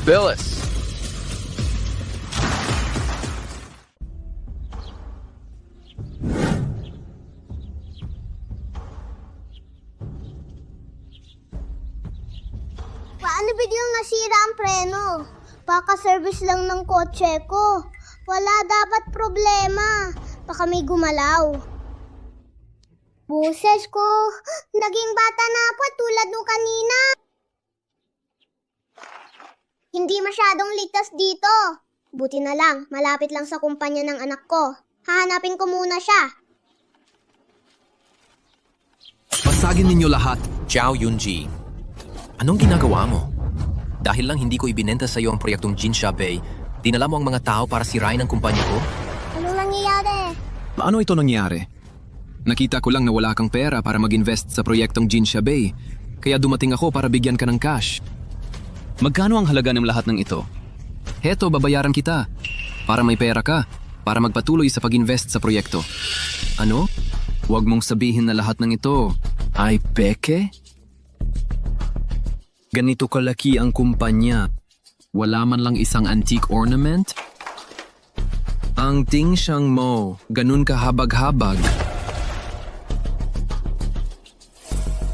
Billis. Paano biglang nasira ang preno? Paka-service lang ng kotse ko. Wala dapat problema. Baka may gumalaw. Boses ko, naging bata na ako tulad nung kanina. Hindi masyadong ligtas dito. Buti na lang, malapit lang sa kumpanya ng anak ko. Hahanapin ko muna siya. Basagin ninyo lahat, Zhao Yunji. Anong ginagawa mo? Dahil lang hindi ko ibinenta sa iyo ang proyektong Jinsha Bay, dinala mo ang mga tao para sirain ang kumpanya ko? Anong nangyayari? Paano ito nangyari? Nakita ko lang na wala kang pera para mag-invest sa proyektong Jinsha Bay, kaya dumating ako para bigyan ka ng cash. Magkano ang halaga ng lahat ng ito? Heto, babayaran kita. Para may pera ka, para magpatuloy sa pag-invest sa proyekto. Ano? Huwag mong sabihin na lahat ng ito ay peke? Ganito kalaki ang kumpanya. Wala man lang isang antique ornament? Ang tingsyang mo, ganun kahabag-habag.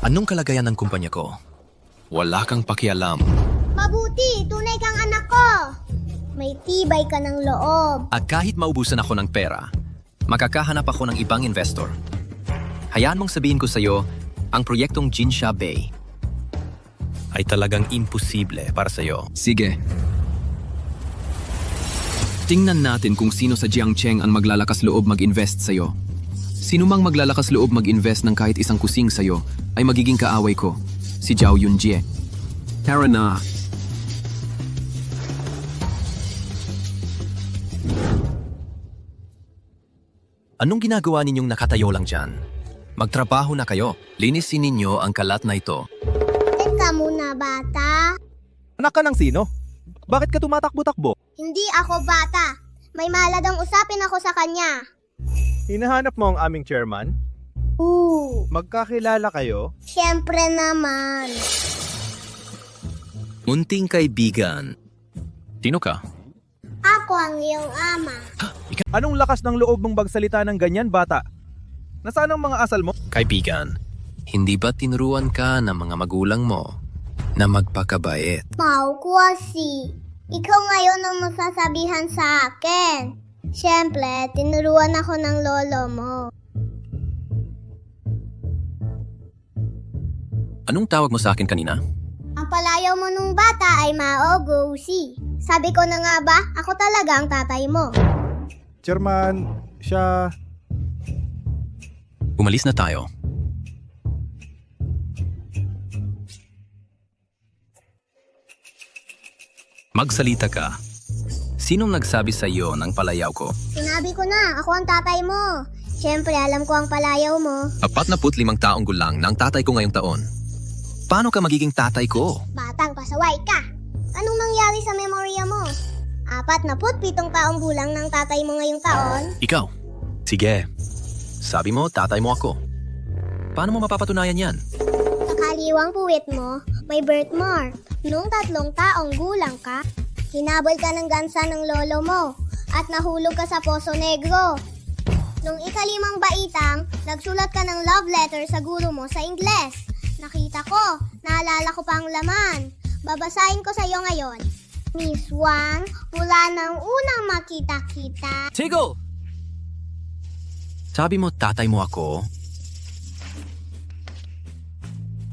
Anong kalagayan ng kumpanya ko? Wala kang pakialam. Mabuti, tunay kang anak ko. May tibay ka ng loob. At kahit maubusan ako ng pera, makakahanap ako ng ibang investor. Hayaan mong sabihin ko sa iyo, ang proyektong Jinsha Bay ay talagang imposible para sa iyo. Sige. Tingnan natin kung sino sa Jiangcheng ang maglalakas loob mag-invest sa iyo. Sino mang maglalakas loob mag-invest ng kahit isang kusing sa iyo ay magiging kaaway ko, si Zhao Yunjie. Tara na. Anong ginagawa ninyong nakatayo lang dyan? Magtrabaho na kayo. Linisin ninyo ang kalat na ito. Teka muna, bata. Anak ka ng sino? Bakit ka tumatakbo-takbo? Hindi ako bata. May maladang usapin ako sa kanya. Hinahanap mo ang aming chairman? Magkakilala kayo? Siyempre naman. Munting kaibigan. Sino ka? Ako ang iyong ama. Anong lakas ng loob mong magsalita ng ganyan, bata? Nasaan ang mga asal mo? Kaibigan, hindi ba tinuruan ka ng mga magulang mo na magpakabait? Mau kwasi. Ikaw ngayon ang masasabihan sa akin. Siyempre, tinuruan ako ng lolo mo. Anong tawag mo sa akin kanina? Ang palayaw mo nung bata ay Mao Goshi. Sabi ko na nga ba, ako talaga ang tatay mo. Chairman, siya... Umalis na tayo. Magsalita ka. Sinong nagsabi sa iyo ng palayaw ko? Sinabi ko na, ako ang tatay mo. Siyempre, alam ko ang palayaw mo. 45 taong gulang ng tatay ko ngayong taon. Paano ka magiging tatay ko? Batang pasaway ka. Anong nangyari sa memorya mo? 47 taong gulang ng tatay mo ngayong taon? Ikaw? Sige. Sabi mo, tatay mo ako. Paano mo mapapatunayan yan? Sa kaliwang puwit mo, may birthmark. Nung 3 taong gulang ka, hinabol ka ng gansa ng lolo mo at nahulog ka sa Poso Negro. Nung 5 baitang, nagsulat ka ng love letter sa guro mo sa Ingles. Nakita ko, naalala ko pa ang laman. Babasahin ko sa iyo ngayon. Miss Wang, mula nang unang makita-kita. Tiggle! Sabi mo, tatay mo ako?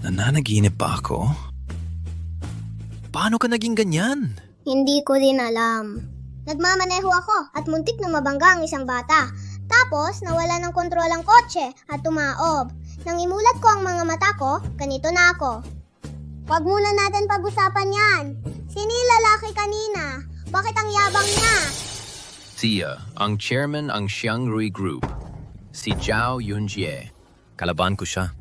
Nananaginip ba ako? Paano ka naging ganyan? Hindi ko din alam. Nagmamaneho ako at muntik na mabangga ang isang bata. Tapos, nawala ng kontrol ang kotse at tumaob. Nang imulat ko ang mga mata ko, ganito na ako. Huwag muna natin pag-usapan yan. Sino yung lalaki kanina? Bakit ang yabang niya? Siya, ang chairman ang Xiangrui Group. Si Zhao Yunjie. Kalaban ko siya.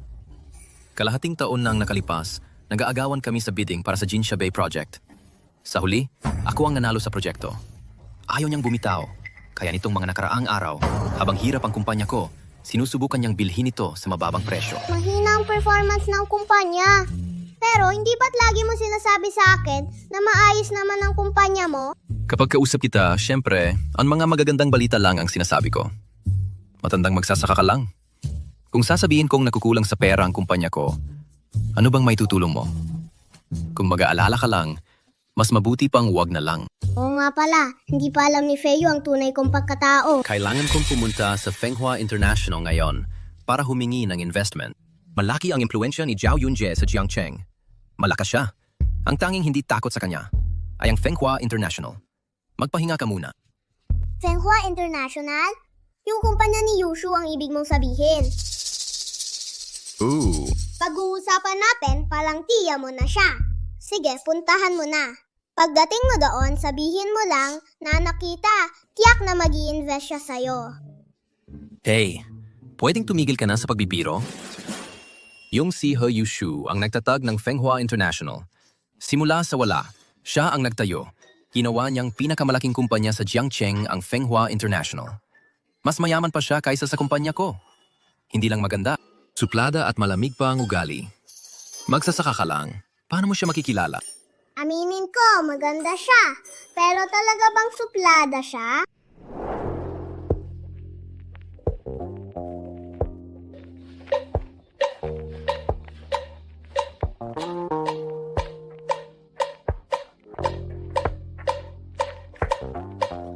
Kalahating taon nang nakalipas, nag-aagawan kami sa bidding para sa Jinsha Bay Project. Sa huli, ako ang nanalo sa proyekto. Ayaw niyang bumitaw, kaya nitong mga nakaraang araw, habang hirap ang kumpanya ko, sinusubukan niyang bilhin ito sa mababang presyo. Mahina ang performance ng kumpanya. Pero hindi ba't lagi mo sinasabi sa akin na maayos naman ang kumpanya mo? Kapag kausap kita, syempre, ang mga magagandang balita lang ang sinasabi ko. Matandang magsasaka ka lang. Kung sasabihin kong nakukulang sa pera ang kumpanya ko, ano bang may tutulong mo? Kung mag-aalala ka lang, mas mabuti pang wag na lang. Oo nga pala, hindi pa alam ni Feyo ang tunay kong pagkatao. Kailangan kong pumunta sa Fenghua International ngayon para humingi ng investment. Malaki ang impluensya ni Zhao Yunjie sa Jiangcheng. Malakas siya. Ang tanging hindi takot sa kanya ay ang Fenghua International. Magpahinga ka muna. Fenghua International? Yung kumpanya ni Yushu ang ibig mong sabihin. Ooh. Pag-uusapan natin, palang tiya mo na siya. Sige, puntahan mo na. Pagdating mo doon, sabihin mo lang na nakita, tiyak na mag-i-invest siya sa'yo. Hey, pwedeng tumigil ka na sa pagbibiro? Yung si He Yushu ang nagtatag ng Fenghua International. Simula sa wala, siya ang nagtayo. Ginawa niyang pinakamalaking kumpanya sa Jiangcheng ang Fenghua International. Mas mayaman pa siya kaysa sa kumpanya ko. Hindi lang maganda, suplada at malamig pa ang ugali. Magsasaka ka lang, paano mo siya makikilala? Aminin ko, maganda siya. Pero talaga bang suplada siya?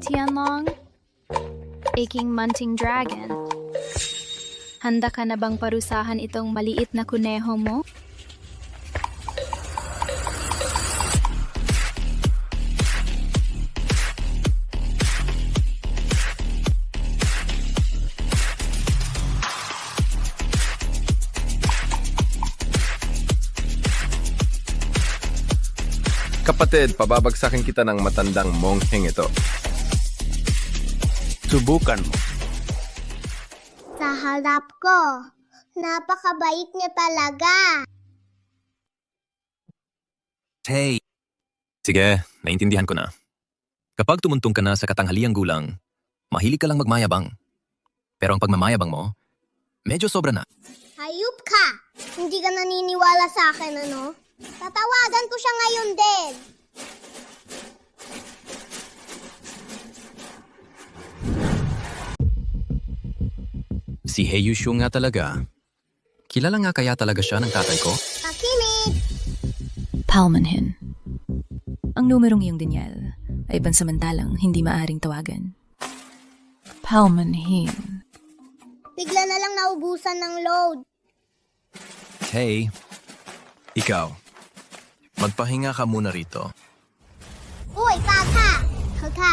Tianlong, aking munting dragon. Handa ka na bang parusahan itong maliit na kuneho mo? Kapatid, pababagsakin kita ng matandang mongheng ito. Subukan mo. Sa harap ko. Napakabait niya talaga. Hey! Sige, naintindihan ko na. Kapag tumuntong ka na sa katanghaliang gulang, mahilig ka lang magmayabang. Pero ang pagmamayabang mo, medyo sobra na. Hayop ka! Hindi ka naniniwala sa akin, ano? Tatawagan ko siya ngayon din. Si He Yushu nga talaga. Kilala nga kaya talaga siya ng tatay ko? Makinig! Palmanhin. Ang numerong iyong dinyal ay pansamantalang hindi maaring tawagan. Palmanhin. Bigla na lang naubusan ng load. Hey, ikaw. Magpahinga ka muna rito. Uy, Paka! Kaka,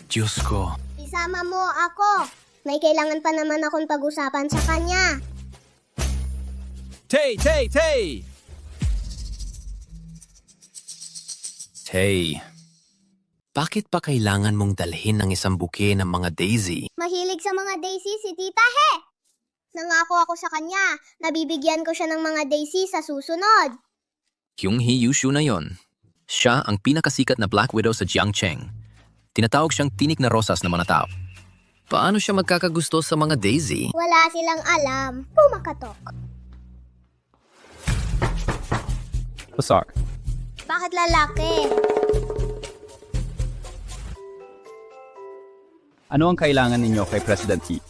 Diyos ko. isama mo ako. May kailangan pa naman akong pag-usapan sa kanya. Tay! Hey, bakit pa kailangan mong dalhin ng isang buke ng mga daisy? Mahilig sa mga daisy si Tita He. Nangako ako sa kanya, nabibigyan ko siya ng mga daisy sa susunod. Yung He Yushu na yon, siya ang pinakasikat na Black Widow sa Jiangcheng. Tinatawag siyang tinik na rosas ng mga tao. Paano siya magkakagusto sa mga daisy? Wala silang alam. Pumakatok. Basar. Bakit lalaki? Ano ang kailangan ninyo kay President He?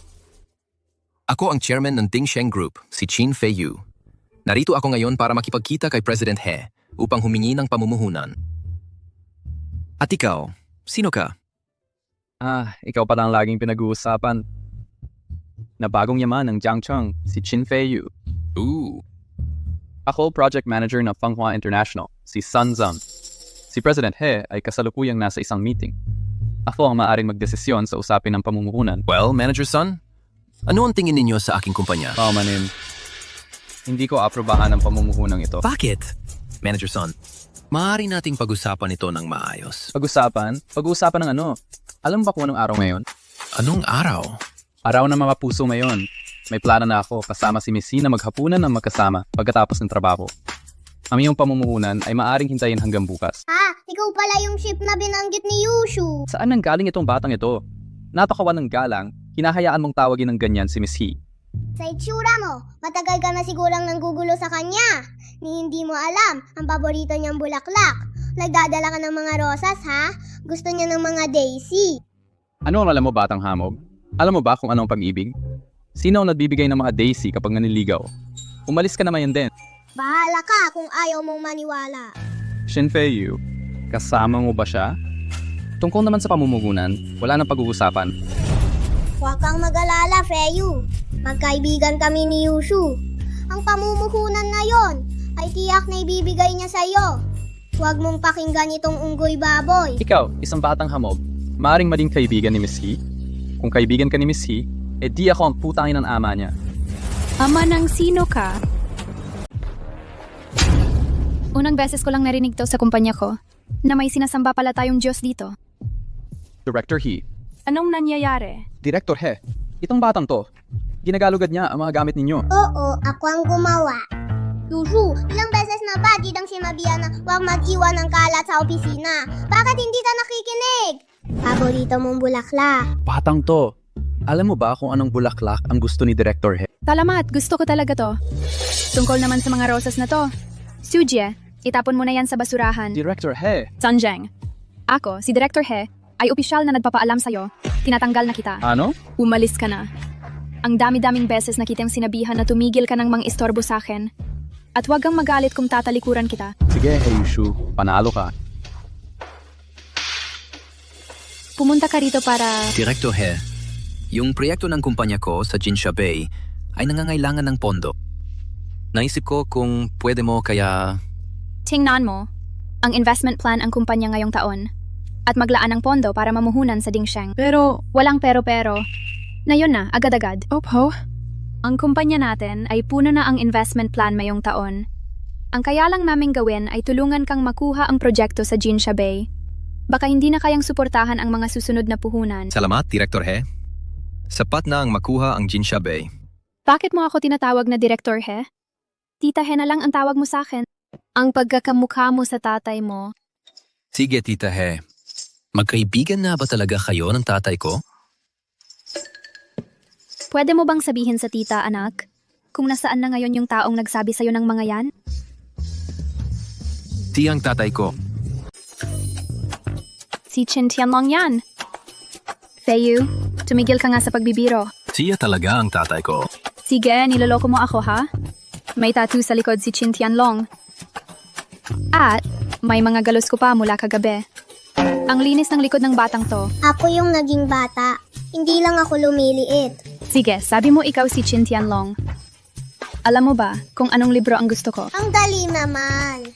Ako ang chairman ng Dingsheng Group, si Qin Feiyu. Narito ako ngayon para makipagkita kay President He upang humingi ng pamumuhunan. At ikaw, sino ka? Ikaw pa lang laging pinag-uusapan. Na bagong yaman ng Jiangcheng, si Qin Feiyu. Ooh, Ako, project manager ng Fenghua International, si Sun Zhang. Si President He ay kasalukuyang nasa isang meeting. Ako ang maaaring magdesisyon sa usapin ng pamumuhunan. well, Manager Sun, ano ang tingin ninyo sa aking kumpanya? Palmanin, hindi ko aprobahan ang pamumuhunang ito. Bakit? Manager Sun, maaari nating pag-usapan ito ng maayos. Pag-uusapan ng ano? Alam ba kung anong araw ngayon? Anong araw? Araw na mga puso ngayon. May plano na ako kasama si Missy na maghapunan ng magkasama pagkatapos ng trabaho. Ang iyong pamumuhunan ay maaring hintayin hanggang bukas. Ikaw pala yung ship na binanggit ni Yushu. Saan nanggaling itong batang ito? Napakawalang galang, hinahayaan mong tawagin ng ganyan si Miss He. Sa itsura mo, matagal ka na sigurang nanggugulo sa kanya. Ni hindi mo alam, ang paborito niyang bulaklak. Nagdadala ka ng mga rosas, ha? Gusto niya ng mga daisy. Ano ang alam mo, batang hamog? Alam mo ba kung ano ang pag-ibig? Sino ang nagbibigay ng mga daisy kapag naniligaw? Umalis ka naman yan din. Bahala ka kung ayaw mong maniwala. Shinfeiyu, kasama mo ba siya? Tungkol naman sa pamumuhunan, wala nang pag-uusapan. Huwag kang mag-alala, Feyu. Magkaibigan kami ni Yushu. Ang pamumuhunan na yon ay tiyak na ibibigay niya sa'yo. Huwag mong pakinggan itong unggoy baboy. Ikaw, isang batang hamog, maaring maging kaibigan ni Miss He? Kung kaibigan ka ni Miss He, di ako ang putangin ng ama niya. Ama ng sino ka? Unang beses ko lang narinig to sa kumpanya ko, na may sinasamba pala tayong Diyos dito. Director He. Anong nangyayari? Director He, itong batang to, ginagalugad niya ang mga gamit ninyo. Oo, ako ang gumawa. Yushu, ilang beses na ba didang sinabihan na huwag mag-iwan ng kalat sa opisina? Bakit hindi ka nakikinig? Paborito mong bulaklak. Batang to, alam mo ba kung anong bulaklak ang gusto ni Director He? Salamat, gusto ko talaga to. Tungkol naman sa mga rosas na to. Sujie, itapon mo na yan sa basurahan. Director He. Sanjeng, ako, si Director He, ay opisyal na nagpapaalam sa'yo. Tinatanggal na kita. Ano? Umalis ka na. Ang dami-daming beses na kitang sinabihan na tumigil ka ng mang-istorbo sa akin. At huwag kang magalit kung tatalikuran kita. Sige, Heiyushu, panalo ka. Pumunta ka rito para... Director He, yung proyekto ng kumpanya ko sa Jinsha Bay ay nangangailangan ng pondo. Naisip ko kung pwede mo kaya... Tingnan mo, ang investment plan ang kumpanya ngayong taon. At maglaan ng pondo para mamuhunan sa Dingsheng. Pero... Walang pero-pero. Na yun na, agad-agad. Opo. Ang kumpanya natin ay puno na ang investment plan mayong taon. Ang kaya lang naming gawin ay tulungan kang makuha ang proyekto sa Jinsha Bay. Baka hindi na kayang suportahan ang mga susunod na puhunan. Salamat, Director He. Sapat na ang makuha ang Jinsha Bay. Bakit mo ako tinatawag na Director He? Tita He na lang ang tawag mo sa akin. Ang pagkakamukha mo sa tatay mo. Sige, Tita He. Magkaibigan na ba talaga kayo ng tatay ko? Pwede mo bang sabihin sa tita, anak? Kung nasaan na ngayon yung taong nagsabi sa'yo ng mga yan? Tiyang tatay ko. Si Chin Tianlong yan. Feiyu, tumigil ka nga sa pagbibiro. Siya talaga ang tatay ko. Sige, niloloko mo ako ha? May tattoo sa likod si Chin Tianlong. At may mga galos ko pa mula kagabi. Ang linis ng likod ng batang to. Ako yung naging bata. Hindi lang ako lumiliit. Sige, sabi mo ikaw si Chin Tianlong. Alam mo ba kung anong libro ang gusto ko? Ang dali naman.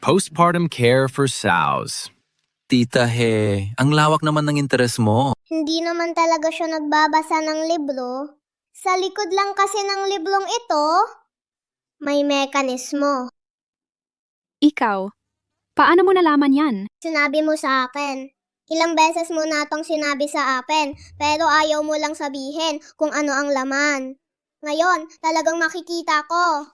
Postpartum care for sows. Tita He, ang lawak naman ng interes mo. Hindi naman talaga siya nagbabasa ng libro. Sa likod lang kasi ng librong ito, may mekanismo. Ikaw, paano mo nalaman yan? Sinabi mo sa akin. Ilang beses mo na itong sinabi sa akin, pero ayaw mo lang sabihin kung ano ang laman. Ngayon, talagang makikita ko.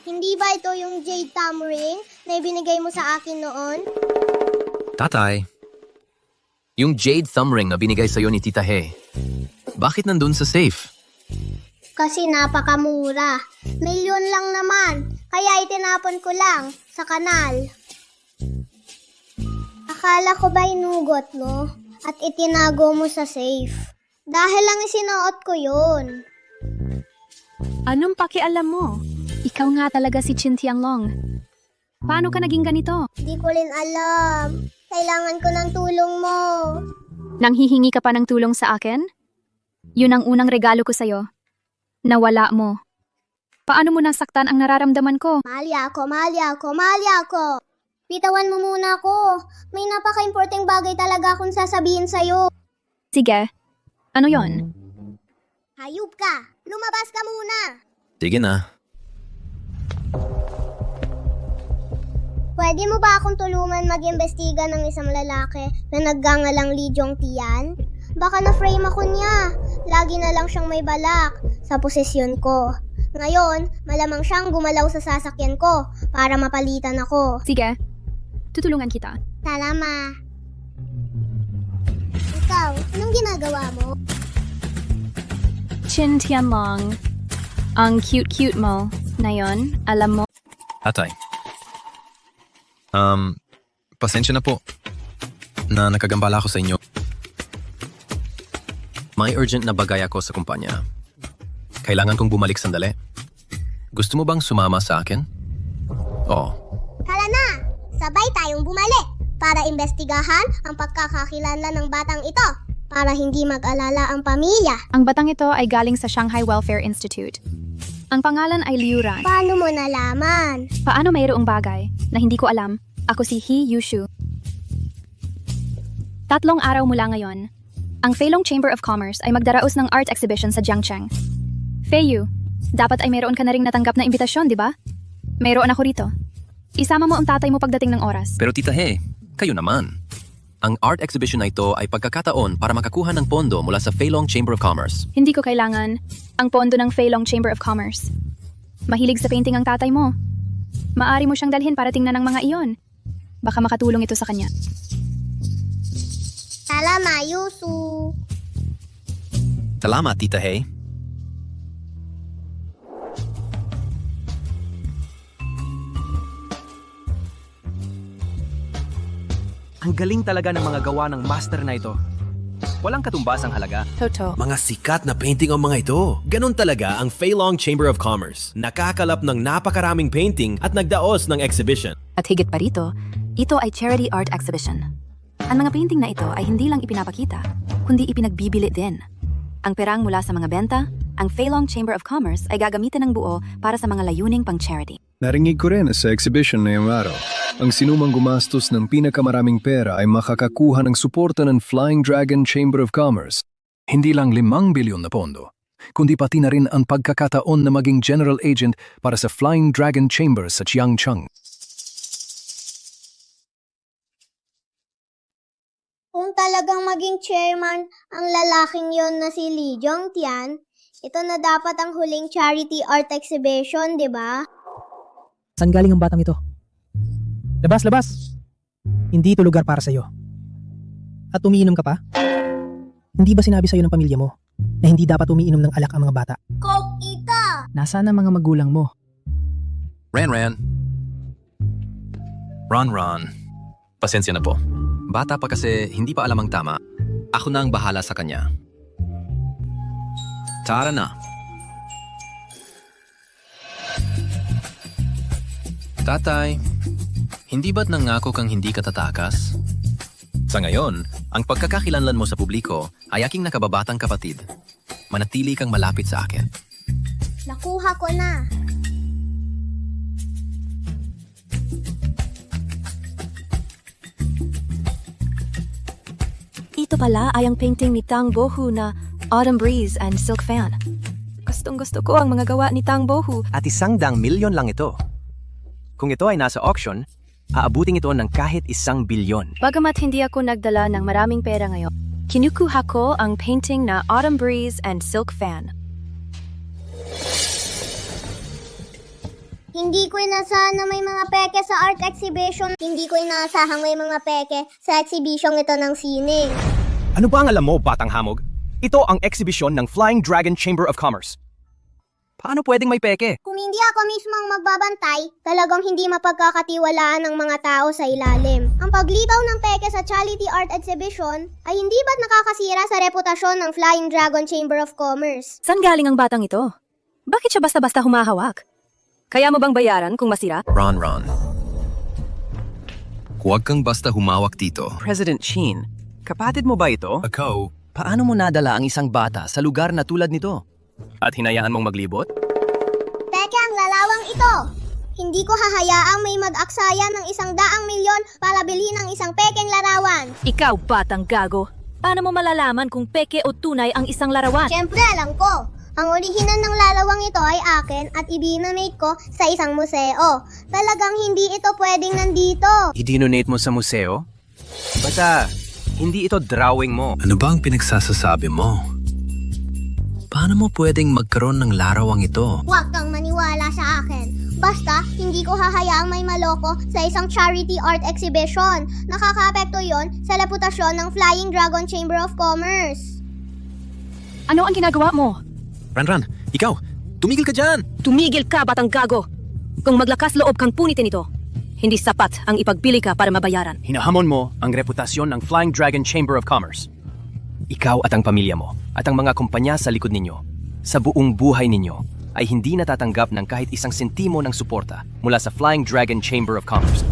Hindi ba ito yung jade thumb ring na ibinigay mo sa akin noon? Tatay, yung jade thumb ring na binigay sa'yo ni Tita He, bakit nandun sa safe? Kasi napakamura. Milyon lang naman. Kaya itinapon ko lang sa kanal. Akala ko ba inugot mo at itinago mo sa safe? Dahil lang isinuot ko yun. Anong pakialam mo? Ikaw nga talaga si Chin Tianlong. Paano ka naging ganito? Di ko rin alam. Kailangan ko ng tulong mo. Nanghihingi ka pa ng tulong sa akin? Yun ang unang regalo ko sa'yo. Nawala mo. Paano mo nasaktan ang nararamdaman ko? Mali ako. Bitawan mo muna ako. May napaka-importanting bagay talaga akong sasabihin sa'yo. Sige. Ano yon? Hayop ka! Lumabas ka muna! Sige na. Pwede mo ba akong tulungan mag-imbestiga ng isang lalaki na naggangalang Lee Jong Tian? Baka na-frame ako niya. Lagi na lang siyang may balak. sa posisyon ko. Ngayon, malamang siyang gumalaw sa sasakyan ko para mapalitan ako. Sige, tutulungan kita. Salama. Ikaw, anong ginagawa mo? Chin Tian Long. Ang cute-cute mo. Na yon, alam mo. Atay. Pasensya na po na nakagambala ako sa inyo. May urgent na bagay ako sa kumpanya. Kailangan kong bumalik sandali. Gusto mo bang sumama sa akin? Oo. Tara na! Sabay tayong bumalik para imbestigahan ang pagkakakilanlan ng batang ito para hindi mag-alala ang pamilya. Ang batang ito ay galing sa Shanghai Welfare Institute. Ang pangalan ay Liu Ran. Paano mo nalaman? Paano mayroong bagay na hindi ko alam? Ako si He Yushu. 3 araw mula ngayon, ang Feilong Chamber of Commerce ay magdaraos ng art exhibition sa Jiangcheng. Feiyu, dapat ay mayroon ka na ring natanggap na imbitasyon, di ba? Mayroon ako rito. Isama mo ang tatay mo pagdating ng oras. Pero Tita He, kayo naman. Ang art exhibition na ito ay pagkakataon para makakuha ng pondo mula sa Feilong Chamber of Commerce. Hindi ko kailangan ang pondo ng Feilong Chamber of Commerce. Mahilig sa painting ang tatay mo. Maari mo siyang dalhin para tingnan ng mga iyon. Baka makatulong ito sa kanya. Salama, Yusu. Salamat, Tita He. Ang galing talaga ng mga gawa ng master na ito. Walang katumbas ang halaga. Toto. Mga sikat na painting ang mga ito. Ganon talaga ang Feilong Chamber of Commerce. Nakakalap ng napakaraming painting at nagdaos ng exhibition. At higit pa rito, ito ay charity art exhibition. Ang mga painting na ito ay hindi lang ipinapakita, kundi ipinagbibili din. Ang perang mula sa mga benta, ang Feilong Chamber of Commerce ay gagamitin ng buo para sa mga layuning pang-charity. Narinig ko rin sa exhibition na yung araw. Ang sinumang gumastos ng pinakamaraming pera ay makakakuha ng suporta ng Flying Dragon Chamber of Commerce. Hindi lang 5 bilyon na pondo, kundi pati na rin ang pagkakataon na maging general agent para sa Flying Dragon Chamber sa Jiangcheng. Kung talagang maging chairman ang lalaking yon na si Li Zhongtian, ito na dapat ang huling charity art exhibition, di ba? Saan galing ang batang ito? Labas, labas! Hindi ito lugar para sa'yo. At umiinom ka pa? Hindi ba sinabi sa'yo ng pamilya mo na hindi dapat umiinom ng alak ang mga bata? Coke ito! Nasaan ang mga magulang mo? Ran. Ron. Pasensya na po. Bata pa kasi hindi pa alam ang tama. Ako na ang bahala sa kanya. Tara na. Tatay, hindi ba't nangako kang hindi ka tatakas? Sa ngayon, ang pagkakakilanlan mo sa publiko ay aking nakababatang kapatid. Manatili kang malapit sa akin. Nakuha ko na. Ito pala ay ang painting ni Tang Bohu na Autumn Breeze and Silk Fan. Gustong-gusto ko ang mga gawa ni Tang Bohu. At 100 milyon lang ito. Kung ito ay nasa auction, aabutin ito ng kahit 1 bilyon. Bagamat hindi ako nagdala ng maraming pera ngayon, kinukuha ko ang painting na Autumn Breeze and Silk Fan. Hindi ko inasahan na may mga peke sa art exhibition. Hindi ko inaasahang may mga peke sa exhibition ito ng sining. Ano ba ang alam mo, batang hamog? Ito ang exhibition ng Flying Dragon Chamber of Commerce. Paano pwedeng may peke? Kung hindi ako mismo ang magbabantay, talagang hindi mapagkakatiwalaan ng mga tao sa ilalim. Ang paglitaw ng peke sa charity art exhibition ay hindi ba't nakakasira sa reputasyon ng Flying Dragon Chamber of Commerce? Saan galing ang batang ito? Bakit siya basta-basta humahawak? Kaya mo bang bayaran kung masira? Ron. Huwag kang basta humawak dito. President Chin, kapatid mo ba ito? Ako, Paano mo nadala ang isang bata sa lugar na tulad nito? At hinayaan mong maglibot? Peke ang lalawang ito! Hindi ko hahayaang may mag-aksaya ng 100 milyon para bilhin ang isang pekeng larawan. Ikaw, batang gago. Paano mo malalaman kung peke o tunay ang isang larawan? Siyempre alam ko, ang orihinal ng lalawang ito ay akin at i-donate ko sa isang museo. Talagang hindi ito pwedeng nandito. I-donate mo sa museo? Basta, hindi ito drawing mo. ano ba ang pinagsasasabi mo? Paano mo pwedeng magkaroon ng larawang ito? Huwag kang maniwala sa akin. Basta, hindi ko hahayaang may maloko sa isang charity art exhibition. Nakakaapekto yon sa reputasyon ng Flying Dragon Chamber of Commerce. Ano ang ginagawa mo? Ran, ikaw! Tumigil ka dyan! Tumigil ka, batang gago! Kung maglakas loob kang punitin ito, hindi sapat ang ipagpili ka para mabayaran. Hinahamon mo ang reputasyon ng Flying Dragon Chamber of Commerce. Ikaw at ang pamilya mo at ang mga kumpanya sa likod ninyo, sa buong buhay ninyo, ay hindi natatanggap ng kahit isang sentimo ng suporta mula sa Flying Dragon Chamber of Commerce.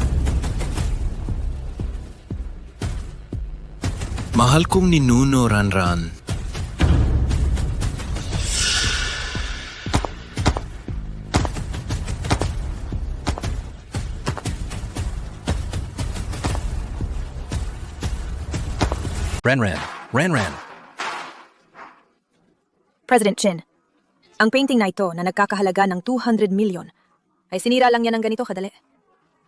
Mahal kong ninuno, Ran. Ran. President Chin, ang painting na ito na nagkakahalaga ng 200 million ay sinira lang yan ng ganito kadali.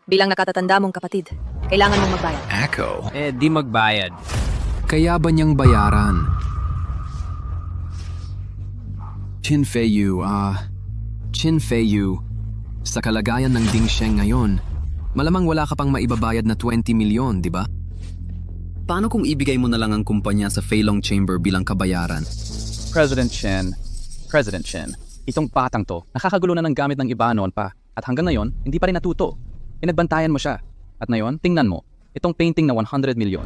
Bilang nakatatanda mong kapatid, kailangan mong magbayad. Echo? Di magbayad. Kaya ba niyang bayaran? Chin Feiyu, sa kalagayan ng Ding Sheng ngayon, malamang wala ka pang maibabayad na 20 milyon, di ba? Paano kung ibigay mo na lang ang kumpanya sa Feilong Chamber bilang kabayaran? President Chen, itong batang to, nakakagulo na ng gamit ng iba noon pa. At hanggang ngayon, hindi pa rin natuto. Pinagbantayan mo siya. At ngayon, tingnan mo, itong painting na 100 milyon.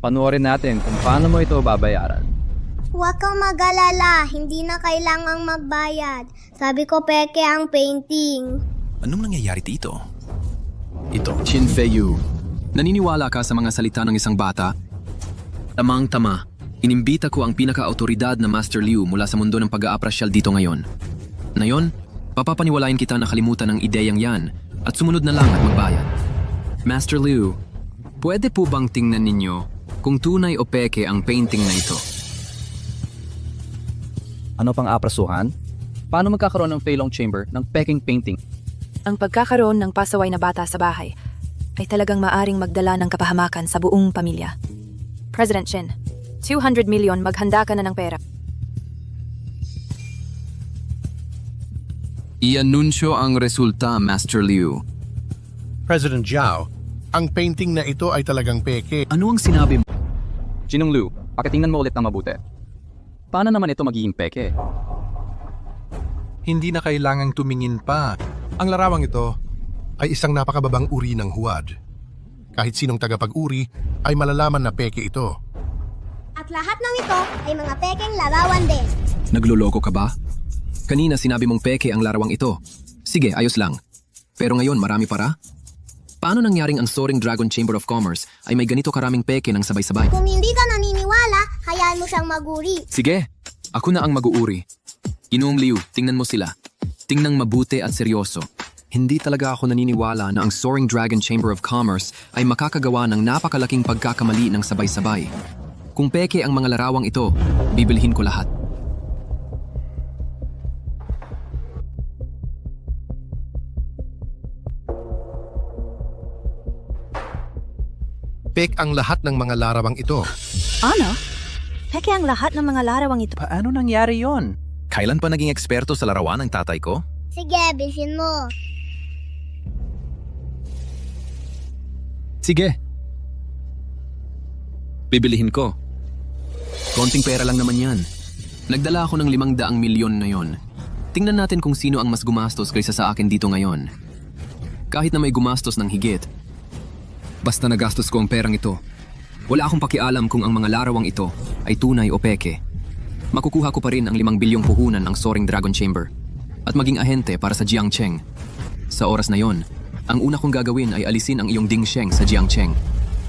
Panoorin natin kung paano mo ito babayaran. Huwag kang mag-alala, hindi na kailangang magbayad. Sabi ko peke ang painting. Anong nangyayari dito? Ito. Chin Feiyu, naniniwala ka sa mga salita ng isang bata? Tamang-tama. Inimbita ko ang pinaka-autoridad na Master Liu mula sa mundo ng pag-aaprasyal dito ngayon. Ngayon, papapaniwalayan kita na kalimutan ang ideyang yan at sumunod na lang at magbayad. Master Liu, pwede po bang tingnan ninyo kung tunay o peke ang painting na ito? Ano pang aprasuhan? Paano magkakaroon ng Feilong Chamber ng peking painting? Ang pagkakaroon ng pasaway na bata sa bahay ay talagang maaring magdala ng kapahamakan sa buong pamilya. President Chin, 200 million, maghanda ka na ng pera. I-anunsyo ang resulta, Master Liu. President Zhao, ang painting na ito ay talagang peke. Ano ang sinabi mo? Chinong Liu, pakitingnan mo ulit ng mabuti. Paano naman ito magiging peke? Hindi na kailangang tumingin pa. Ang larawang ito ay isang napakababang uri ng huwad. Kahit sinong tagapag-uri ay malalaman na peke ito. At lahat ng ito ay mga pekeng larawan din. Nagloloko ka ba? Kanina sinabi mong peke ang larawang ito. Sige, ayos lang. Pero ngayon marami para? Paano nangyaring ang Soaring Dragon Chamber of Commerce ay may ganito karaming peke ng sabay-sabay? Kung hindi ka naniniwala, hayaan mo siyang maguri. Sige, ako na ang mag-uuri. Ginoong Liu, tingnan mo sila. Tingnan mabuti at seryoso. Hindi talaga ako naniniwala na ang Soaring Dragon Chamber of Commerce ay makakagawa ng napakalaking pagkakamali ng sabay-sabay. Kung peke ang mga larawang ito, bibilhin ko lahat. Pek ang lahat ng mga larawang ito. Ano? Peke ang lahat ng mga larawang ito. Paano nangyari yon? Kailan pa naging eksperto sa larawan ng tatay ko? Sige, bilhin mo. Sige. Bibilihin ko. Konting pera lang naman yan. Nagdala ako ng 500 milyon na yon. Tingnan natin kung sino ang mas gumastos kaysa sa akin dito ngayon. Kahit na may gumastos ng higit, basta nagastos ko ang perang ito, wala akong pakialam kung ang mga larawang ito ay tunay o peke. Makukuha ko pa rin ang 5 bilyong puhunan ng Soaring Dragon Chamber at maging ahente para sa Jiangcheng. Sa oras na yon, ang una kong gagawin ay alisin ang iyong Ding Sheng sa Jiangcheng.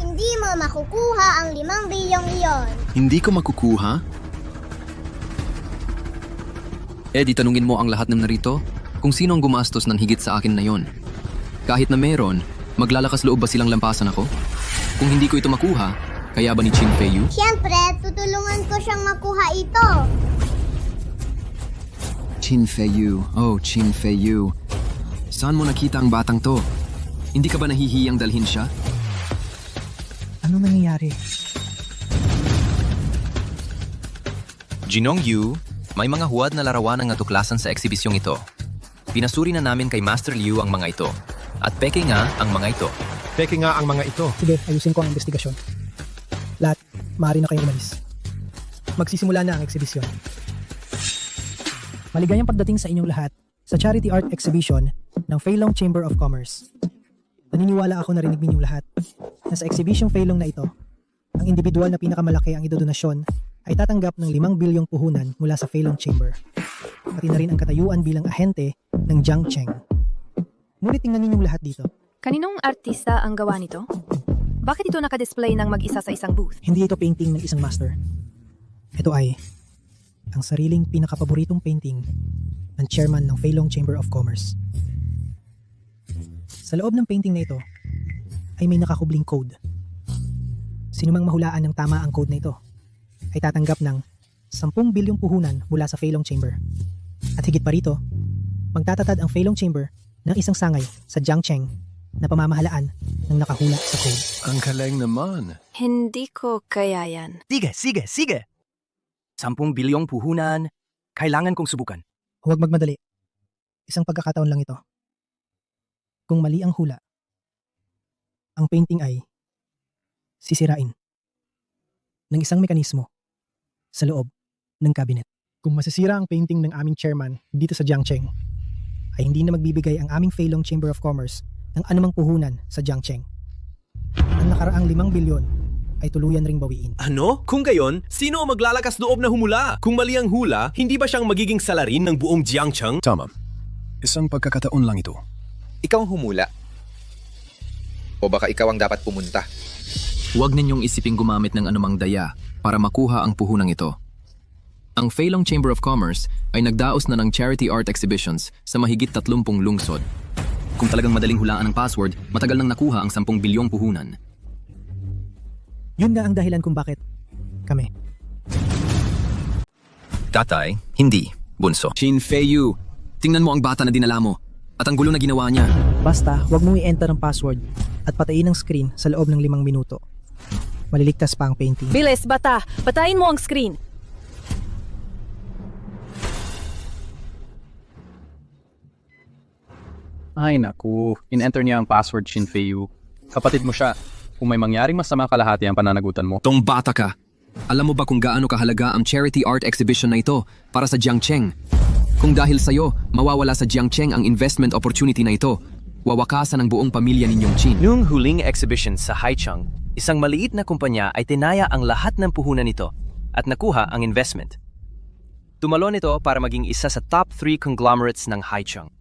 Hindi mo makukuha ang 5 bilyong iyon. Hindi ko makukuha? Di tanungin mo ang lahat ng narito kung sino ang gumastos ng higit sa akin na yon. Kahit na meron, maglalakas loob ba silang lampasan ako? Kung hindi ko ito makuha, kaya ba ni Chin Feiyu? Siyempre, tutulungan ko siyang makuha ito. Chin Feiyu, oh Chin Feiyu. Saan mo nakita ang batang to? Hindi ka ba nahihiyang dalhin siya? Ano nangyayari? Jinong Yu, May mga huwad na larawan ang natuklasan sa eksibisyong ito. Pinasuri na namin kay Master Liu ang mga ito. At peke nga ang mga ito. Peke nga ang mga ito. Sige, ayusin ko ang investigasyon. Lahat, maaari na kayong umalis. Magsisimula na ang eksibisyon. Maligayang pagdating sa inyong lahat sa Charity Art Exhibition ng Feilong Chamber of Commerce. Naniniwala ako narinig ninyong lahat na sa exhibition Feilong na ito, ang individual na pinakamalaki ang idodonasyon ay tatanggap ng 5 bilyong puhunan mula sa Feilong Chamber. Pati na rin ang katayuan bilang ahente ng Jiang Cheng. Ngunit tingnan ninyong lahat dito. Kaninong artista ang gawa nito? Bakit ito nakadisplay ng mag-isa sa isang booth? Hindi ito painting ng isang master. Ito ay ang sariling pinakapaboritong painting ng chairman ng Feilong Chamber of Commerce. Sa loob ng painting na ito ay may nakakubling code. Sino mang mahulaan ng tama ang code na ito ay tatanggap ng 10 bilyong puhunan mula sa Feilong Chamber. At higit pa rito, magtatatad ang Feilong Chamber ng isang sangay sa Jiang Cheng na pamamahalaan ng nakahula sa code. Ang galing naman. Hindi ko kaya yan. Sige. 10 bilyong puhunan. Kailangan kong subukan. Huwag magmadali. Isang pagkakataon lang ito. Kung mali ang hula, ang painting ay sisirain ng isang mekanismo sa loob ng cabinet. Kung masisira ang painting ng aming chairman dito sa Jiang Cheng, ay hindi na magbibigay ang aming Feilong Chamber of Commerce ng anumang puhunan sa Jiang Cheng. Ang nakaraang 5 bilyon ay tuluyan ring bawiin. Ano? Kung gayon, sino ang maglalakas loob na humula? Kung mali ang hula, hindi ba siyang magiging salarin ng buong Jiangcheng? Tama. Isang pagkakataon lang ito. Ikaw ang humula. O baka ikaw ang dapat pumunta. Huwag ninyong isiping gumamit ng anumang daya para makuha ang puhunang ito. Ang Feilong Chamber of Commerce ay nagdaos na ng charity art exhibitions sa mahigit 30 lungsod. Kung talagang madaling hulaan ang password, matagal nang nakuha ang 10 bilyong puhunan. Yun nga ang dahilan kung bakit kami. Tatay, hindi. Bunso. Qin Feiyu, tingnan mo ang bata na dinala mo at ang gulo na ginawa niya. Basta, huwag mong i-enter ang password at patayin ang screen sa loob ng 5 minuto. Maliligtas pa ang painting. Bilis, bata! Patayin mo ang screen! Ay naku, in-enter niya ang password Qin Feiyu. Kapatid mo siya. Kung may mangyaring masama kalahati ang pananagutan mo. Tong bata ka. Alam mo ba kung gaano kahalaga ang charity art exhibition na ito para sa Jiang Cheng? Kung dahil sa'yo, mawawala sa Jiang Cheng ang investment opportunity na ito, wawakasan ang buong pamilya ninyong Qin. Noong huling exhibition sa Haicheng, isang maliit na kumpanya ay tinaya ang lahat ng puhunan nito at nakuha ang investment. Tumalon ito para maging isa sa top 3 conglomerates ng Haicheng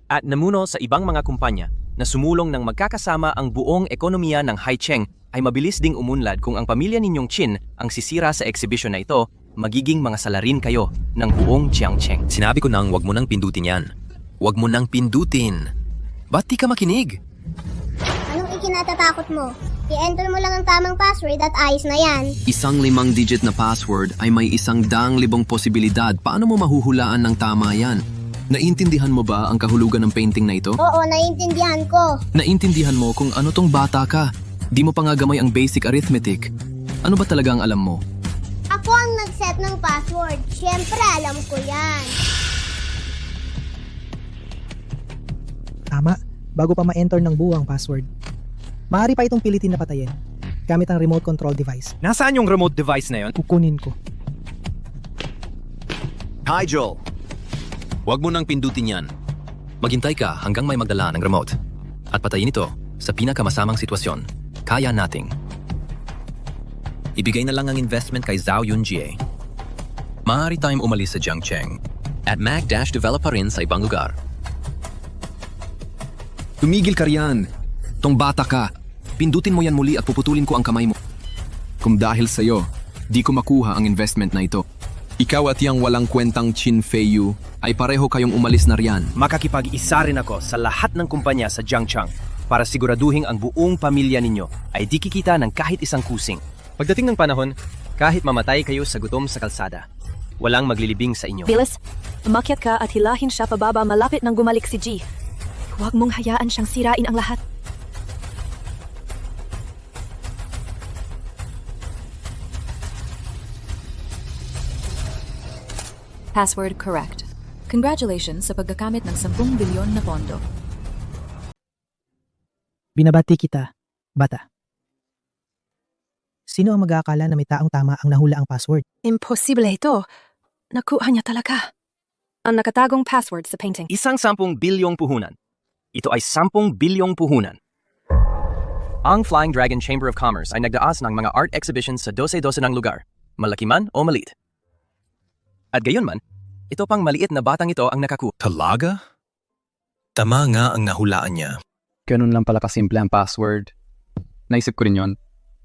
at namuno sa ibang mga kumpanya na sumulong ng magkakasama ang buong ekonomiya ng Haicheng ay mabilis ding umunlad kung ang pamilya ninyong Qin ang sisira sa exhibition na ito, magiging mga salarin kayo ng buong Jiangcheng. Sinabi ko nang wag mo nang pindutin yan. Wag mo nang pindutin. Ba't di ka makinig? Anong ikinatatakot mo? I-enter mo lang ang tamang password at ayos na yan. Isang 5-digit na password ay may 100,000 posibilidad. Paano mo mahuhulaan ng tama yan? Naintindihan mo ba ang kahulugan ng painting na ito? Oo, naiintindihan ko. Naintindihan mo kung ano tong bata ka. Di mo pa nga gamay ang basic arithmetic. Ano ba talaga ang alam mo? Ako ang nag-set ng password. Siyempre, alam ko yan. Tama, bago pa ma-enter ng buo ang password. Maaari pa itong pilitin na patayin gamit ang remote control device. Nasaan yung remote device na yon? Kukunin ko. Hi, Joel. Huwag mo nang pindutin yan. Maghintay ka hanggang may magdala ng remote. At patayin ito sa pinakamasamang sitwasyon. Kaya nating. Ibigay na lang ang investment kay Zhao Yunjie. Maaari tayong umalis sa Jiangcheng. At mag-develop pa rin sa ibang lugar. Tumigil ka riyan. Tong bata ka. Pindutin mo yan muli at puputulin ko ang kamay mo. Kung dahil sa'yo, di ko makuha ang investment na ito. Ikaw at yang walang kwentang Qin Feiyu ay pareho kayong umalis na riyan. Makakipag-isa rin ako sa lahat ng kumpanya sa Jiangcheng para siguraduhin ang buong pamilya ninyo ay di kikita ng kahit isang kusing. Pagdating ng panahon, kahit mamatay kayo sa gutom sa kalsada, walang maglilibing sa inyo. Bilis, umakyat ka at hilahin siya pababa malapit nang gumalik si Ji. Huwag mong hayaan siyang sirain ang lahat. Password correct. Congratulations sa pagkakamit ng 10 bilyon na pondo. Binabati kita, bata. Sino ang mag-aakala na may taong tama ang nahula ang password? Imposible ito. Nakuha niya talaga. Ang nakatagong password sa painting. Isang 10 bilyong puhunan. Ito ay 10 bilyong puhunan. Ang Flying Dragon Chamber of Commerce ay nagdaas ng mga art exhibitions sa 12-12 ng lugar, malaki man o maliit. At gayon man, ito pang maliit na batang ito ang nakakuha. Talaga? Tama nga ang nahulaan niya. Ganun lang pala kasimple ang password. Naisip ko rin yon.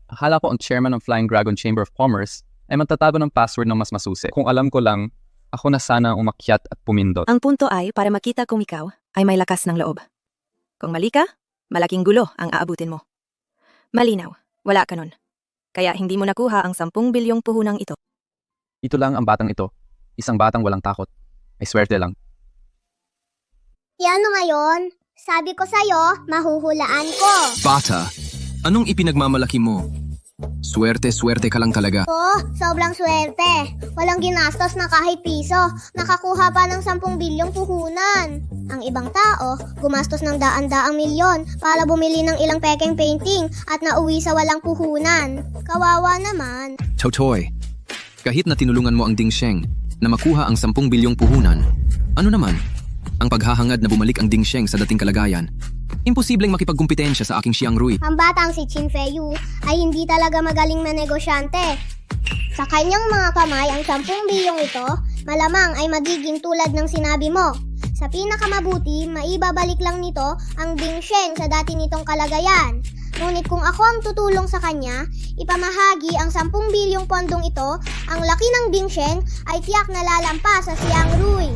Akala ko ang chairman ng Flying Dragon Chamber of Commerce ay magtatago ng password ng mas masusi. Kung alam ko lang, ako na sana ang umakyat at pumindot. Ang punto ay para makita kung ikaw ay may lakas ng loob. Kung mali ka, malaking gulo ang aabutin mo. Malinaw, wala ka nun. Kaya hindi mo nakuha ang 10 bilyong puhunang ito. Ito lang ang batang ito. Isang batang walang takot. Ay swerte lang. Yan ngayon. Sabi ko sa'yo, mahuhulaan ko. Bata, anong ipinagmamalaki mo? Swerte ka lang talaga. Oh, sobrang swerte. Walang ginastos na kahit piso. Nakakuha pa ng 10 bilyong puhunan. Ang ibang tao, gumastos ng daan-daang milyon para bumili ng ilang pekeng painting at nauwi sa walang puhunan. Kawawa naman. Totoy, kahit na tinulungan mo ang Ding Sheng na makuha ang 10 bilyong puhunan, ano naman? Ang paghahangad na bumalik ang Ding Sheng sa dating kalagayan. Imposibleng makipagkumpetensya sa aking Xiang Rui. Ang batang si Qin Feiyu ay hindi talaga magaling na negosyante. Sa kanyang mga kamay ang 10 bilyong ito, malamang ay magiging tulad ng sinabi mo. Sa pinakamabuti, maibabalik lang nito ang Ding Sheng sa dati nitong kalagayan. Ngunit kung ako ang tutulong sa kanya, ipamahagi ang 10 bilyong pondong ito, ang laki ng Ding Sheng ay tiyak na lalampas sa Xiang Rui.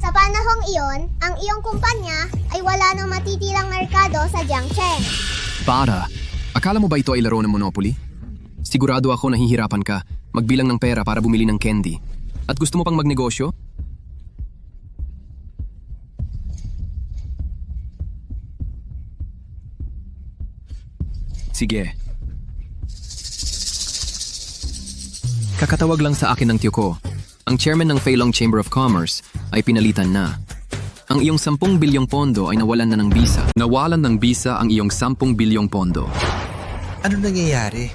Sa panahong iyon, ang iyong kumpanya ay wala nang matitirang merkado sa Jiangsheng. Para, akala mo ba ito ay laro ng Monopoly? Sigurado ako nahihirapan ka magbilang ng pera para bumili ng candy. At gusto mo pang magnegosyo? Sige. Kakatawag lang sa akin ng tiyo ko. Ang chairman ng Feilong Chamber of Commerce ay pinalitan na. Ang iyong 10 bilyong pondo ay nawalan na ng bisa. Nawalan ng bisa ang iyong 10 bilyong pondo. Ano nangyayari?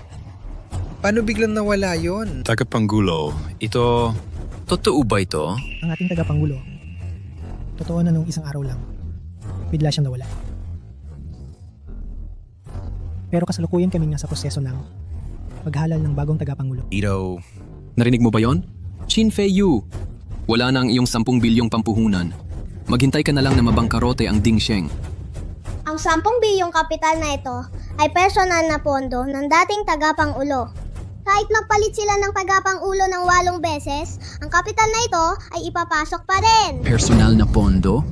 Paano biglang nawala yon? Tagapanggulo, ito... Totoo ba ito? Ang ating tagapangulo. Totoo na nung isang araw lang. Bigla siyang nawala. Pero kasalukuyan kaming nasa proseso ng paghalal ng bagong tagapangulo. Ito... Narinig mo ba yon? Qin Feiyu, wala na ang iyong 10 bilyong pampuhunan. Maghintay ka na lang na mabangkarote ang Ding Sheng. Ang 10 bilyong kapital na ito ay personal na pondo ng dating tagapangulo. Kahit magpalit sila ng tagapangulo ng 8 beses, ang kapital na ito ay ipapasok pa rin. Personal na pondo?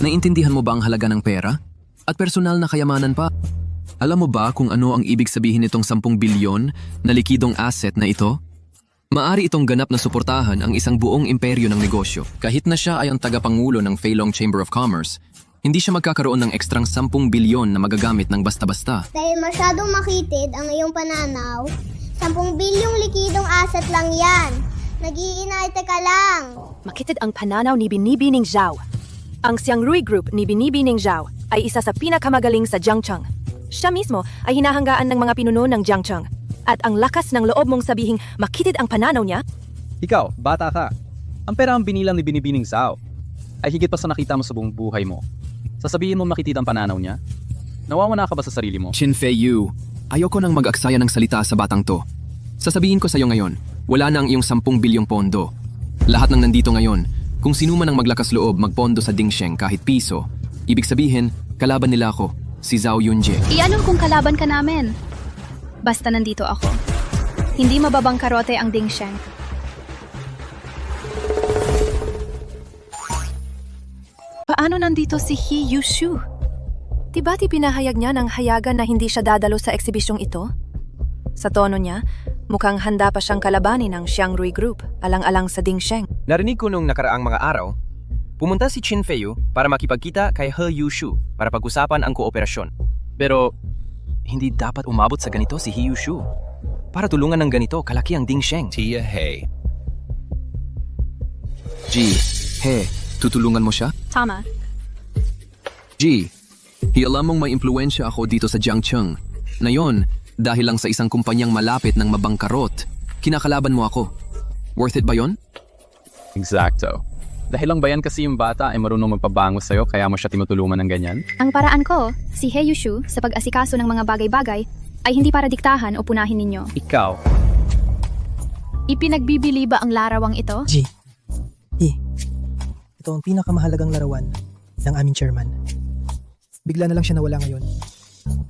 Naiintindihan mo ba ang halaga ng pera? At personal na kayamanan pa? Alam mo ba kung ano ang ibig sabihin nitong 10 bilyon na likidong asset na ito? Maari itong ganap na suportahan ang isang buong imperyo ng negosyo. Kahit na siya ay ang tagapangulo ng Feilong Chamber of Commerce, hindi siya magkakaroon ng ekstrang 10 bilyon na magagamit ng basta-basta. Dahil masyadong makitid ang iyong pananaw, 10 bilyong likidong asset lang yan. Nag-iinarte ka lang. Makitid ang pananaw ni Binibining Zhao. Ang Xiang Rui Group ni Binibining Zhao ay isa sa pinakamagaling sa Jiangcheng. Siya mismo ay hinahanggaan ng mga pinuno ng Jiangcheng. At ang lakas ng loob mong sabihing makitid ang pananaw niya? Ikaw, bata ka. Ang pera ang binilang ni Binibining Zhao ay higit pa sa nakita mo sa buong buhay mo. Sasabihin mo makitid ang pananaw niya? Nawawala ka ba sa sarili mo? Qin Feiyu, ayoko nang mag-aksaya ng salita sa batang to. Sasabihin ko sa iyo ngayon, wala na ang iyong 10 bilyong pondo. Lahat ng nandito ngayon, kung sino man ang maglakas loob magpondo sa Ding Sheng kahit piso, ibig sabihin, kalaban nila ako, si Zhao Yunjie. Iano kung kalaban ka namin? Basta nandito ako. Hindi mababangkarote ang Ding Sheng. Paano nandito si He Yushu? Diba't pinahayag niya ng hayagan na hindi siya dadalo sa eksibisyong ito? Sa tono niya, mukhang handa pa siyang kalabanin ng Xiang Rui Group, alang-alang sa Ding Sheng. Narinig ko nung nakaraang mga araw, pumunta si Qin Feiyu para makipagkita kay He Yushu para pag-usapan ang kooperasyon. Pero hindi dapat umabot sa ganito si He Yushu. Para tulungan ng ganito, kalaki ang Ding Sheng. Tia He. G, tutulungan mo siya? Tama. G, alam mong may impluensya ako dito sa Jiangcheng. Ngayon, dahil lang sa isang kumpanyang malapit ng mabangkarot, kinakalaban mo ako. Worth it ba yon? Exacto. Dahil lang ba yan kasi yung bata ay marunong magpabango sa'yo kaya mo siya tinutulungan ng ganyan? Ang paraan ko, si He Yushu, sa pag-asikaso ng mga bagay-bagay, ay hindi para diktahan o punahin ninyo. Ikaw. Ipinagbibili ba ang larawang ito? G. Ito ang pinakamahalagang larawan ng aming chairman. Bigla na lang siya nawala ngayon.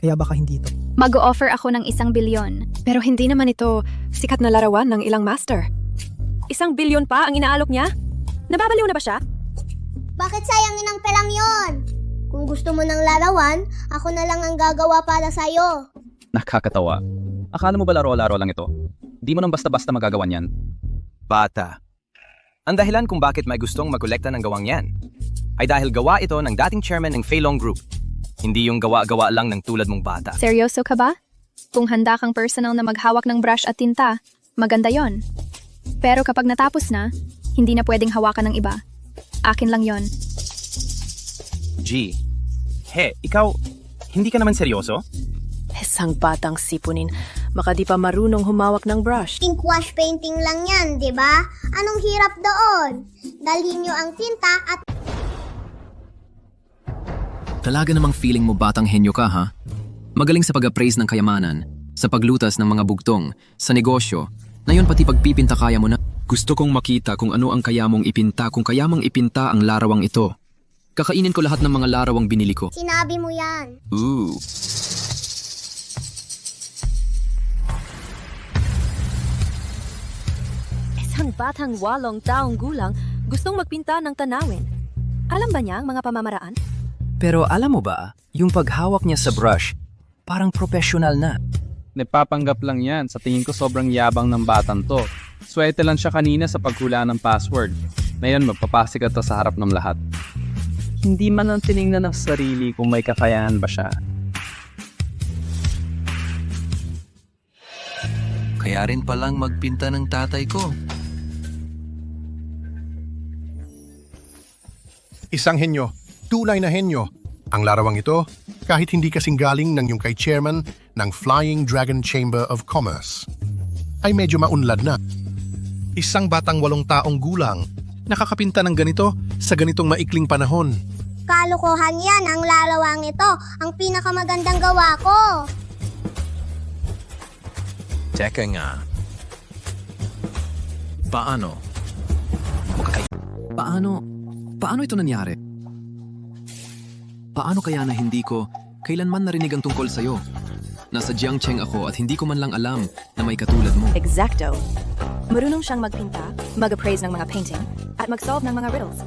Kaya baka hindi ito. Mag-o-offer ako ng 1 bilyon. Pero hindi naman ito sikat na larawan ng ilang master. 1 bilyon pa ang inaalok niya? Nababaliw na ba siya? Bakit sayangin ang perang yon? Kung gusto mo ng larawan, ako na lang ang gagawa para sa'yo. Nakakatawa. Akala mo ba laro-laro lang ito? Di mo nang basta-basta magagawan yan. Bata. Ang dahilan kung bakit may gustong magkolekta ng gawang yan ay dahil gawa ito ng dating chairman ng Feilong Group. Hindi yung gawa-gawa lang ng tulad mong bata. Seryoso ka ba? Kung handa kang personal na maghawak ng brush at tinta, maganda yon. Pero kapag natapos na, hindi na pwedeng hawakan ng iba. Akin lang yon. G, ikaw, hindi ka naman seryoso? Isang batang sipunin. Baka di pa marunong humawak ng brush. Ink wash painting lang yan, di ba? Anong hirap doon? Dalhin nyo ang tinta at... Talaga namang feeling mo batang henyo ka, ha? Magaling sa pag-appraise ng kayamanan, sa paglutas ng mga bugtong, sa negosyo, na yun pati pagpipinta kaya mo na. Gusto kong makita kung ano ang kaya mong ipinta kung kaya mong ipinta ang larawang ito. Kakainin ko lahat ng mga larawang binili ko. Sinabi mo yan. Ooh. Isang batang 8 taong gulang gustong magpinta ng tanawin. Alam ba niya ang mga pamamaraan? Pero alam mo ba, yung paghawak niya sa brush, parang professional na. Napapanggap lang yan. Sa tingin ko sobrang yabang ng batang to. Swerte lang siya kanina sa paghulaan ng password. Ngayon magpapasik ito sa harap ng lahat. Hindi man ang tiningnan ng sarili kung may kakayahan ba siya. Kaya rin palang magpinta ng tatay ko. Isang henyo, tunay na henyo. Ang larawang ito, kahit hindi kasing galing ng yung kay chairman ng Flying Dragon Chamber of Commerce, ay medyo maunlad na. Isang batang 8 taong gulang, nakakapinta ng ganito sa ganitong maikling panahon. Kalokohan yan, ang larawang ito. Ang pinakamagandang gawa ko. Teka nga. Paano? Paano ito nangyari? Paano kaya na hindi ko kailanman narinig ang tungkol sa'yo? Nasa Jiangcheng ako at hindi ko man lang alam na may katulad mo. Exacto. Marunong siyang magpinta, mag-appraise ng mga painting, at mag-solve ng mga riddles.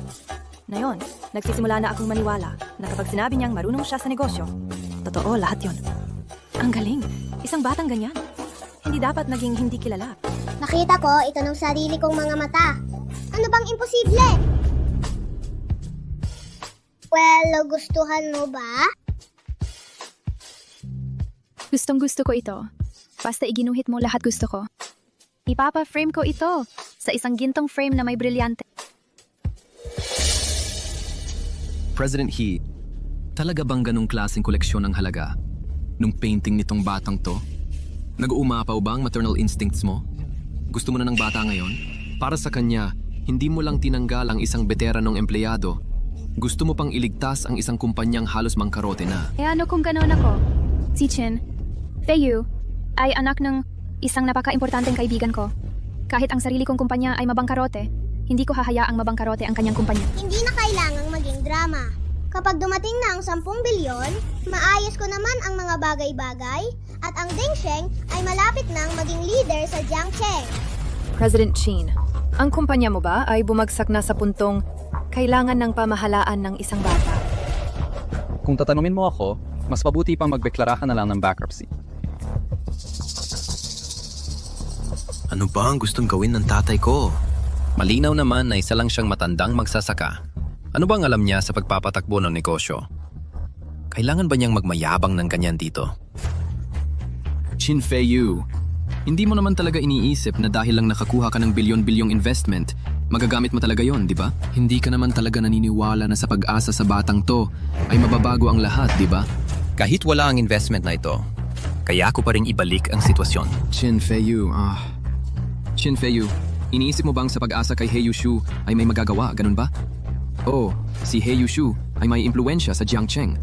Ngayon, nagsisimula na akong maniwala na kapag sinabi niyang marunong siya sa negosyo, totoo lahat yon. Ang galing. Isang batang ganyan. Hindi dapat naging hindi kilala. Nakita ko ito ng sarili kong mga mata. Ano bang imposible? Well, gustuhan mo ba? Gustong-gusto ko ito. Basta iginuhit mo lahat gusto ko. Ipapa-frame ko ito sa isang gintong frame na may brilyante. President He, talaga bang ganong klaseng koleksyon ang halaga? Nung painting nitong batang to? Nag-uumapaw ba ang maternal instincts mo? Gusto mo na ng bata ngayon? Para sa kanya, hindi mo lang tinanggal ang isang veteranong empleyado. Gusto mo pang iligtas ang isang kumpanyang halos mangkarote na. Eh ano kung ganoon ako? Si Chin, Feiyu, ay anak ng isang napaka-importanteng kaibigan ko. Kahit ang sarili kong kumpanya ay mabangkarote, hindi ko hahayaang mabangkarote ang kanyang kumpanya. Hindi na kailangang maging drama. Kapag dumating na ang 10 bilyon, maayos ko naman ang mga bagay-bagay at ang Ding Sheng ay malapit nang maging leader sa Jiangcheng. President Chin, ang kumpanya mo ba ay bumagsak na sa puntong kailangan ng pamahalaan ng isang bata? Kung tatanungin mo ako, mas mabuti pang magdeklara ka na lang ng bankruptcy. Ano ba ang gustong gawin ng tatay ko? Malinaw naman na isa lang siyang matandang magsasaka. Ano bang alam niya sa pagpapatakbo ng negosyo? Kailangan ba niyang magmayabang ng ganyan dito? Chin Feiyu, hindi mo naman talaga iniisip na dahil lang nakakuha ka ng bilyon-bilyong investment, Magagamit mo talaga yon, di ba? Hindi ka naman talaga naniniwala na sa pag-asa sa batang to ay mababago ang lahat, di ba? Kahit wala ang investment na ito, kaya ako pa rin ibalik ang sitwasyon. Chin Feiyu, Chin Feiyu, iniisip mo bang sa pag-asa kay He Yushu ay may magagawa, ganun ba? Oo, si He Yushu ay may impluensya sa Jiangcheng.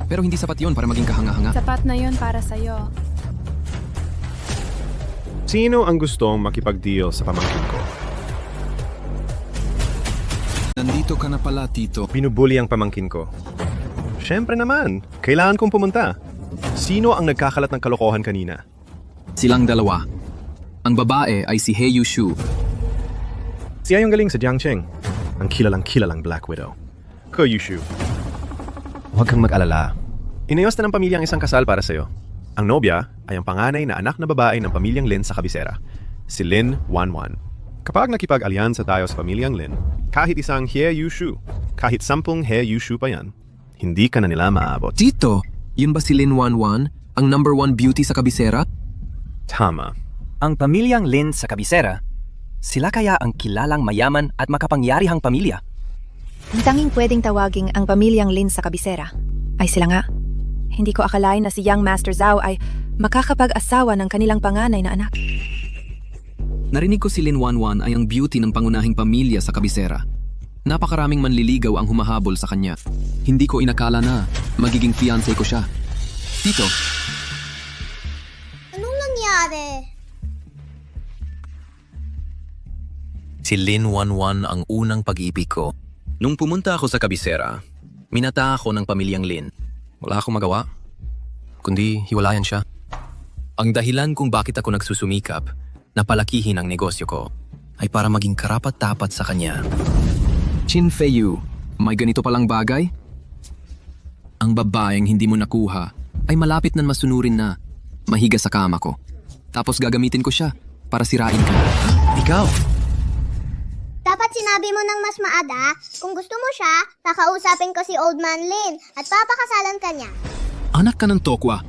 Pero hindi sapat yon para maging kahanga-hanga. Sapat na yun para sa'yo. Sino ang gustong makipag-deal sa pamangkin ko? Nandito ka na pala, Tito. Binubuli ang pamangkin ko. Siyempre naman, kailangan kong pumunta. Sino ang nagkakalat ng kalokohan kanina? Silang dalawa. Ang babae ay si He Yushu. Siya yung galing sa Jiangcheng. Ang kilalang Black Widow. Ko Yushu. Huwag kang mag-alala. Inayos na ng pamilya ang isang kasal para sa'yo. Ang nobya ay ang panganay na anak na babae ng pamilyang Lin sa kabisera, si Lin Wanwan. Kapag nakipag-alyansa tayo sa pamilyang Lin, kahit isang He Yushu, kahit 10 He Yushu pa yan, hindi ka na nila maabot. Tito, yun ba si Lin Wanwan, ang #1 beauty sa kabisera? Tama. Ang pamilyang Lin sa kabisera, sila kaya ang kilalang mayaman at makapangyarihang pamilya? Ang tanging pwedeng tawaging ang pamilyang Lin sa kabisera ay sila nga. Hindi ko akalain na si Young Master Zhao ay makakapag-asawa ng kanilang panganay na anak. Narinig ko si Lin Wanwan ay ang beauty ng pangunahing pamilya sa kabisera. Napakaraming manliligaw ang humahabol sa kanya. Hindi ko inakala na magiging fiancé ko siya. Tito. Anong nangyari? Si Lin Wanwan ang unang pag-ibig ko. Nung pumunta ako sa kabisera, minata ako ng pamilyang Lin. Wala akong magawa, kundi hiwalayan siya. Ang dahilan kung bakit ako nagsusumikap na palakihin ang negosyo ko ay para maging karapat-dapat sa kanya. Chin Feiyu, may ganito palang bagay? Ang babaeng hindi mo nakuha ay malapit nan masunurin na mahiga sa kama ko. Tapos gagamitin ko siya para sirain ka. Ikaw! Dapat sinabi mo ng mas maaga, kung gusto mo siya, kakausapin ko si Old Man Lin at papakasalan ka niya. Anak ka ng tokwa.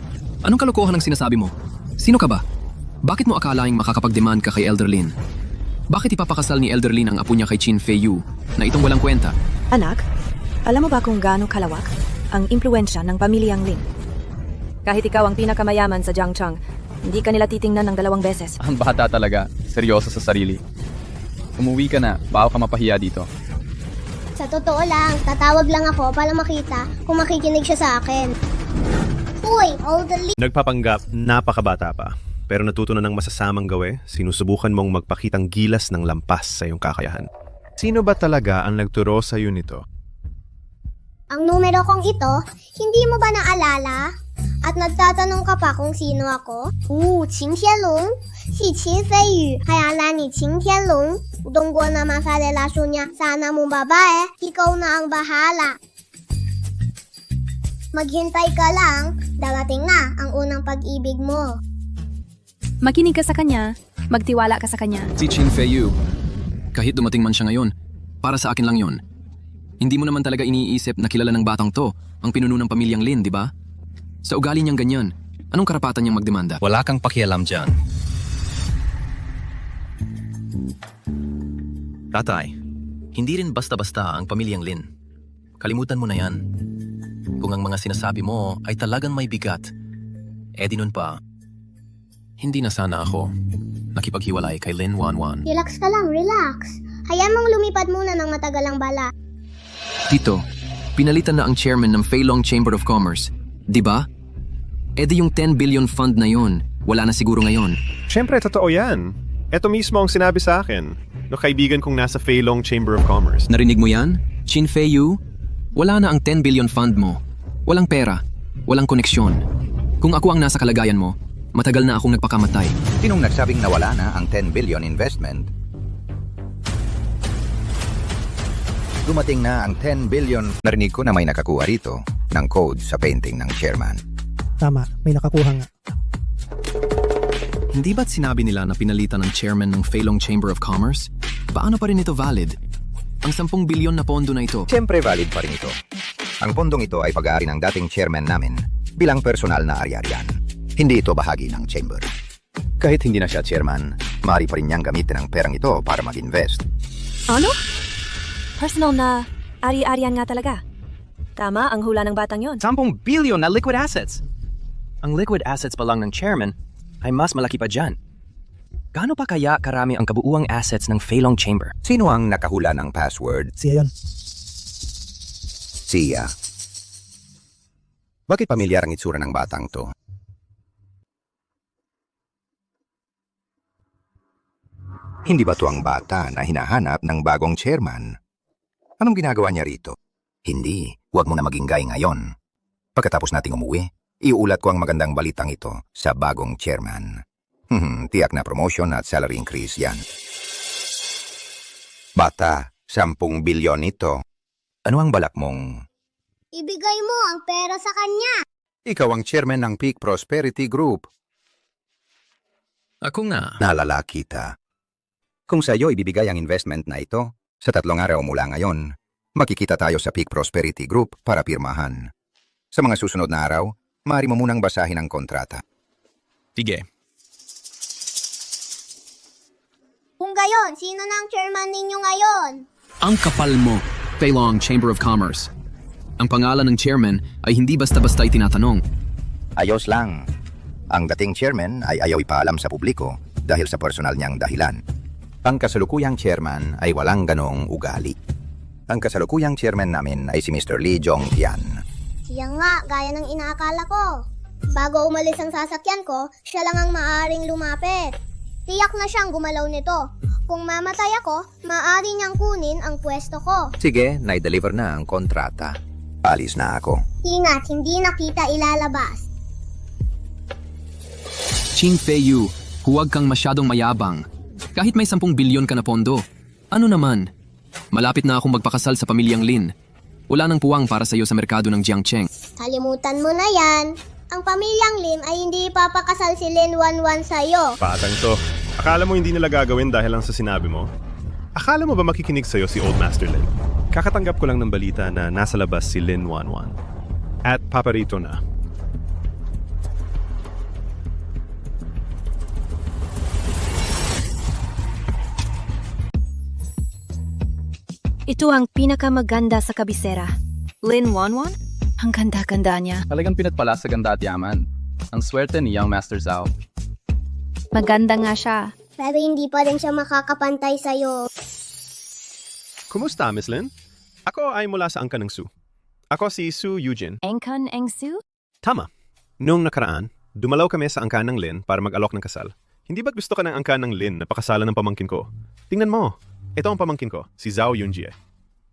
Anong kalokohan ang sinasabi mo? Sino ka ba? Bakit mo akalaing makakapag-demand ka kay Elder Lin? Bakit ipapakasal ni Elder Lin ang apo niya kay Chin Feiyu na itong walang kwenta? Anak, alam mo ba kung gaano kalawak ang impluensya ng pamilyang Lin? Kahit ikaw ang pinakamayaman sa Jiangcheng, hindi ka nila titingnan ng 2 beses. Ang bata talaga, seryoso sa sarili. Umuwi ka na, baka ka mapahiya dito. Sa totoo lang, tatawag lang ako para makita kung makikinig siya sa akin. Uy, Old Lin! Nagpapanggap, napakabata pa. Pero natuto na ng masasamang gawe, sinusubukan mong magpakitang gilas ng lampas sa iyong kakayahan. Sino ba talaga ang nagturo sa iyo nito? Ang numero kong ito, hindi mo ba naalala? At nagtatanong ka pa kung sino ako? Qin Tianlong, si Qin Feiyu, kaya na ni Qin Tianlong. Tungkol naman sa relasyon niya sa anak mong babae, ikaw na ang bahala. Maghintay ka lang, darating na ang unang pag-ibig mo. Makinig ka sa kanya, magtiwala ka sa kanya. Si Chin Feiyu, kahit dumating man siya ngayon, para sa akin lang yon. Hindi mo naman talaga iniisip na kilala ng batang to ang pinuno ng pamilyang Lin, di ba? Sa ugali niyang ganyan, anong karapatan niyang magdemanda? Wala kang pakialam dyan. Tatay, hindi rin basta-basta ang pamilyang Lin. Kalimutan mo na yan. Kung ang mga sinasabi mo ay talagang may bigat, di nun pa, hindi na sana ako nakipaghiwalay kay Lin Wanwan. Relax ka lang, relax. Hayaan mong lumipad muna ng matagalang bala. Tito, pinalitan na ang chairman ng Feilong Chamber of Commerce, di ba? Di yung 10 billion fund na yon, wala na siguro ngayon. Siyempre, totoo yan. Ito mismo ang sinabi sa akin, no kaibigan kong nasa Feilong Chamber of Commerce. Narinig mo yan? Chin Feiyu? Wala na ang 10 billion fund mo. Walang pera, walang koneksyon. Kung ako ang nasa kalagayan mo, matagal na akong nagpakamatay. Sinong nagsabing nawala na ang 10 billion investment? Dumating na ang 10 billion. Narinig ko na may nakakuha rito ng code sa painting ng chairman. Tama, may nakakuha nga. Hindi ba't sinabi nila na pinalitan ng chairman ng Feilong Chamber of Commerce? Paano pa rin ito valid? Ang 10 bilyon na pondo na ito. Siyempre valid pa rin ito. Ang pondong ito ay pag-aari ng dating chairman namin bilang personal na ari-arian. Hindi ito bahagi ng chamber. Kahit hindi na siya chairman, maaari pa rin niyang gamitin ang perang ito para mag-invest. Ano? Personal na ari-arian nga talaga. Tama ang hula ng batang yon. 10 billion na liquid assets. Ang liquid assets pa lang ng chairman ay mas malaki pa dyan. Gaano pa kaya karami ang kabuuang assets ng Feilong Chamber? Sino ang nakahula ng password? Siya yon. Siya. Bakit pamilyar ang itsura ng batang to? Hindi ba to ang bata na hinahanap ng bagong chairman? Anong ginagawa niya rito? Hindi, huwag mo na maging gay ngayon. Pagkatapos nating umuwi, iuulat ko ang magandang balitang ito sa bagong chairman. Tiyak na promotion at salary increase yan. Bata, 10 bilyon ito. Ano ang balak mong... Ibigay mo ang pera sa kanya. Ikaw ang chairman ng Peak Prosperity Group. Ako nga. Naalala kita. Kung sa iyo ibibigay ang investment na ito, sa 3 araw mula ngayon, makikita tayo sa Peak Prosperity Group para pirmahan. Sa mga susunod na araw, maaari mo munang basahin ang kontrata. Sige. Kung gayon, sino na ang chairman ninyo ngayon? Ang kapal mo, Feilong Chamber of Commerce. Ang pangalan ng chairman ay hindi basta-basta itinatanong. Ayos lang. Ang dating chairman ay ayaw ipaalam sa publiko dahil sa personal niyang dahilan. Ang kasalukuyang chairman ay walang ganong ugali. Ang kasalukuyang chairman namin ay si Mr. Lee Jong-tian. Siya nga, gaya ng inaakala ko. Bago umalis ang sasakyan ko, siya lang ang maaaring lumapit. Tiyak na siyang gumalaw nito. Kung mamatay ako, maaari niyang kunin ang pwesto ko. Sige, na-deliver na ang kontrata. Alis na ako. Ingat, hindi na kita ilalabas. Ching Feiyu, huwag kang masyadong mayabang. Kahit may 10 bilyon ka na pondo. Ano naman? Malapit na akong magpakasal sa pamilyang Lin. Wala nang puwang para sa iyo sa merkado ng Jiangcheng. Kalimutan mo na yan. Ang pamilyang Lim ay hindi ipapakasal si Lin Wanwan sa'yo. Patang to. Akala mo hindi nila gagawin dahil lang sa sinabi mo? Akala mo ba makikinig sa'yo si Old Master Lin? Kakatanggap ko lang ng balita na nasa labas si Lin Wanwan. At paparito na. Ito ang pinakamaganda sa kabisera. Lin Wanwan? Ang ganda-ganda niya. Talagang pinatpala sa ganda at yaman. Ang swerte ni Young Master Zhao. Maganda nga siya. Pero hindi pa rin siya makakapantay sa'yo. Kumusta, Miss Lin? Ako ay mula sa angkan ng Su. Ako si Su Eugene. Angkan Eng Su? Tama. Noong nakaraan, dumalaw kami sa angkan ng Lin para mag-alok ng kasal. Hindi ba't gusto ka ng angkan ng Lin na pakasalan ng pamangkin ko? Tingnan mo. Ito ang pamangkin ko, si Zhao Yunjie.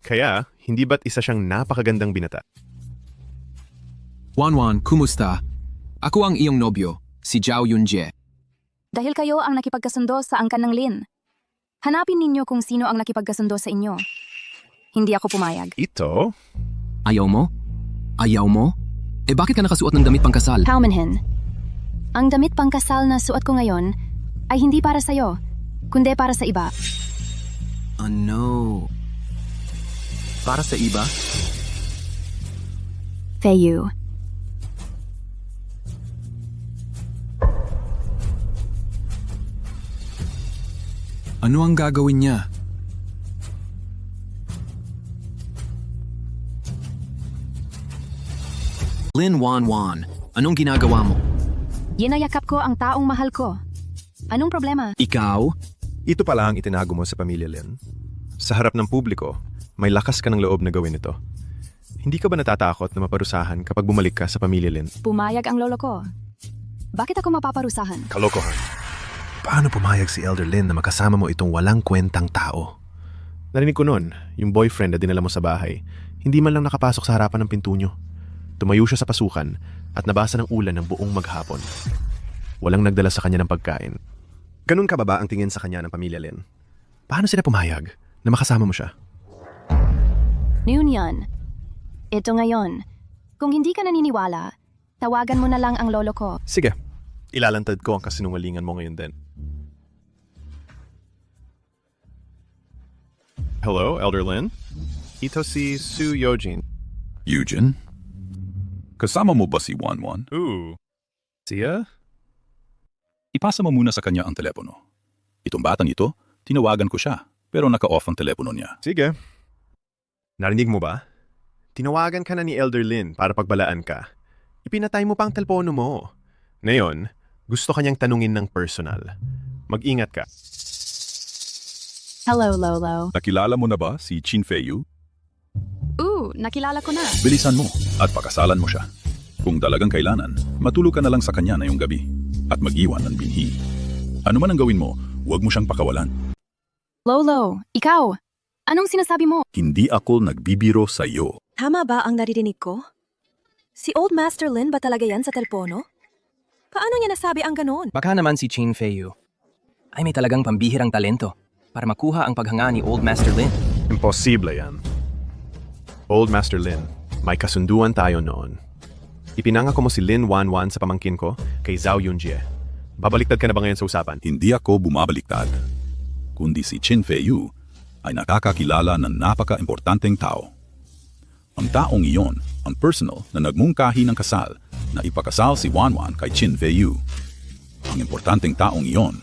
Kaya, hindi ba't isa siyang napakagandang binata? Wanwan, kumusta? Ako ang iyong nobyo, si Zhao Yunjie. Dahil kayo ang nakipagkasundo sa angkan ng Lin. Hanapin ninyo kung sino ang nakipagkasundo sa inyo. Hindi ako pumayag. Ito? Ayaw mo? Ayaw mo? Eh bakit ka nakasuot ng damit pangkasal? Paumanhin. Ang damit pangkasal na suot ko ngayon ay hindi para sa'yo, kundi para sa iba. Ano? Para sa iba? Feiyu. Ano ang gagawin niya? Lin Wanwan, anong ginagawa mo? Ginayakap ko ang taong mahal ko. Anong problema? Ikaw? Ito pala ang itinago mo sa pamilya Lin. Sa harap ng publiko, may lakas ka ng loob na gawin ito. Hindi ka ba natatakot na maparusahan kapag bumalik ka sa pamilya Lin? Pumayag ang lolo ko. Bakit ako mapaparusahan? Kalokohan. Paano pumayag si Elder Lin na makasama mo itong walang kwentang tao? Narinig ko noon, yung boyfriend na dinala mo sa bahay, hindi man lang nakapasok sa harapan ng pinto nyo. Tumayo siya sa pasukan at nabasa ng ulan ng buong maghapon. Walang nagdala sa kanya ng pagkain. Ganun ka ba ang tingin sa kanya ng pamilya Lin? Paano sila pumayag na makasama mo siya? Noon yan. Ito ngayon. Kung hindi ka naniniwala, tawagan mo na lang ang lolo ko. Sige, ilalantad ko ang kasinungalingan mo ngayon din. Hello, Elder Lin? Ito si Su Eugene. Eugene? Kasama mo ba si Wanwan? Ooh. Siya? Ipasa mo muna sa kanya ang telepono. Itong batang ito, tinawagan ko siya. pero naka-off ang telepono niya. Sige. Narinig mo ba? Tinawagan ka na ni Elder Lin para pagbalaan ka. Ipinatay mo pa ang telepono mo. Ngayon, gusto kanyang tanungin ng personal. Mag-ingat ka. Hello, Lolo. Nakilala mo na ba si Chin Feiyu? Nakilala ko na. Bilisan mo at pakasalan mo siya. Kung talagang kailangan, matulog ka na lang sa kanya na yung gabi at mag-iwan ng binhi. Ano man ang gawin mo, huwag mo siyang pakawalan. Lolo, ikaw, anong sinasabi mo? Hindi ako nagbibiro sa iyo. Tama ba ang naririnig ko? Si Old Master Lin ba talaga yan sa telepono? Paano niya nasabi ang ganon? Baka naman si Chin Feiyu ay may talagang pambihirang talento para makuha ang paghanga ni Old Master Lin. Imposible yan. Old Master Lin, may kasunduan tayo noon. Ipinangako mo si Lin Wanwan sa pamangkin ko kay Zhao Yunjie. Babaliktad ka na ba ngayon sa usapan? Hindi ako bumabaliktad. Kundi si Chin Feiyu ay nakakakilala ng napaka-importanteng tao. Ang taong iyon, ang personal na nagmungkahi ng kasal na ipakasal si Wanwan kay Chin Feiyu. Ang importanteng taong iyon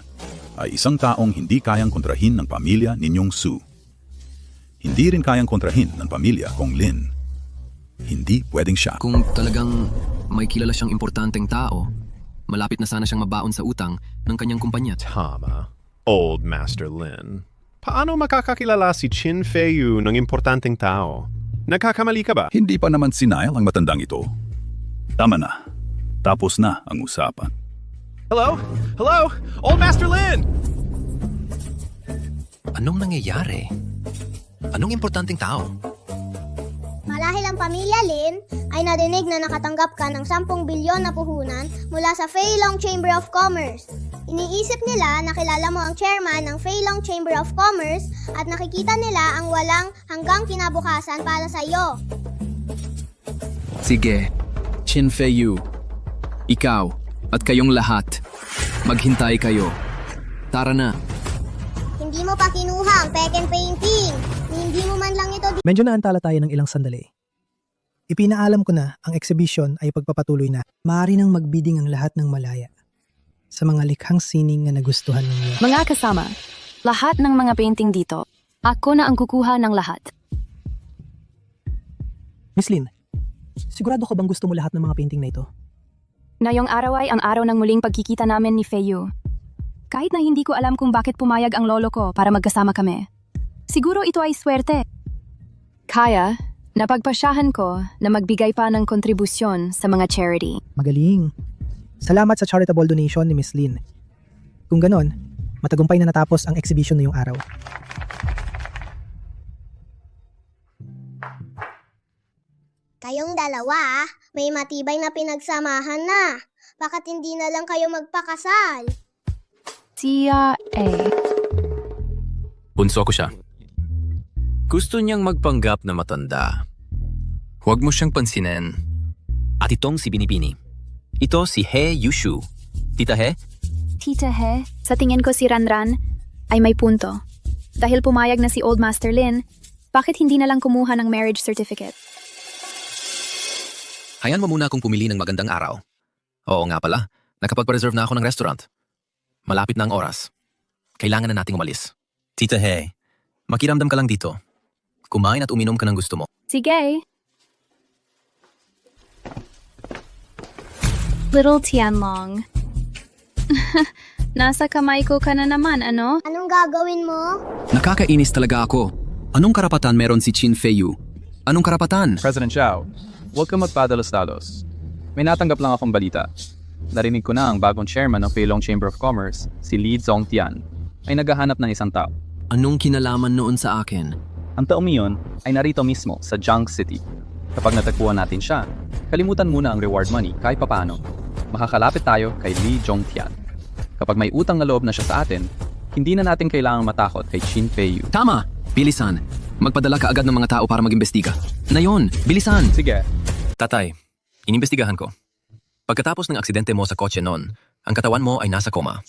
ay isang taong hindi kayang kontrahin ng pamilya ninyong Su. Hindi rin kayang kontrahin ng pamilya kong Lin. Hindi pwedeng siya. Kung talagang may kilala siyang importanteng tao, malapit na sana siyang mabaon sa utang ng kanyang kumpanya. Tama. Old Master Lin. Paano makakakilala si Chin Feiyu ng importanteng tao? Nagkakamali ka ba? Hindi pa naman sinayal ang matandang ito. Tama na. Tapos na ang usapan. Hello? Hello? Old Master Lin! Anong nangyayari? Anong importanteng tao? Marahil ang pamilya Lin ay narinig na nakatanggap ka ng 10 bilyon na puhunan mula sa Feilong Chamber of Commerce. Iniisip nila na kilala mo ang chairman ng Feilong Chamber of Commerce at nakikita nila ang walang hanggang kinabukasan para sa iyo. Sige, Chin Feiyu, ikaw at kayong lahat, maghintay kayo. Tara na. Hindi mo pa kinuha ang peke painting. Hindi mo man lang ito Medyo naantala tayo ng ilang sandali. Ipinaalam ko na ang exhibition ay pagpapatuloy na. Maaari nang magbidding ang lahat ng malaya sa mga likhang sining na nagustuhan ninyo. Mga kasama, lahat ng mga painting dito, ako na ang kukuha ng lahat. Miss Lin, sigurado ka bang gusto mo lahat ng mga painting na ito? Ngayong araw ay ang araw ng muling pagkikita namin ni Feiyu. Kahit na hindi ko alam kung bakit pumayag ang lolo ko para magkasama kami. Siguro ito ay swerte. Kaya, napagpasyahan ko na magbigay pa ng kontribusyon sa mga charity. Magaling. Salamat sa charitable donation ni Miss Lin. Kung ganon, matagumpay na natapos ang exhibition ngayong araw. Kayong dalawa, may matibay na pinagsamahan na. Bakit hindi na lang kayo magpakasal? Siya Bunso ko siya. Gusto niyang magpanggap na matanda. Huwag mo siyang pansinin. At itong si Binibini. Ito si He Yushu. Tita He? Tita He, sa tingin ko si Ranran ay may punto. Dahil pumayag na si Old Master Lin, bakit hindi na lang kumuha ng marriage certificate? Hayaan mo muna akong pumili ng magandang araw. Oo nga pala, nakapagpa-reserve na ako ng restaurant. Malapit na ang oras. Kailangan na nating umalis. Tita He, makiramdam ka lang dito. Kumain at uminom ka ng gusto mo. Sige. Little Tianlong. Nasa kamay ko ka na naman, ano? Anong gagawin mo? Nakakainis talaga ako. Anong karapatan meron si Chin Feiyu? Anong karapatan? President Xiao, huwag kang magpadalos-dalos. May natanggap lang akong balita. Narinig ko na ang bagong chairman ng Feilong Chamber of Commerce, si Li Zongtian, ay naghahanap ng isang tao. Anong kinalaman noon sa akin? Ang taong iyon ay narito mismo sa Jiang City. Kapag natagpuan natin siya, kalimutan muna ang reward money kahit papaano. Makakalapit tayo kay Li Zongtian. Kapag may utang na loob na siya sa atin, hindi na natin kailangang matakot kay Chin Feiyu. Tama! Bilisan! Magpadala ka agad ng mga tao para mag-imbestiga. Na yon, bilisan! Sige. Tatay, inimbestigahan ko. Pagkatapos ng aksidente mo sa kotse noon, ang katawan mo ay nasa coma.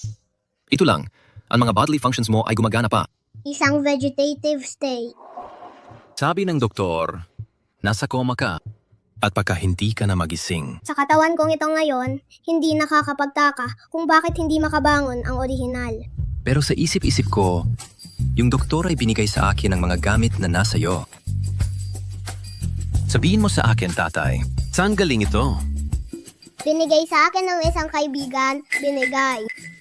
Ito lang, ang mga bodily functions mo ay gumagana pa. Isang vegetative state. Sabi ng doktor, nasa coma ka at pagka hindi ka na magising. Sa katawan kong ito ngayon, hindi nakakapagtaka kung bakit hindi makabangon ang orihinal. Pero sa isip-isip ko, Yung doktor ay binigay sa akin ng mga gamit na nasa iyo. Sabihin mo sa akin, tatay, saan galing ito? Binigay sa akin ng isang kaibigan.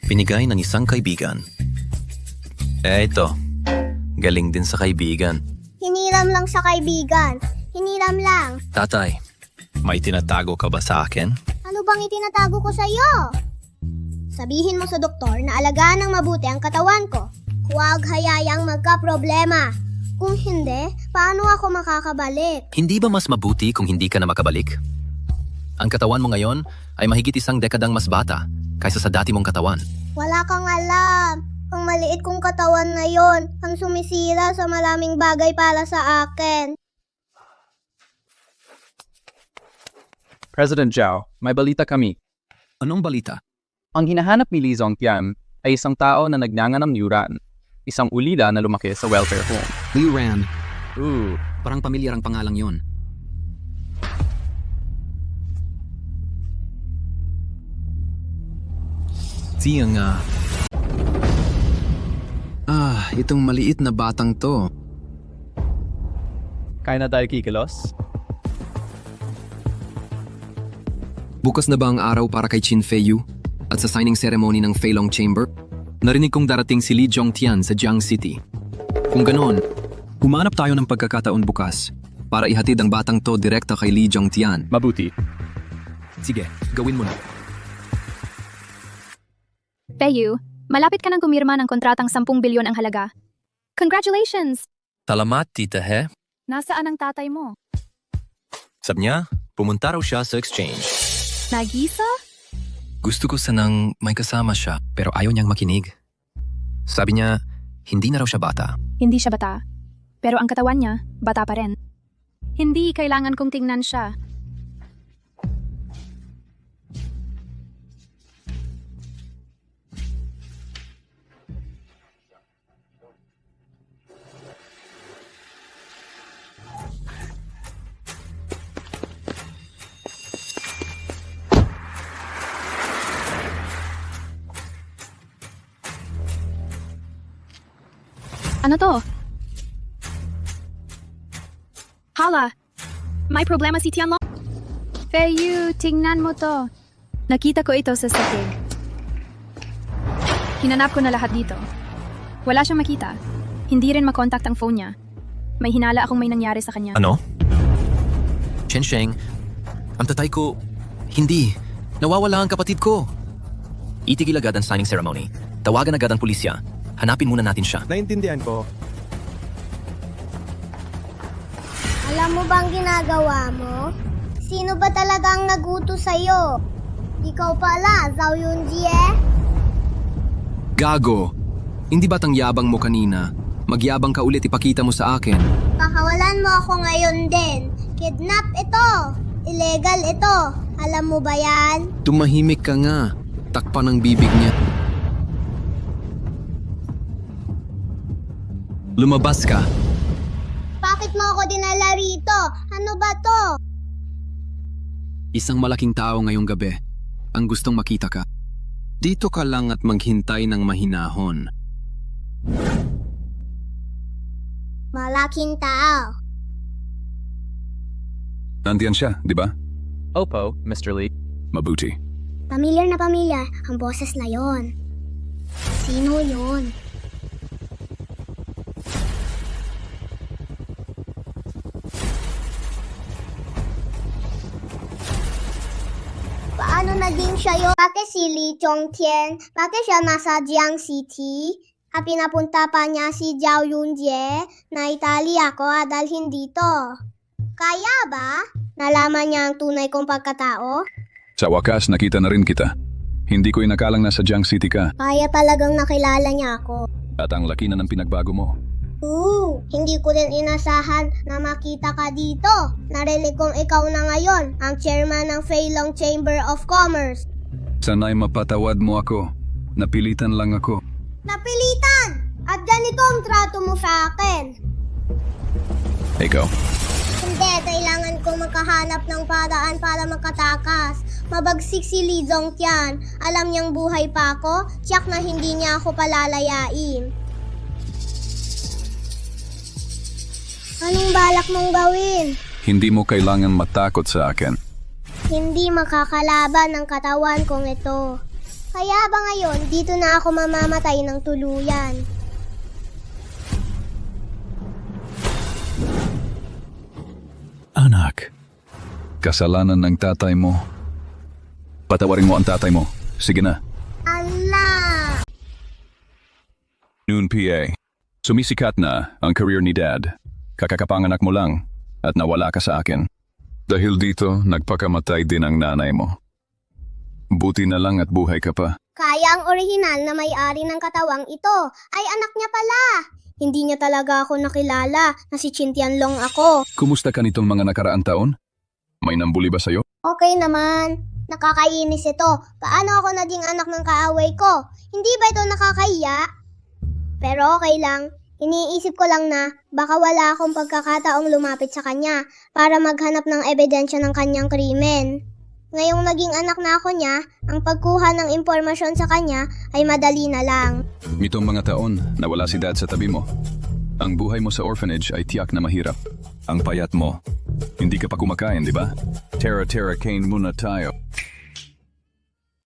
Binigay ng isang kaibigan. Ito, galing din sa kaibigan. Hiniram lang sa kaibigan. Hiniram lang. Tatay, may tinatago ka ba sa akin? Ano bang itinatago ko sa iyo? Sabihin mo sa doktor na alagaan ng mabuti ang katawan ko. Huwag hayayang magka-problema. Kung hindi, paano ako makakabalik? Hindi ba mas mabuti kung hindi ka na makabalik? Ang katawan mo ngayon ay mahigit 1 dekadang mas bata kaysa sa dati mong katawan. Wala kang alam. Ang maliit kong katawan na yon ang sumisira sa maraming bagay para sa akin. President Zhao, may balita kami. Anong balita? Ang hinahanap ni Li Zongtian ay isang tao na nagnganganam Yuran, isang ulila na lumaki sa welfare home. Liu Ran. Parang pamilyar ang pangalang yon. Siya nga. Itong maliit na batang to. Kaya na tayo kikilos? Bukas na ba ang araw para kay Qin Feiyu at sa signing ceremony ng Feilong Chamber? Narinig kong darating si Li Zongtian sa Jiang City. Kung ganoon, humanap tayo ng pagkakataon bukas para ihatid ang batang to direkta kay Li Zongtian. Mabuti. Sige, gawin mo na. Feiyu, malapit ka nang kumirma ng kontratang 10 bilyon ang halaga. Congratulations! Salamat, Tita He. Nasaan ang tatay mo? Sabi niya, pumunta raw siya sa exchange. Nagisa? Gusto ko sanang may kasama siya pero ayaw niyang makinig. Sabi niya, hindi na raw siya bata. Hindi siya bata. Pero ang katawan niya, bata pa rin. Hindi kailangan kong tingnan siya. Ano to? Hala! May problema si Tianlong? Feiyu, tingnan mo to. Nakita ko ito sa sahig. Hinanap ko na lahat dito. Wala siyang makita. Hindi rin makontakt ang phone niya. May hinala akong may nangyari sa kanya. Ano? Chen Sheng, ang tatay ko, hindi. Nawawala ang kapatid ko. Itigil agad ang signing ceremony. Tawagan agad ang pulisya. Hanapin muna natin siya. Naintindihan ko. Alam mo bang ginagawa mo? Sino ba talaga ang nagutos sa'yo? Ikaw pala, Zhao Yunjie? Gago! Hindi ba't ang yabang mo kanina? Magyabang ka ulit, ipakita mo sa akin. Pakawalan mo ako ngayon din. Kidnap ito. Illegal ito. Alam mo ba yan? Tumahimik ka nga. Takpan ang bibig niya. Lumabas ka. Bakit mo ako dinala rito? Ano ba to? Isang malaking tao ngayong gabi. Ang gustong makita ka. Dito ka lang at maghintay ng mahinahon. Malaking tao. Nandiyan siya, di ba? Opo, Mr. Lee. Mabuti. Pamilyar na pamilyar ang boses na yon. Sino yon? Paano naging siya yun? Bakit si Li Zongtian? Bakit siya nasa Jiang City? At pinapunta pa niya si Zhao Yunjie na Italia ako dalhin dito. Kaya ba? Nalaman niya ang tunay kong pagkatao? Sa wakas, nakita na rin kita. Hindi ko inakalang nasa Jiang City ka. Kaya talagang nakilala niya ako. At ang laki na ng pinagbago mo. Hindi ko rin inasahan na makita ka dito. Narinig kong ikaw na ngayon, ang chairman ng Feilong Chamber of Commerce. Sana'y mapatawad mo ako. Napilitan lang ako. Napilitan! At ganito ang trato mo sa akin. Ikaw. Hindi, kailangan ko makahanap ng paraan para makatakas. Mabagsik si Li Zongtian. Alam niyang buhay pa ako, tiyak na hindi niya ako palalayain. Anong balak mong gawin? Hindi mo kailangan matakot sa akin. Hindi makakalaban ang katawan kong ito. Kaya ba ngayon, dito na ako mamamatay ng tuluyan? Anak, kasalanan ng tatay mo. Patawarin mo ang tatay mo. Sige na. Allah! Noon PA, sumisikat na ang career ni Dad. Kakakapanganak mo lang at nawala ka sa akin. Dahil dito, nagpakamatay din ang nanay mo. Buti na lang at buhay ka pa. Kaya ang orihinal na may-ari ng katawang ito ay anak niya pala. Hindi niya talaga ako nakilala na si Chintianlong ako. Kumusta ka nitong mga nakaraang taon? May nambuli ba sa'yo? Okay naman. Nakakainis ito. Paano ako naging anak ng kaaway ko? Hindi ba ito nakakahiya? Pero okay lang. Iniisip ko lang na baka wala akong pagkakataong lumapit sa kanya para maghanap ng ebidensya ng kanyang krimen. Ngayong naging anak na ako niya, ang pagkuha ng impormasyon sa kanya ay madali na lang. Nitong mga taon, nawala si Dad sa tabi mo. Ang buhay mo sa orphanage ay tiyak na mahirap. Ang payat mo. Hindi ka pa kumakain, di ba? Tara, cane muna tayo.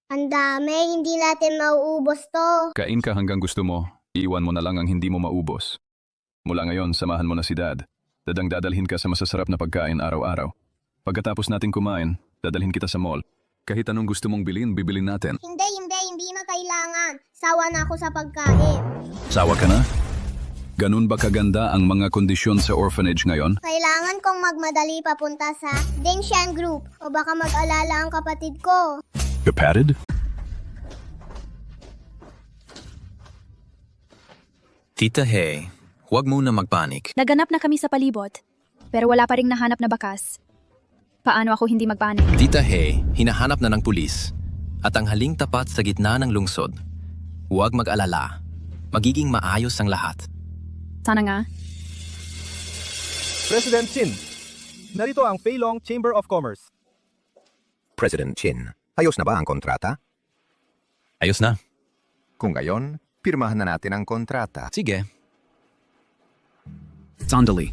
Ang dami, hindi natin mauubos to. Kain ka hanggang gusto mo. Iwan mo na lang ang hindi mo maubos. Mula ngayon, samahan mo na si Dad. Dadalhin ka sa masasarap na pagkain araw-araw. Pagkatapos natin kumain, dadalhin kita sa mall. Kahit anong gusto mong bilhin, bibilin natin. Hindi na kailangan. Sawa na ako sa pagkain. Sawa ka na? Ganun ba kaganda ang mga kondisyon sa orphanage ngayon? Kailangan kong magmadali papunta sa Dingshan Group o baka mag-alala ang kapatid ko. Kapatid? Tita Hey, huwag muna magpanik. Naganap na kami sa palibot, pero wala pa ring nahanap na bakas. Paano ako hindi magpanik? Tita Hey, hinahanap na ng pulis. At ang haling tapat sa gitna ng lungsod. Huwag mag-alala. Magiging maayos ang lahat. Sana nga. President Chin, narito ang Feilong Chamber of Commerce. President Chin, ayos na ba ang kontrata? Ayos na. Kung gayon, pirmahan na natin ang kontrata. Sige. Sandali.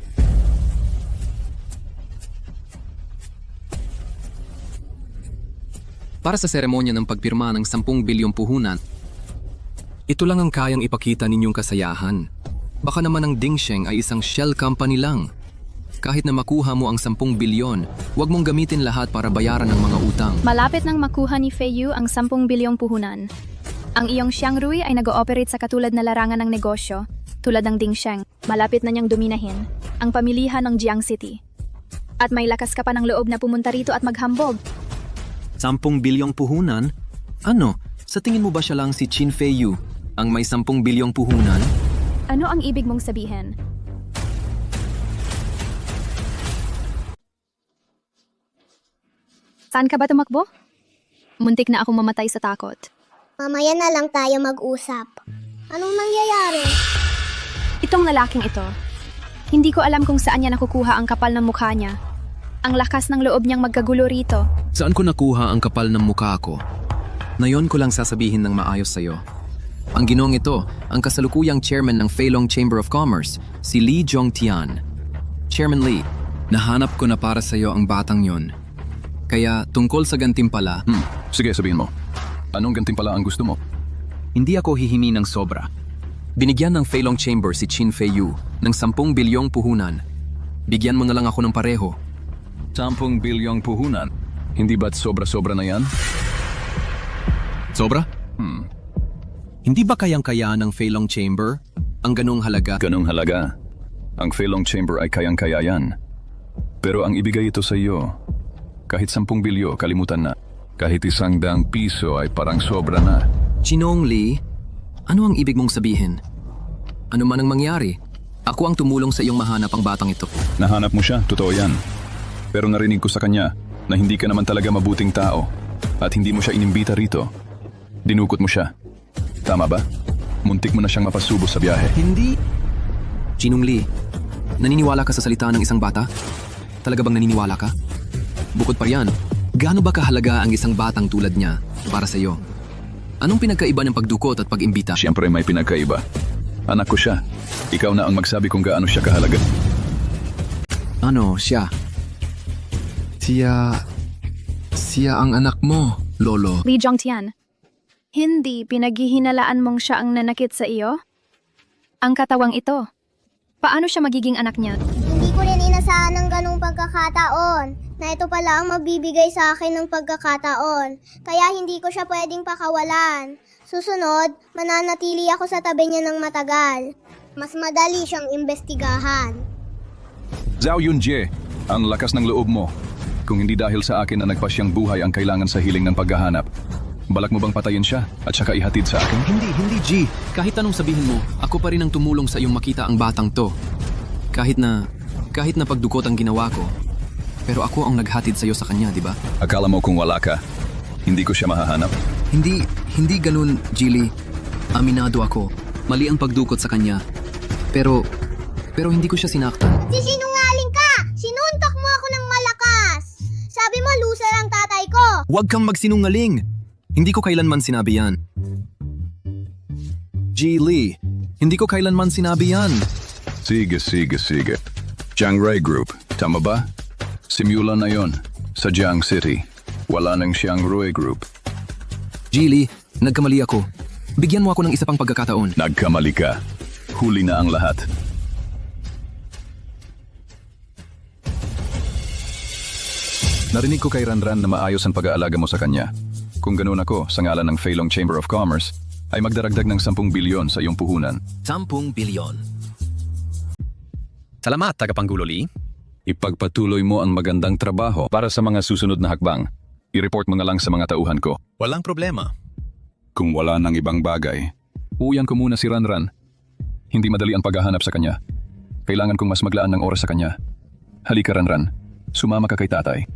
Para sa seremonya ng pagpirma ng 10 bilyong puhunan, ito lang ang kayang ipakita ninyong kasayahan. Baka naman ang Dingsheng ay isang shell company lang. Kahit na makuha mo ang 10 bilyon, huwag mong gamitin lahat para bayaran ang mga utang. Malapit nang makuha ni Feiyu ang 10 bilyong puhunan. Ang iyong Xiangrui ay nag-ooperate sa katulad na larangan ng negosyo, tulad ng Dingsheng. Malapit na niyang dominahin ang pamilihan ng Jiang City. At may lakas ka pa ng loob na pumunta rito at maghambog. 10 bilyong puhunan? Ano? Sa tingin mo ba siya lang si Chin Feiyu, ang may 10 bilyong puhunan? Ano ang ibig mong sabihin? Saan ka ba tumakbo? Muntik na akong mamatay sa takot. Mamaya na lang tayo mag-usap. Anong nangyayari? Itong lalaking ito, hindi ko alam kung saan niya nakukuha ang kapal ng mukha niya. Ang lakas ng loob niyang magkagulo rito. Saan ko nakuha ang kapal ng mukha ko? Ngayon ko lang sasabihin ng maayos sa'yo. Ang ginoong ito, ang kasalukuyang chairman ng Feilong Chamber of Commerce, si Lee Zhongtian. Chairman Lee, nahanap ko na para sa'yo ang batang yon. Kaya tungkol sa gantimpala... Sige, sabihin mo. Anong gantimpala ang gusto mo? Hindi ako hihimi ng sobra. Binigyan ng Feilong Chamber si Chin Feiyu ng 10 bilyong puhunan. Bigyan mo na lang ako ng pareho. 10 bilyong puhunan? Hindi ba't sobra-sobra na yan? Sobra? Hindi ba kayang-kaya ng Feilong Chamber ang ganong halaga? Ganong halaga? Ang Feilong Chamber ay kayang-kaya yan. Pero ang ibigay ito sa iyo, kahit 10 bilyo, kalimutan na. Kahit 100 piso ay parang sobra na. Chinong Lee, ano ang ibig mong sabihin? Ano man ang mangyari, ako ang tumulong sa iyong mahanap ang batang ito. Nahanap mo siya, totoo yan. Pero narinig ko sa kanya na hindi ka naman talaga mabuting tao at hindi mo siya inimbita rito. Dinukot mo siya. Tama ba? Muntik mo na siyang mapasubo sa biyahe. Hindi. Chinong Lee, naniniwala ka sa salita ng isang bata? Talaga bang naniniwala ka? Bukod pa riyan, gaano ba kahalaga ang isang batang tulad niya para sa iyo? Anong pinagkaiba ng pagdukot at pag-imbita? Siyempre may pinagkaiba. Anak ko siya. Ikaw na ang magsabi kung gaano siya kahalaga. Ano, siya? Siya ang anak mo, Lolo. Lee Jongtian, hindi pinaghihinalaan mong siya ang nanakit sa iyo? Ang katawang ito. Paano siya magiging anak niya? Hindi ko rin inasahan ng ganong pagkakataon na ito pala ang magbibigay sa akin ng pagkakataon. Kaya hindi ko siya pwedeng pakawalan. Susunod, mananatili ako sa tabi niya ng matagal. Mas madali siyang imbestigahan. Zhao Yunjie, ang lakas ng loob mo. Kung hindi dahil sa akin na nagpasyang buhay ang kailangan sa hiling ng paghahanap, balak mo bang patayin siya at saka ihatid sa akin? Hindi, G. Kahit anong sabihin mo, ako pa rin ang tumulong sa iyong makita ang batang to. Kahit na pagdukot ang ginawa ko, pero ako ang naghatid sa iyo sa kanya, di ba? Akala mo kung wala ka, hindi ko siya mahahanap? Hindi ganun, Jilly. Aminado ako. Mali ang pagdukot sa kanya. Pero hindi ko siya sinaktan. Sinungaling ka! Sinuntok mo ako ng malakas! Sabi mo, loser ang tatay ko! Huwag kang magsinungaling! Hindi ko kailanman sinabi yan. Jilly, hindi ko kailanman sinabi yan. Sige. Jiang Rai Group, tama ba? Simula na yon sa Jiang City. Wala nang Jiang Rai Group. Jilly, nagkamali ako. Bigyan mo ako ng isa pang pagkakataon. Nagkamali ka. Huli na ang lahat. Narinig ko kay Ranran na maayos ang pag-aalaga mo sa kanya. Kung ganoon ako, sa ngalan ng Feilong Chamber of Commerce, ay magdaragdag ng 10 bilyon sa iyong puhunan. 10 bilyon. Salamat, tagapanggulo Lee. Ipagpatuloy mo ang magandang trabaho para sa mga susunod na hakbang. I-report mo na lang sa mga tauhan ko. Walang problema. Kung wala nang ibang bagay, uuyan ko muna si Ranran. Hindi madali ang paghahanap sa kanya. Kailangan kong mas maglaan ng oras sa kanya. Halika Ranran, sumama ka kay tatay.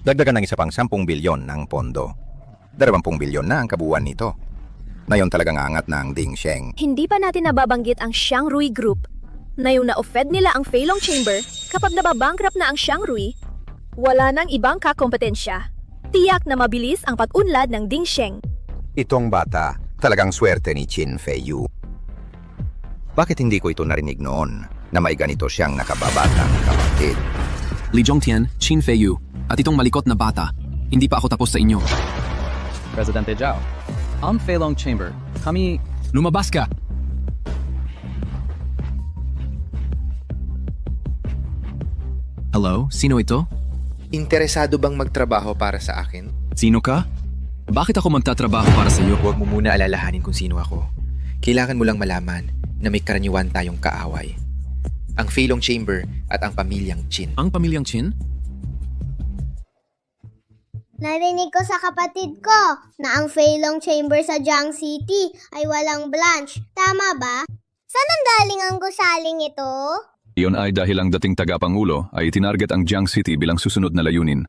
Dagdagan ng isa pang 10 bilyon ng pondo. 20 bilyon na ang kabuuan nito. Ngayon talagang angat na ang Ding Sheng. Hindi pa natin nababanggit ang Xiangrui Group na yung na-offend nila ang Feilong Chamber kapag nababankrupt na ang Xiangrui, wala nang ibang kakompetensya. Tiyak na mabilis ang pag-unlad ng Ding Sheng. Itong bata, talagang swerte ni Qin Feiyu. Bakit hindi ko ito narinig noon na may ganito siyang nakababatang kapatid? Li Jongtian, Qin Feiyu, at itong malikot na bata, hindi pa ako tapos sa inyo. Presidente Zhao, ang Feilong Chamber, kami... Lumabas ka! Hello? Sino ito? Interesado bang magtrabaho para sa akin? Sino ka? Bakit ako magtatrabaho para sa iyo? Huwag mo muna alalahanin kung sino ako. Kailangan mo lang malaman na may karaniwan tayong kaaway. Ang Feilong Chamber at ang pamilyang Qin. Ang pamilyang Qin? Narinig ko sa kapatid ko na ang Feilong Chamber sa Jiang City ay walang branch. Tama ba? Saan ang galing ang gusaling ito? Iyon ay dahil ang dating tagapangulo ay tinarget ang Jiang City bilang susunod na layunin.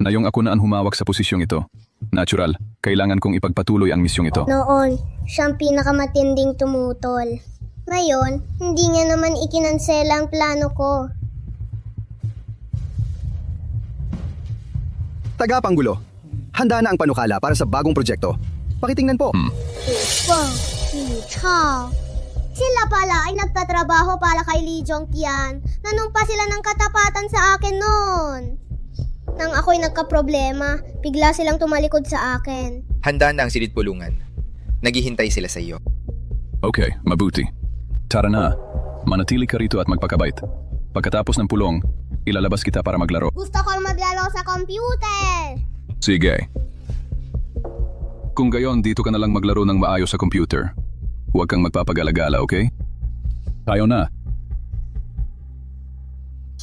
Ngayong ako na ang humawak sa posisyong ito. Natural, kailangan kong ipagpatuloy ang misyong ito. Noon, siyang pinakamatinding tumutol. Ngayon, hindi niya naman ikinansela ang plano ko. Tagapangulo, handa na ang panukala para sa bagong proyekto. Pakitingnan po. Wow, Chao. Sila pala ay nagtatrabaho para kay Lee Jongtian. Nanumpa sila ng katapatan sa akin noon. Nang ako'y nagka-problema, bigla silang tumalikod sa akin. Handa na ang silid pulungan. Naghihintay sila sa iyo. Okay, mabuti. Tara na, manatili ka rito at magpakabait. Pagkatapos ng pulong, ilalabas kita para maglaro. Gusto kong maglaro sa computer. Sige. Kung gayon, dito ka na lang maglaro ng maayos sa computer. Huwag kang magpapagalagala, okay? Tayo na.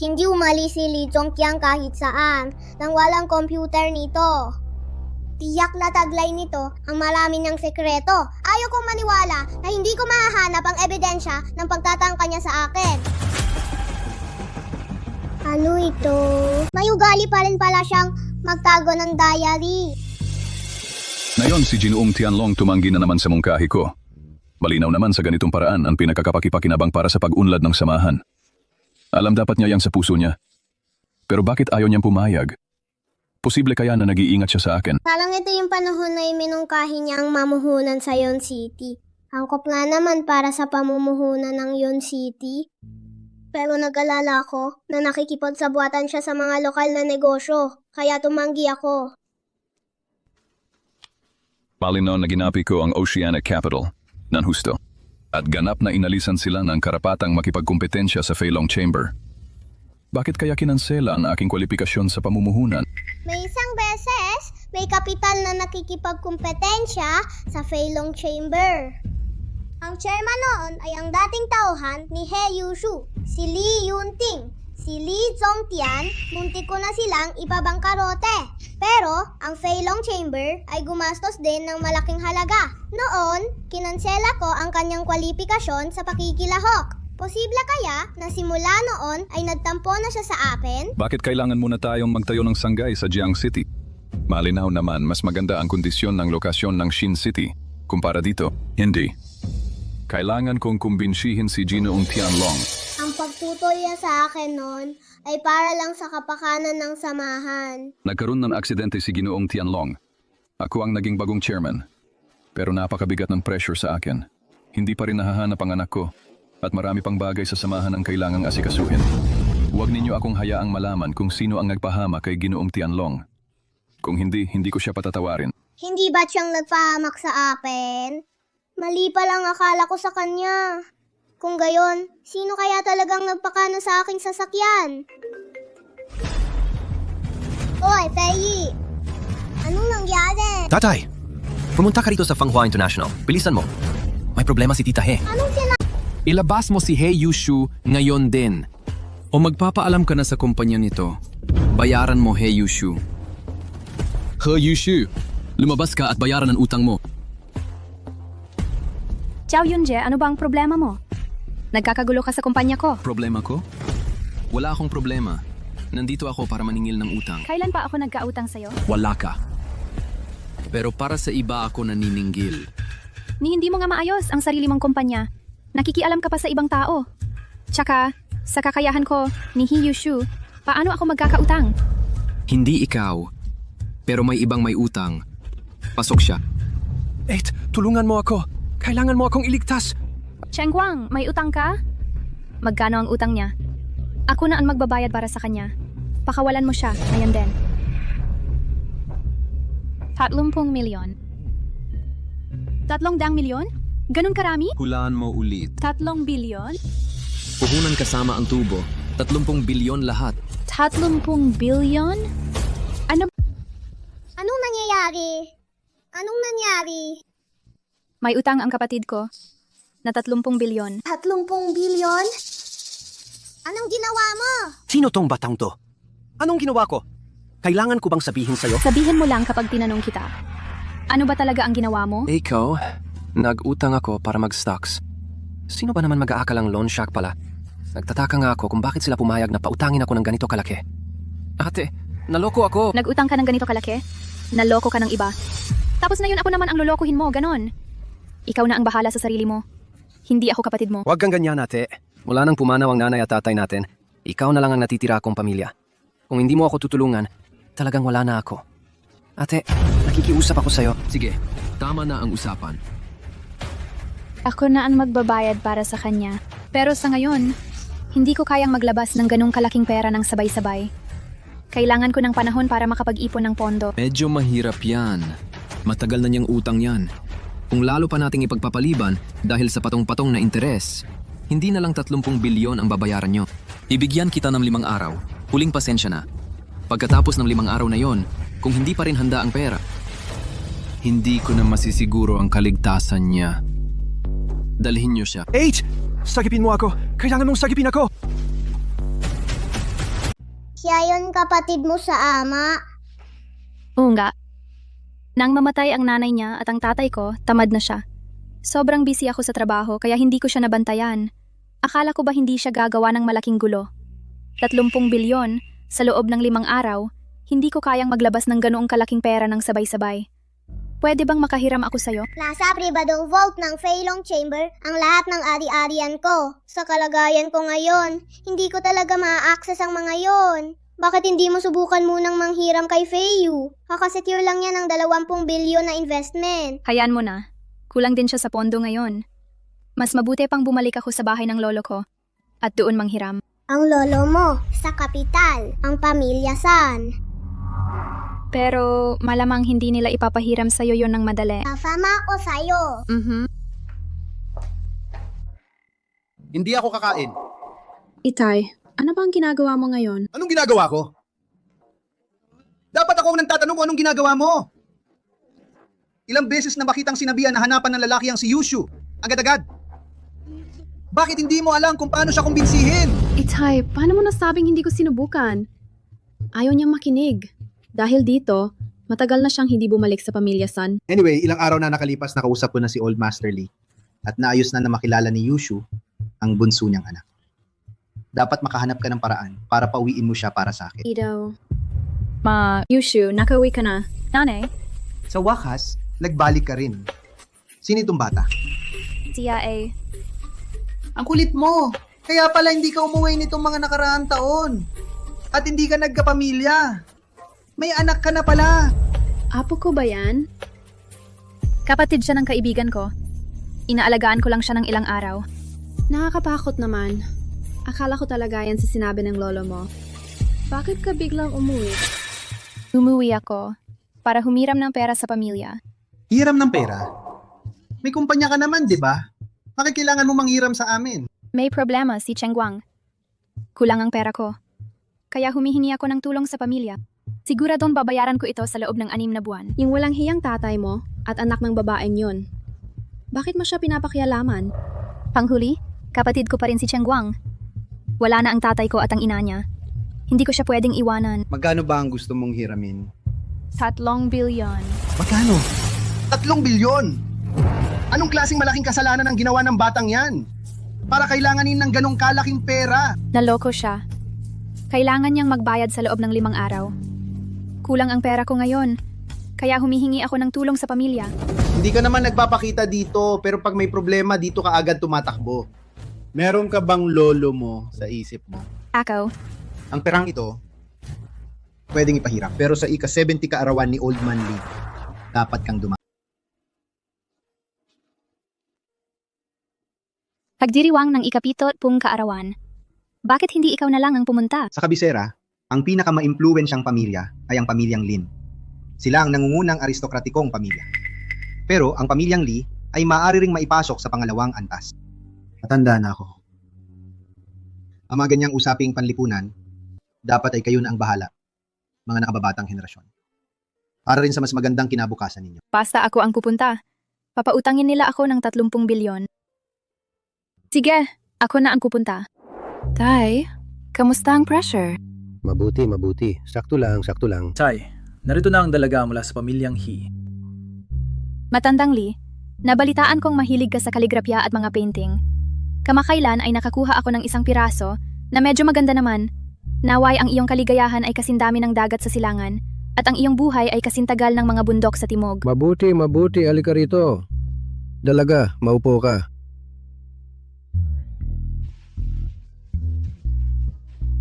Hindi umalis si Lee Jongtian kahit saan nang walang computer nito. Tiyak na taglay nito ang marami niyang sekreto. Ayaw kong maniwala na hindi ko mahahanap ang ebidensya ng pagtatangka niya sa akin. Ano ito? May ugali pa rin pala siyang magtago ng diary. Ngayon si Ginoong Tianlong tumanggi na naman sa mungkahi ko. Malinaw naman sa ganitong paraan ang pinakakapakipakinabang para sa pag-unlad ng samahan. Alam dapat niya yang sa puso niya. Pero bakit ayaw niyang pumayag? Posible kaya na nag-iingat siya sa akin. Parang ito yung panahon na iminungkahi niya ang mamuhunan sa Yon City. Angkop nga naman para sa pamumuhunan ng Yon City. Pero nag-alala ako na nakikipagsabuatan siya sa mga lokal na negosyo, kaya tumanggi ako. Malinaw na ginapi ko ang Oceanic Capital, nan husto. At ganap na inalisan sila ng karapatang makipagkumpetensya sa Feilong Chamber. Bakit kaya kinansela ang aking kwalifikasyon sa pamumuhunan? May isang beses, may kapital na nakikipagkumpetensya sa Feilong Chamber. Ang chairman noon ay ang dating tauhan ni He Yushu, si Li Yunting. Si Li Zongtian, muntik ko na silang ibabangkarote. Pero, ang Feilong Chamber ay gumastos din ng malaking halaga. Noon, kinansela ko ang kanyang kwalifikasyon sa pakikilahok. Posible kaya na simula noon ay nagtampo na siya sa akin? Bakit kailangan muna tayong magtayo ng sanggay sa Jiang City? Malinaw naman, mas maganda ang kondisyon ng lokasyon ng Shin City kumpara dito. Hindi. Kailangan kong kumbinsihin si Ginoong Tianlong. Ang pagtutoy niya sa akin noon ay para lang sa kapakanan ng samahan. Nagkaroon ng aksidente si Ginoong Tianlong. Ako ang naging bagong chairman. Pero napakabigat ng pressure sa akin. Hindi pa rin nahahanap ang anak ko. At marami pang bagay sa samahan ang kailangang asikasuhin. Huwag ninyo akong hayaang malaman kung sino ang nagpahama kay Ginoong Tianlong. Kung hindi ko siya patatawarin. Hindi ba siyang nagpahamak sa akin? Mali pa lang akala ko sa kanya. Kung gayon, sino kaya talagang nagpakana sa aking sasakyan? Oy, Fei! Anong nangyari? Tatay! Pumunta ka rito sa Fanghua International. Bilisan mo. May problema si Tita He. Anong Ilabas mo si He Yushu ngayon din. O magpapaalam ka na sa kumpanya nito. Bayaran mo, He Yushu. He Yushu, lumabas ka at bayaran ang utang mo. Chow Yunje, ano ba ang problema mo? Nagkakagulo ka sa kumpanya ko. Problema ko? Wala akong problema. Nandito ako para maningil ng utang. Kailan pa ako nagkautang sa'yo? Wala ka. Pero para sa iba ako naniningil. Ni hindi mo nga maayos ang sarili mong kumpanya. Nakikialam ka pa sa ibang tao. Tsaka, sa kakayahan ko ni He Yushu, paano ako magkakautang? Hindi ikaw. Pero may ibang may utang. Pasok siya. Tulungan mo ako. Kailangan mo akong iligtas. Cheng Guang, may utang ka? Magkano ang utang niya? Ako na ang magbabayad para sa kanya. Pakawalan mo siya, ngayon din. 30 milyon. 300 milyon? Ganun karami? Hulaan mo ulit. 3 bilyon? Puhunan kasama ang tubo. 30 bilyon lahat. 30 bilyon? Anong nangyayari? Anong nangyari? May utang ang kapatid ko na 30 bilyon. 30 bilyon? Anong ginawa mo? Sino tong batang to? Anong ginawa ko? Kailangan ko bang sabihin sa'yo? Sabihin mo lang kapag tinanong kita. Ano ba talaga ang ginawa mo? Ikaw, nag-utang ako para mag-stocks. Sino ba naman mag-aakalang loan shark pala? Nagtataka nga ako kung bakit sila pumayag na pautangin ako ng ganito kalaki. Ate, naloko ako. Nag-utang ka ng ganito kalaki? Naloko ka ng iba? Tapos na yun ako naman ang lolokohin mo, ganon. Ikaw na ang bahala sa sarili mo. Hindi ako kapatid mo. Huwag kang ganyan, ate. Mula nang pumanaw ang nanay at tatay natin, ikaw na lang ang natitira akong pamilya. Kung hindi mo ako tutulungan, talagang wala na ako. Ate, nakikiusap ako sa'yo. Sige, tama na ang usapan. Ako na ang magbabayad para sa kanya. Pero sa ngayon, hindi ko kayang maglabas ng ganong kalaking pera ng sabay-sabay. Kailangan ko ng panahon para makapag-ipon ng pondo. Medyo mahirap yan. Matagal na niyang utang yan. Kung lalo pa nating ipagpapaliban dahil sa patong-patong na interes, hindi na lang 30 bilyon ang babayaran nyo. Ibigyan kita ng 5 araw. Huling pasensya na. Pagkatapos ng 5 araw na yon, kung hindi pa rin handa ang pera, hindi ko na masisiguro ang kaligtasan niya. Dalhin niyo siya. Sagipin mo ako! Kailangan mong sagipin ako! Siya yun kapatid mo sa ama. Oo nga. Nang mamatay ang nanay niya at ang tatay ko, tamad na siya. Sobrang busy ako sa trabaho kaya hindi ko siya nabantayan. Akala ko ba hindi siya gagawa ng malaking gulo? 30 bilyon sa loob ng 5 araw, hindi ko kayang maglabas ng ganoong kalaking pera ng sabay-sabay. Pwede bang makahiram ako sa'yo? Nasa pribadong vault ng Feilong Chamber ang lahat ng ari-arian ko. Sa kalagayan ko ngayon, hindi ko talaga ma-access ang mga yon. Bakit hindi mo subukan munang manghiram kay Feiyu? Kakasecure lang yan ng 20 bilyon na investment. Hayaan mo na. Kulang din siya sa pondo ngayon. Mas mabuti pang bumalik ako sa bahay ng lolo ko at doon manghiram. Ang lolo mo, sa kapital. Ang pamilya saan? Pero malamang hindi nila ipapahiram sa'yo yon ng madali. Kasama ako sa'yo. Hindi ako kakain. Itay, ano ba ang ginagawa mo ngayon? Anong ginagawa ko? Dapat ako ang nagtatanong kung anong ginagawa mo. Ilang beses na makitang sinabihan na hanapan ng lalaki ang si Yushu. Agad-agad. Bakit hindi mo alam kung paano siya kumbinsihin? Itay, paano mo nasabing hindi ko sinubukan? Ayaw niyang makinig. Dahil dito, matagal na siyang hindi bumalik sa pamilya San. Anyway, ilang araw na nakalipas nakausap ko na si Old Master Lee at naayos na makilala ni Yushu ang bunso niyang anak. Dapat makahanap ka ng paraan para pauwiin mo siya para sa akin. Ido. Yushu, nakauwi ka na. Nanay? Sa wakas, nagbalik ka rin. Sino itong bata? Tia A. Ang kulit mo! Kaya pala hindi ka umuwi nitong mga nakaraang taon. At hindi ka nagkapamilya. May anak ka na pala. Apo ko ba yan? Kapatid siya ng kaibigan ko. Inaalagaan ko lang siya ng ilang araw. Nakakatakot naman. Akala ko talaga yan sa sinabi ng lolo mo. Bakit ka biglang umuwi? Umuwi ako para humiram ng pera sa pamilya. Hiram ng pera? May kumpanya ka naman, di ba? Bakit kailangan mo manghiram sa amin? May problema si Cheng Guang. Kulang ang pera ko. Kaya humihingi ako ng tulong sa pamilya. Siguradong babayaran ko ito sa loob ng 6 na buwan. Yung walang hiyang tatay mo at anak ng babaeng yun. Bakit mo siya pinapakialaman? Panghuli, kapatid ko pa rin si Cheng Guang. Wala na ang tatay ko at ang ina niya. Hindi ko siya pwedeng iwanan. Magkano ba ang gusto mong hiramin? 3 bilyon. Magkano? 3 bilyon? Anong klaseng malaking kasalanan ang ginawa ng batang yan? Para kailanganin ng ganong kalaking pera. Naloko siya. Kailangan niyang magbayad sa loob ng 5 araw. Kulang ang pera ko ngayon. Kaya humihingi ako ng tulong sa pamilya. Hindi ka naman nagpapakita dito, pero pag may problema, dito ka agad tumatakbo. Meron ka bang lolo mo sa isip mo? Ako. Ang perang ito, pwedeng ipahiram. Pero sa ika-70 kaarawan ni Old Man Lee, dapat kang dumaan. Pagdiriwang ng ika-7 kaarawan. Bakit hindi ikaw na lang ang pumunta? Sa kabisera, ang pinaka-ma-impluwensyang pamilya ay ang pamilyang Lin. Sila ang nangungunang aristokratikong pamilya. Pero ang pamilyang Lee ay maaari ring maipasok sa pangalawang antas. Matanda na ako. Ang mga ganyang usaping panlipunan, dapat ay kayo na ang bahala, mga nakababatang henerasyon. Para rin sa mas magandang kinabukasan ninyo. Basta ako ang pupunta. Papautangin nila ako ng 30 bilyon. Sige, ako na ang pupunta. Tay, kamusta ang pressure? Mabuti, mabuti. Sakto lang, sakto lang. Tay, narito na ang dalaga mula sa pamilyang He. Matandang Lee, nabalitaan kong mahilig ka sa kaligrafya at mga painting. Kamakailan ay nakakuha ako ng isang piraso na medyo maganda naman. Naway ang iyong kaligayahan ay kasindami ng dagat sa silangan at ang iyong buhay ay kasintagal ng mga bundok sa timog. Mabuti, mabuti. Alika rito. Dalaga, maupo ka.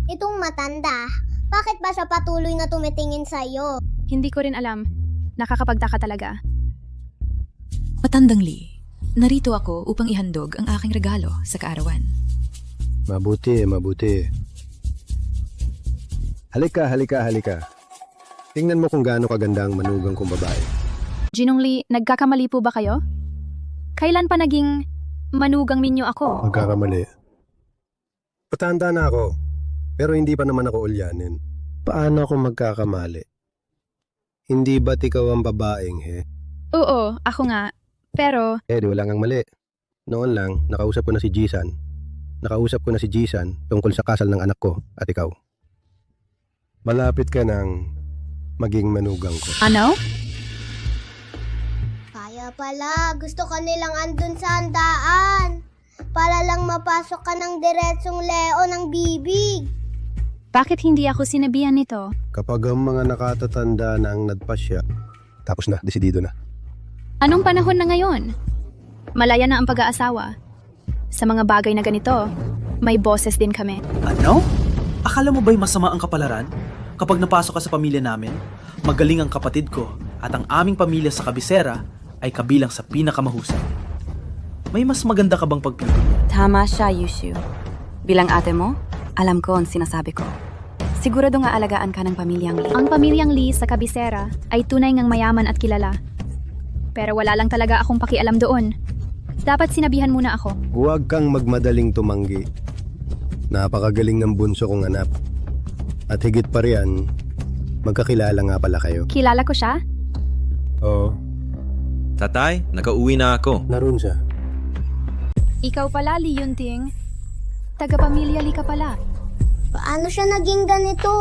Itong matanda, bakit ba siya patuloy na tumitingin sa'yo? Hindi ko rin alam. Nakakapagtaka talaga. Matandang Lee, narito ako upang ihandog ang aking regalo sa kaarawan. Mabuti, mabuti. Halika, halika, halika. Tingnan mo kung gaano kaganda ang manugang kong babae. Ginong Lee, nagkakamali po ba kayo? Kailan pa naging manugang ninyo ako? Magkakamali. Patanda na ako, pero hindi pa naman ako ulyanin. Paano ako magkakamali? Hindi ba't ikaw ang babaeng, he? Oo, ako nga. Pero... di wala ngang mali. Noon lang, nakausap ko na si Jisan. Nakausap ko na si Jisan tungkol sa kasal ng anak ko at ikaw. Malapit ka nang maging manugang ko. Ano? Kaya pala, gusto ka nilang andun sa handaan. Para lang mapasok ka ng diretsong Leo ng bibig. Bakit hindi ako sinabihan nito? Kapag ang mga nakatatanda na ang nagpasya, tapos na, desidido na. Anong panahon na ngayon? Malaya na ang pag-aasawa. Sa mga bagay na ganito, may boses din kami. Ano? Akala mo ba'y masama ang kapalaran? Kapag napasok ka sa pamilya namin, magaling ang kapatid ko at ang aming pamilya sa kabisera ay kabilang sa pinakamahusay. May mas maganda ka bang pagpili? Tama siya, Yushu. Bilang ate mo, alam ko ang sinasabi ko. Siguradong aalagaan ka ng pamilyang Lee. Ang pamilyang Lee sa kabisera ay tunay ngang mayaman at kilala. Pero wala lang talaga akong pakialam doon. Dapat sinabihan muna ako. Huwag kang magmadaling tumanggi. Napakagaling ng bunso kong anak. At higit pa riyan, magkakilala nga pala kayo. Kilala ko siya? Oo. Tatay, nakauwi na ako. Naroon siya. Ikaw pala, Lee Yunting. Taga-pamilya Lee ka pala. Paano siya naging ganito?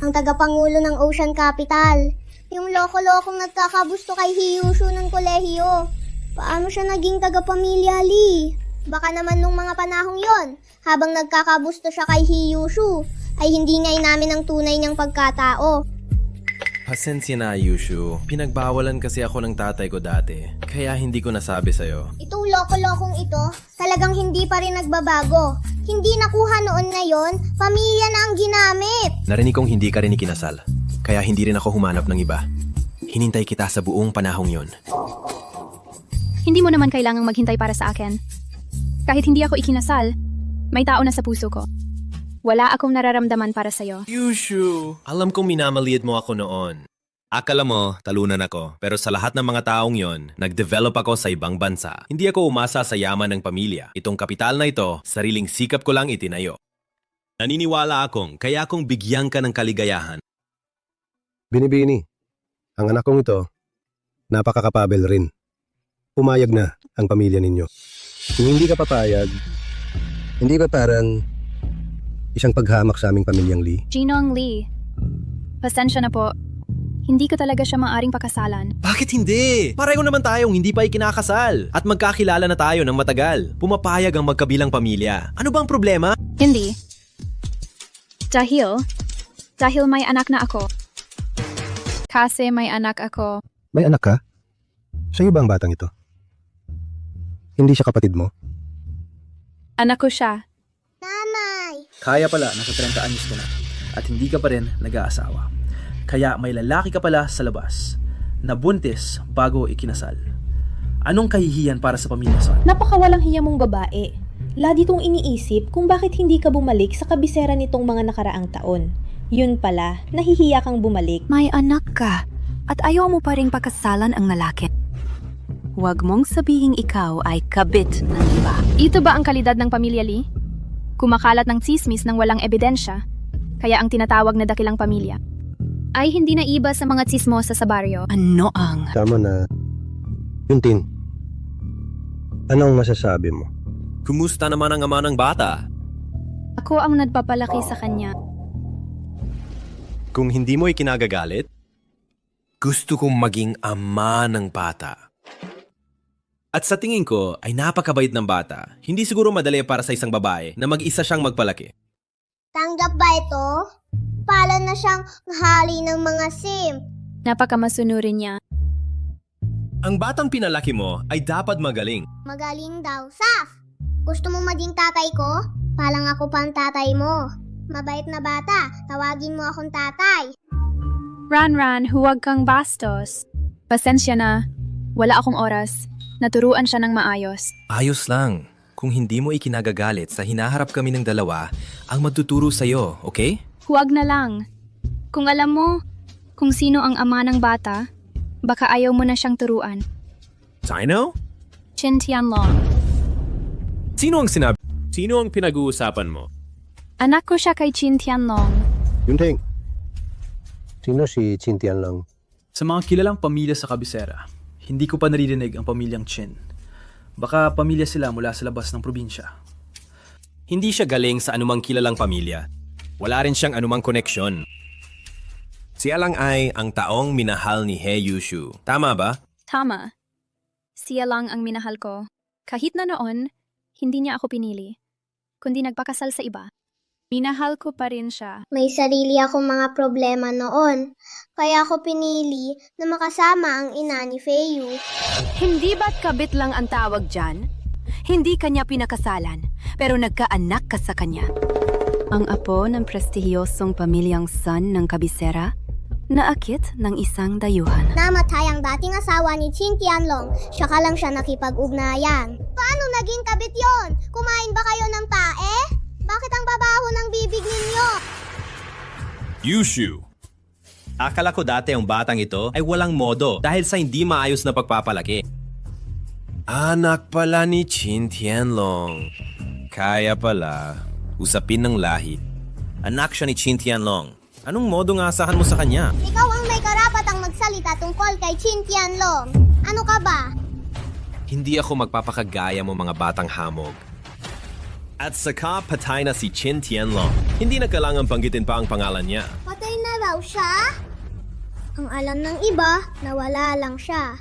Ang tagapangulo ng Ocean Capital. Yung loko-lokong nagkakabusto kay Hiyushu ng kolehiyo. Paano siya naging tagapamilya Lee? Baka naman nung mga panahong yon, habang nagkakabusto siya kay Hiyushu, ay hindi niya inamin ang tunay niyang pagkatao. Pasensya na, Yushu. Pinagbawalan kasi ako ng tatay ko dati. Kaya hindi ko nasabi sa'yo. Itong loko-lokong ito, talagang hindi pa rin nagbabago. Hindi nakuha noon ngayon, pamilya na ang ginamit. Narinig kong hindi ka rin ikinasal. Kaya hindi rin ako humanap ng iba. Hinintay kita sa buong panahong yon. Hindi mo naman kailangang maghintay para sa akin. Kahit hindi ako ikinasal, may tao na sa puso ko. Wala akong nararamdaman para sa'yo. Yushu! Alam kong minamaliit mo ako noon. Akala mo, talunan ako. Pero sa lahat ng mga taong yon, nag-develop ako sa ibang bansa. Hindi ako umasa sa yaman ng pamilya. Itong kapital na ito, sariling sikap ko lang itinayo. Naniniwala akong kaya akong bigyan ka ng kaligayahan. Binibini, ang anak kong ito, napakakapabel rin. Pumayag na ang pamilya ninyo. Kung hindi ka papayag, hindi ba parang isang paghamak sa aming pamilyang Lee? Jinong Lee, pasensya na po. Hindi ko talaga siya maaring pakasalan. Bakit hindi? Pareho naman tayong hindi pa ikinakasal. At magkakilala na tayo ng matagal. Pumapayag ang magkabilang pamilya. Ano bang problema? Hindi. Dahil may anak na ako. Kasi may anak ako. May anak ka? Sa'yo ba ang batang ito? Hindi siya kapatid mo? Anak ko siya. Kaya pala, nasa 30 anyos ka na at hindi ka pa rin nag-aasawa. Kaya may lalaki ka pala sa labas, nabuntis bago ikinasal. Anong kahihiyan para sa pamilya Son? Napakawalang hiya mong babae. Lagi kong iniisip kung bakit hindi ka bumalik sa kabisera nitong mga nakaraang taon. Yun pala, nahihiya kang bumalik. May anak ka at ayaw mo pa rin pakasalan ang lalaki. Huwag mong sabihing ikaw ay kabit ng iba. Ito ba ang kalidad ng pamilya Lee? Kumakalat ng tsismis ng walang ebidensya, kaya ang tinatawag na dakilang pamilya ay hindi na iba sa mga tsismosa sa baryo. Ano ang? Tama na. Yunting, anong masasabi mo? Kumusta naman ang ama ng bata? Ako ang nagpapalaki sa kanya. Kung hindi mo ikinagagalit, gusto kong maging ama ng bata. At sa tingin ko ay napakabait ng bata. Hindi siguro madali para sa isang babae na mag-isa siyang magpalaki. Tanggap ba ito? Pala na siyang hali ng mga simp. Napakamasunurin niya. Ang batang pinalaki mo ay dapat magaling. Magaling daw. Saf! Gusto mo maging tatay ko? Palang ako pa ang tatay mo. Mabait na bata. Tawagin mo akong tatay. Ran, huwag kang bastos. Pasensya na. Wala akong oras. Naturuan siya ng maayos. Ayos lang. Kung hindi mo ikinagagalit sa hinaharap kami ng dalawa, ang magtuturo sa'yo, okay? Huwag na lang. Kung alam mo kung sino ang ama ng bata, baka ayaw mo na siyang turuan. Sino? Chin Tianlong. Sino ang sinabi? Sino ang pinag-uusapan mo? Anak ko siya kay Chin Tianlong. Yunting, sino si Chin Tianlong? Sa mga kilalang pamilya sa kabisera, hindi ko pa naririnig ang pamilyang Chin. Baka pamilya sila mula sa labas ng probinsya. Hindi siya galing sa anumang kilalang pamilya. Wala rin siyang anumang koneksyon. Siya lang ay ang taong minahal ni He Yushu. Tama ba? Tama. Siya lang ang minahal ko. Kahit na noon, hindi niya ako pinili, kundi nagpakasal sa iba. Minahal ko pa rin siya. May sarili akong mga problema noon. Kaya ako pinili na makasama ang ina ni Feiyu. Hindi ba't kabit lang ang tawag dyan? Hindi kanya pinakasalan, pero nagkaanak ka sa kanya. Ang apo ng prestihiyosong pamilyang Sun ng kabisera naakit ng isang dayuhan. Namatay ang dating asawa ni Chin Tianlong, saka lang siya nakipag-ugnayan. Paano naging kabit yon? Kumain ba kayo ng tae? Bakit ang babaho ng bibig ninyo? Yushu! Akala ko dati ang batang ito ay walang modo dahil sa hindi maayos na pagpapalaki. Anak pala ni Chin Tianlong. Kaya pala, usapin ng lahi. Anak siya ni Chin Tianlong. Anong modo nga asahan mo sa kanya? Ikaw ang may karapatang magsalita tungkol kay Chin Tianlong. Ano ka ba? Hindi ako magpapakagaya mo mga batang hamog. At saka patay na si Chin Tianlong. Hindi na kailangan banggitin pa ang pangalan niya. Patay na raw siya? Ang alam ng iba, nawala lang siya.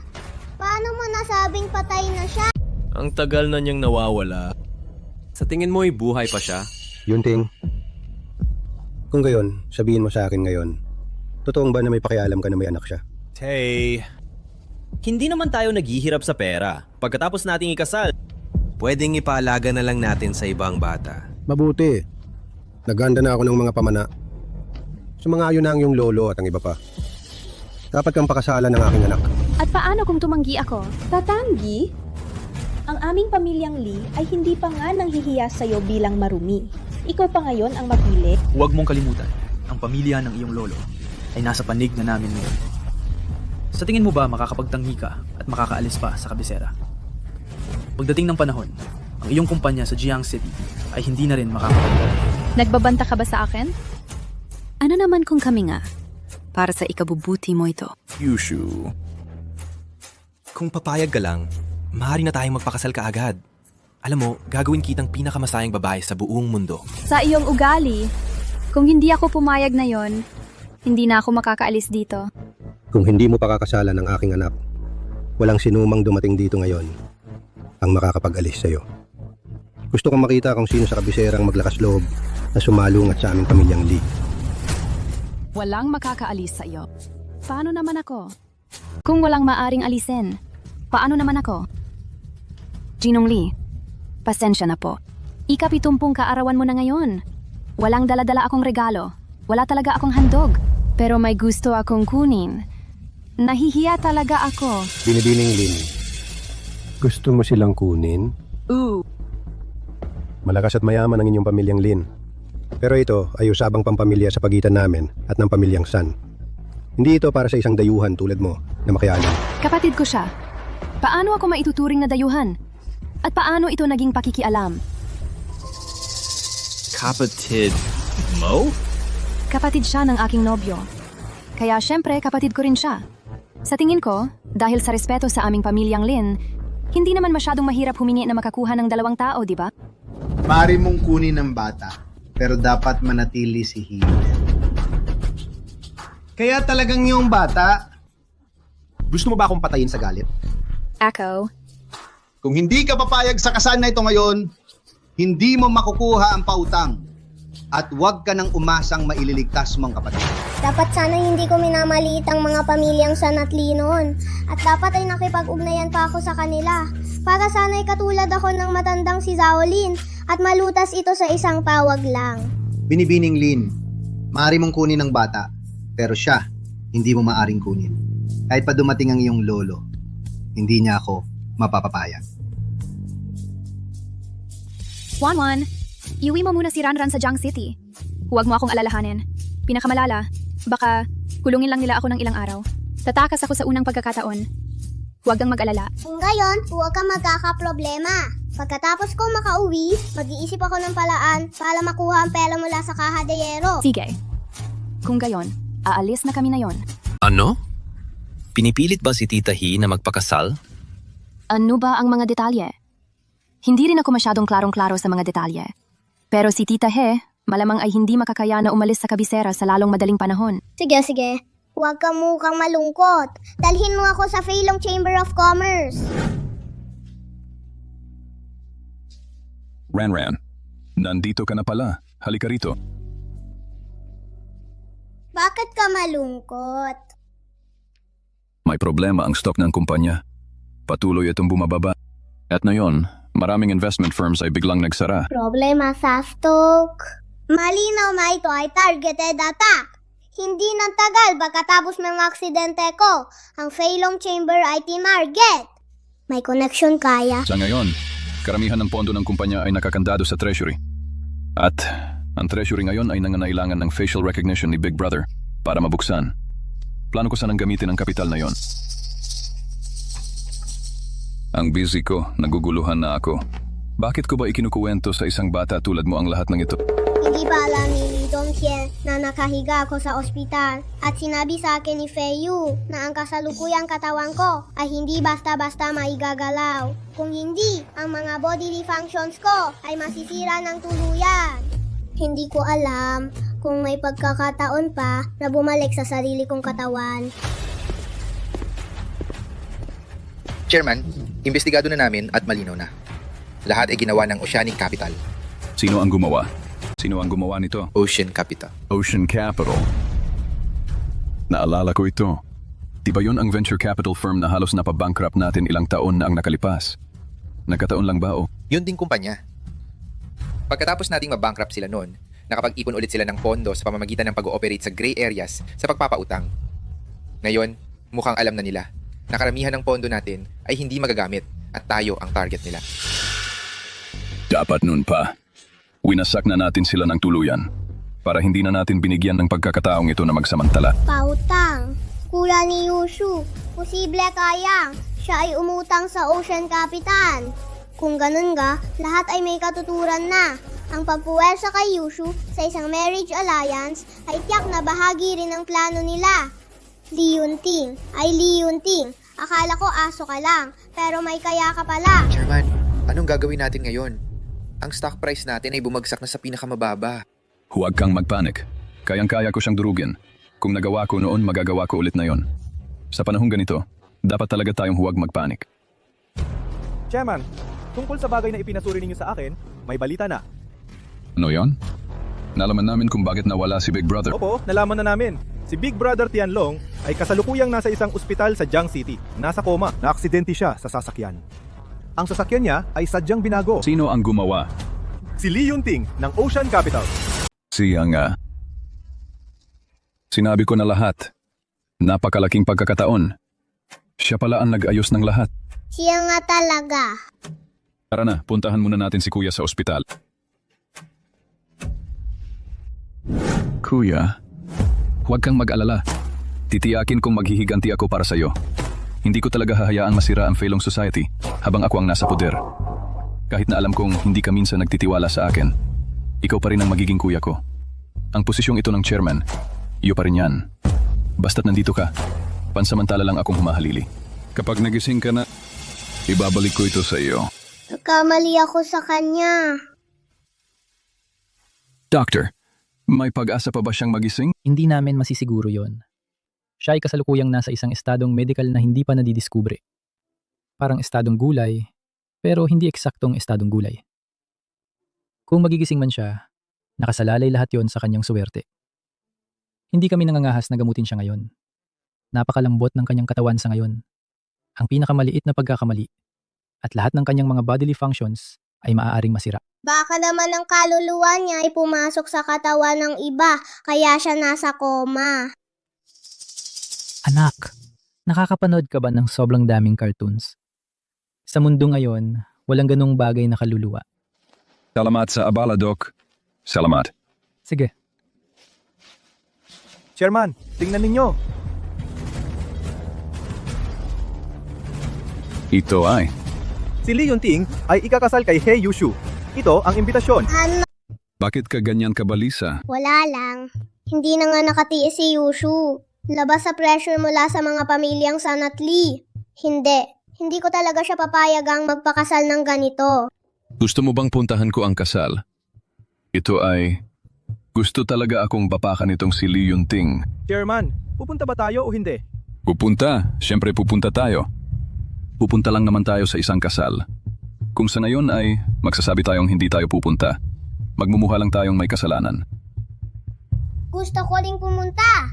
Paano mo nasabing patay na siya? Ang tagal na niyang nawawala. Sa tingin mo ay buhay pa siya? Yun, Ting. Kung gayon, sabihin mo sa akin ngayon, totoong ba na may pakialam ka na may anak siya? Hey, hindi naman tayo naghihirap sa pera. Pagkatapos nating ikasal, pwedeng ipaalaga na lang natin sa ibang bata. Mabuti. Naganda na ako ng mga pamana. Sumangayon na ang iyong lolo at ang iba pa. Dapat kang pakasalan ng aking anak. At paano kung tumanggi ako? Tatanggi? Ang aming pamilyang Lee ay hindi pa nga nanghihiya sa'yo bilang marumi. Ikaw pa ngayon ang mapili. Huwag mong kalimutan, ang pamilya ng iyong lolo ay nasa panig na namin ngayon. Sa tingin mo ba makakapagtanggi ka at makakaalis pa sa kabisera? Pagdating ng panahon, ang iyong kumpanya sa Jiang City ay hindi na rin makakapagtanggi. Nagbabanta ka ba sa akin? Ano naman kung kami nga? Para sa ikabubuti mo ito. Yushu. Kung papayag ka lang, maaari na tayong magpakasal ka agad. Alam mo, gagawin kitang pinakamasayang babae sa buong mundo. Sa iyong ugali, kung hindi ako pumayag na yon, hindi na ako makakaalis dito. Kung hindi mo pakakasalan ng aking anak, walang sinumang dumating dito ngayon ang makakapag-alis sa'yo. Gusto kong makita kung sino sa kabiserang maglakas loob na sumalungat sa aming pamilyang Lee. Walang makakaalis sa iyo. Paano naman ako? Kung walang maaring alisin, paano naman ako? Ginong Lee, pasensya na po. Ika-70 kaarawan mo na ngayon. Walang dala-dala akong regalo. Wala talaga akong handog. Pero may gusto akong kunin. Nahihiya talaga ako. Binibining Lin, gusto mo silang kunin? Malakas at mayaman ang inyong pamilyang Lin. Pero ito ay usabang pampamilya sa pagitan namin at ng pamilyang San. Hindi ito para sa isang dayuhan tulad mo na makialam. Kapatid ko siya. Paano ako maituturing na dayuhan? At paano ito naging pakikialam? Kapatid mo? Kapatid siya ng aking nobyo. Kaya syempre kapatid ko rin siya. Sa tingin ko, dahil sa respeto sa aming pamilyang Lin, hindi naman masyadong mahirap humingi na makakuha ng 2 tao, di ba? Mari mong kunin ng bata, pero dapat manatili si Hilden. Kaya talagang yung bata, gusto mo ba akong patayin sa galit? Ako. Kung hindi ka papayag sa kasal na ito ngayon, hindi mo makukuha ang pautang. At huwag ka nang umasang maililigtas mong kapatid. Dapat sana hindi ko minamaliit ang mga pamilyang San at Lee noon. At dapat ay nakipag-ugnayan pa ako sa kanila. Para sana'y katulad ako ng matandang si Zaolin at malutas ito sa isang tawag lang. Binibining Lin, maaari mong kunin ng bata, pero siya, hindi mo maaring kunin. Kahit pa dumating ang iyong lolo, hindi niya ako mapapapayag. Juan, iuwi mo muna si Ranran sa Jiang City. Huwag mo akong alalahanin. Pinakamalala, baka kulungin lang nila ako ng ilang araw. Tatakas ako sa unang pagkakataon. Huwag kang mag-alala. Kung gayon, huwag kang magkakaproblema. Pagkatapos ko makauwi, mag-iisip ako ng palaan para makuha ang pera mula sa Caja de Hierro. Sige. Kung gayon, aalis na kami na yon. Ano? Pinipilit ba si Tita He na magpakasal? Ano ba ang mga detalye? Hindi rin ako masyadong klarong-klaro sa mga detalye. Pero si Tita He, malamang ay hindi makakaya na umalis sa kabisera sa lalong madaling panahon. Sige. Huwag kang mukhang malungkot. Dalhin mo ako sa Feilong Chamber of Commerce. Ranran, nandito ka na pala. Halika rito. Bakit ka malungkot? May problema ang stock ng kumpanya. Patuloy itong bumababa. At ngayon, maraming investment firms ay biglang nagsara. Problema sa stock. Malinaw na ito ay targeted attack. Hindi nagtagal pagkatapos ng aksidente ko. Ang Feilong Chamber ay tinarget. May connection kaya. Sa ngayon, karamihan ng pondo ng kumpanya ay nakakandado sa treasury. At ang treasury ngayon ay nangangailangan ng facial recognition ni Big Brother para mabuksan. Plano ko sanang gamitin ang kapital na yon. Ang busy ko, naguguluhan na ako. Bakit ko ba ikinukuwento sa isang bata tulad mo ang lahat ng ito? Hindi ba alam ni Li Dongqian na nakahiga ako sa ospital at sinabi sa akin ni Fei Yu na ang kasalukuyang katawan ko ay hindi basta-basta maigagalaw. Kung hindi, ang mga bodily functions ko ay masisira ng tuluyan. Hindi ko alam kung may pagkakataon pa na bumalik sa sarili kong katawan. Chairman, imbestigado na namin at malinaw na. Lahat ay ginawa ng Oceanic Capital. Sino ang gumawa? Sino ang gumawa nito? Ocean Capital. Ocean Capital. Naalala ko ito. Di ba yun ang venture capital firm na halos napabankrupt natin ilang taon na ang nakalipas? Nagkataon lang ba o? Yun ding kumpanya. Pagkatapos nating mabankrupt sila noon, nakapag-ipon ulit sila ng pondo sa pamamagitan ng pag-ooperate sa gray areas sa pagpapautang. Ngayon, mukhang alam na nila na karamihan ng pondo natin ay hindi magagamit at tayo ang target nila. Dapat nun pa. Winasak na natin sila ng tuluyan para hindi na natin binigyan ng pagkakataong ito na magsamantala. Pautang. Kuya ni Yushu. Posible kayang siya ay umutang sa Ocean Capital. Kung ganun ga, lahat ay may katuturan na. Ang pagpuwersa kay Yushu sa isang marriage alliance ay tiyak na bahagi rin ng plano nila. Li Yunting ay Li Yunting. Akala ko aso ka lang, pero may kaya ka pala. Chairman, anong gagawin natin ngayon? Ang stock price natin ay bumagsak na sa pinakamababa. Huwag kang magpanik. Kayang-kaya ko siyang durugin. Kung nagawa ko noon, magagawa ko ulit na yon. Sa panahong ganito, dapat talaga tayong huwag magpanik. Chairman, tungkol sa bagay na ipinasuri ninyo sa akin, may balita na. Ano yon? Nalaman namin kung bakit nawala si Big Brother. Opo, nalaman na namin. Si Big Brother Tianlong ay kasalukuyang nasa isang ospital sa Jiang City. Nasa koma, na-aksidente siya sa sasakyan. Ang sasakyan niya ay sadyang binago. Sino ang gumawa? Si Li Yunting ng Ocean Capital. Siya nga. Sinabi ko na lahat. Napakalaking pagkakataon. Siya pala ang nag-ayos ng lahat. Siya nga talaga. Tara na, puntahan muna natin si Kuya sa ospital. Kuya, huwag kang mag-alala. Titiyakin kong maghihiganti ako para sa'yo. Hindi ko talaga hahayaang masira ang Feilong Society habang ako ang nasa poder. Kahit na alam kong hindi ka minsan nagtitiwala sa akin, ikaw pa rin ang magiging kuya ko. Ang posisyong ito ng chairman, iyo pa rin yan. Basta't nandito ka, pansamantala lang akong humahalili. Kapag nagising ka na, ibabalik ko ito sa iyo. Nagkamali ako sa kanya. Doctor, may pag-asa pa ba siyang magising? Hindi namin masisiguro yon. Siya ay kasalukuyang nasa isang estadong medical na hindi pa nadidiskubre. Parang estadong gulay, pero hindi eksaktong estadong gulay. Kung magigising man siya, nakasalalay lahat yon sa kanyang suwerte. Hindi kami nangangahas na gamutin siya ngayon. Napakalambot ng kanyang katawan sa ngayon. Ang pinakamaliit na pagkakamali at lahat ng kanyang mga bodily functions ay maaaring masira. Baka naman ang kaluluwa niya ay pumasok sa katawan ng iba, kaya siya nasa koma. Anak, nakakapanood ka ba ng sobrang daming cartoons? Sa mundo ngayon, walang ganung bagay na kaluluwa. Salamat sa abala, Doc. Salamat. Sige. Chairman, tingnan ninyo. Ito ay... Si Li Yunting ay ikakasal kay He Yushu. Ito ang imbitasyon. Bakit ka ganyan kabalisa? Wala lang. Hindi na nga nakatiis si Yushu. Labas sa pressure mula sa mga pamilyang San at Lee. Hindi ko talaga siya papayagang magpakasal ng ganito. Gusto mo bang puntahan ko ang kasal? Ito ay... Gusto talaga akong bapakan itong si Li Yunting. Chairman, pupunta ba tayo o hindi? Pupunta. Siyempre pupunta tayo. Pupunta lang naman tayo sa isang kasal. Kung sa ngayon ay magsasabi tayong hindi tayo pupunta, magmumuha lang tayong may kasalanan. Gusto ko ring pumunta.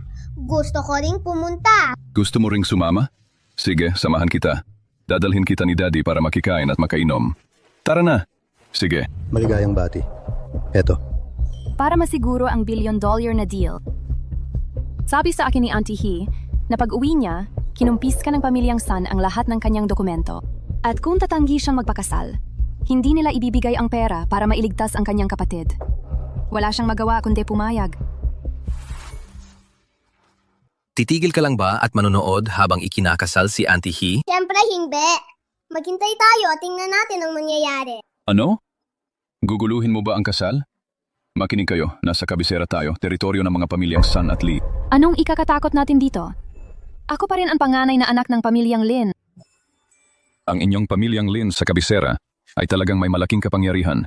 Gusto mo ring sumama? Sige, samahan kita. Dadalhin kita ni Daddy para makikain at makainom. Tara na! Sige. Maligayang bati. Eto. Para masiguro ang $1 billion na deal, Sabi sa akin ni Auntie He na pag-uwi niya, kinumpis ka ng pamilyang San ang lahat ng kanyang dokumento. At kung tatanggi siyang magpakasal, hindi nila ibibigay ang pera para mailigtas ang kanyang kapatid. Wala siyang magawa kundi pumayag. Titigil ka lang ba at manonood habang ikinakasal si Auntie He? Siyempre hindi. Maghintay tayo at tingnan natin ang mangyayari. Ano? Guguluhin mo ba ang kasal? Makinig kayo, nasa kabisera tayo, teritoryo ng mga pamilyang San at Lee. Anong ikakatakot natin dito? Ako pa rin ang panganay na anak ng pamilyang Lin. Ang inyong pamilyang Lin sa kabisera ay talagang may malaking kapangyarihan.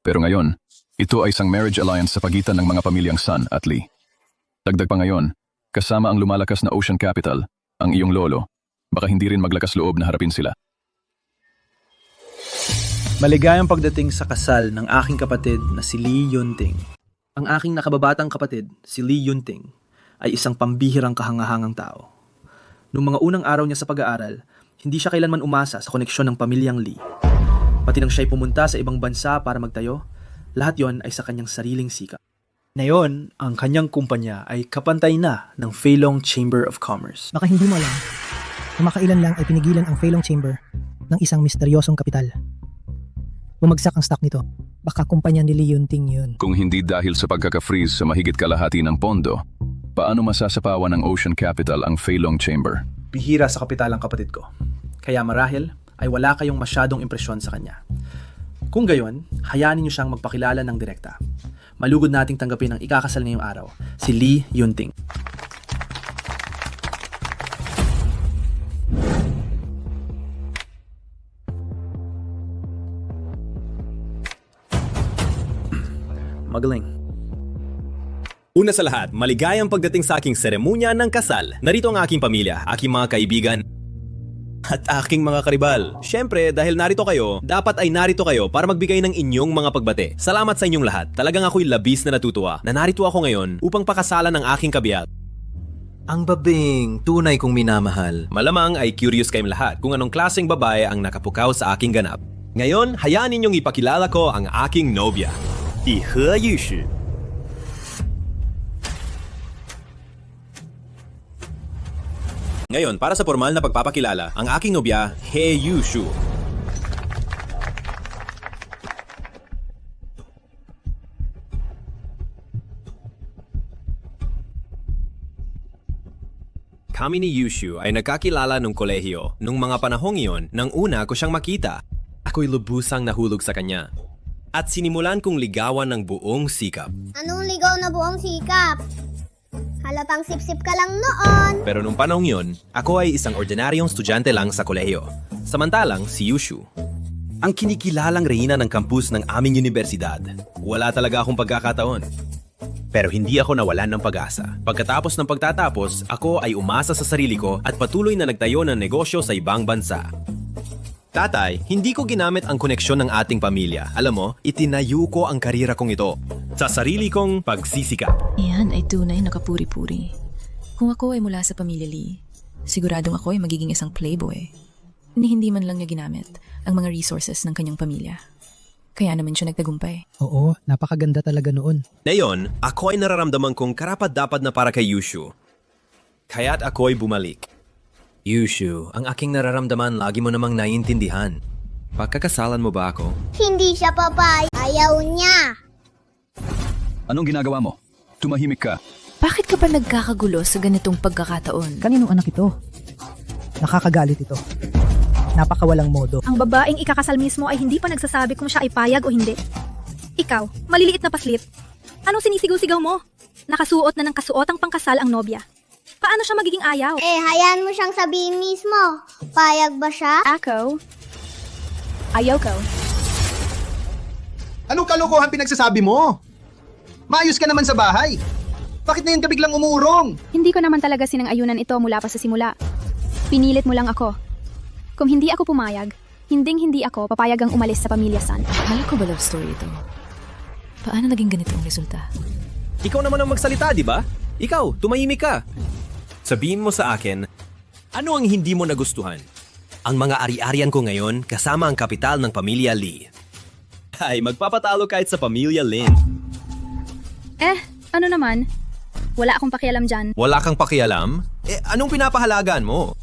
Pero ngayon, ito ay isang marriage alliance sa pagitan ng mga pamilyang San at Lee. Dagdag pa ngayon, kasama ang lumalakas na Ocean Capital, ang iyong lolo, baka hindi rin maglakas loob na harapin sila. Maligayang pagdating sa kasal ng aking kapatid na si Lee Yunting. Ang aking nakababatang kapatid, si Lee Yunting, ay isang pambihirang kahangahangang tao. Noong mga unang araw niya sa pag-aaral, hindi siya kailanman umasa sa koneksyon ng pamilyang Lee. Pati nang siya'y pumunta sa ibang bansa para magtayo, lahat yon ay sa kanyang sariling sikap. Ngayon, ang kanyang kumpanya ay kapantay na ng Feilong Chamber of Commerce. Baka hindi mo alam, kumakailan lang ay pinigilan ang Feilong Chamber ng isang misteryosong kapital. Bumagsak ang stock nito. Baka kumpanya ni Lee Yunting yun. Kung hindi dahil sa pagkaka-freeze sa mahigit kalahati ng pondo, paano masasapawan ng Ocean Capital ang Feilong Chamber? Bihira sa kapital ang kapatid ko. Kaya marahil ay wala kayong masyadong impresyon sa kanya. Kung gayon, hayaan niyo siyang magpakilala ng direkta. Malugod nating tanggapin ang ikakasal ngayong araw, si Lee Yunting. Magaling. Una sa lahat, maligayang pagdating sa aking seremonya ng kasal. Narito ang aking pamilya, aking mga kaibigan, at aking mga karibal. Siyempre, dahil narito kayo, dapat ay narito kayo para magbigay ng inyong mga pagbate. Salamat sa inyong lahat. Talagang ako'y labis na natutuwa na narito ako ngayon upang pakasalan ng aking kabiyak. Ang babing, tunay kong minamahal. Malamang ay curious kayong lahat kung anong klaseng babae ang nakapukaw sa aking ganap. Ngayon, hayaan ninyong ipakilala ko ang aking nobya. He Yushu. Ngayon, para sa formal na pagpapakilala, ang aking nobya, He Yushu. Kami ni Yushu ay nagkakilala nung kolehiyo nung mga panahong iyon nang una ko siyang makita. Ako'y lubusang nahulog sa kanya. At sinimulan kong ligawan ng buong sikap. Anong ligaw na buong sikap? Halatang sip-sip ka lang noon. Pero nung panahong yun, ako ay isang ordinaryong estudyante lang sa kolehiyo. Samantalang si Yushu, ang kinikilalang reyna ng kampus ng aming universidad. Wala talaga akong pagkakataon. Pero hindi ako nawalan ng pag-asa. Pagkatapos ng pagtatapos, ako ay umasa sa sarili ko at patuloy na nagtayo ng negosyo sa ibang bansa. Tatay, hindi ko ginamit ang koneksyon ng ating pamilya. Alam mo, itinayo ko ang karira kong ito sa sarili kong pagsisikap. Iyan ay tunay na kapuri-puri. Kung ako ay mula sa pamilya Lee, siguradong ako ay magiging isang playboy. Hindi man lang niya ginamit ang mga resources ng kanyang pamilya. Kaya naman siya nagtagumpay. Oo, napakaganda talaga noon. Ngayon, ako ay nararamdaman kong karapat-dapat na para kay Yushu. Kaya't ako ay bumalik. Yushu, ang aking nararamdaman lagi mo namang naiintindihan. Pagkakasalan mo ba ako? Hindi siya papay. Ayaw niya. Anong ginagawa mo? Tumahimik ka. Bakit ka ba nagkakagulo sa ganitong pagkakataon? Kaninong anak ito? Nakakagalit ito. Napakawalang modo. Ang babaeng ikakasal mismo ay hindi pa nagsasabi kung siya ay payag o hindi. Ikaw, maliliit na paslit. Anong sinisigaw-sigaw mo? Nakasuot na ng kasuotang pangkasal ang nobya. Paano siya magiging ayaw? Hayaan mo siyang sabihin mismo. Payag ba siya? Ako? Ayoko. Anong kalokohan pinagsasabi mo? Maayos ka naman sa bahay. Bakit na yun ka biglang umuurong? Hindi ko naman talaga sinang-ayunan ito mula pa sa simula. Pinilit mo lang ako. Kung hindi ako pumayag, hinding-hindi ako papayagang umalis sa pamilya San. Akala ko ba love story ito? Paano naging ganito ang resulta? Ikaw naman ang magsalita, di ba? Ikaw, tumahimik ka. Sabihin mo sa akin, ano ang hindi mo nagustuhan? Ang mga ari-arian ko ngayon kasama ang kapital ng pamilya Lee. Ay, magpapatalo kahit sa pamilya Lin. Ano naman? Wala akong pakialam dyan. Wala kang pakialam? Anong pinapahalagan mo?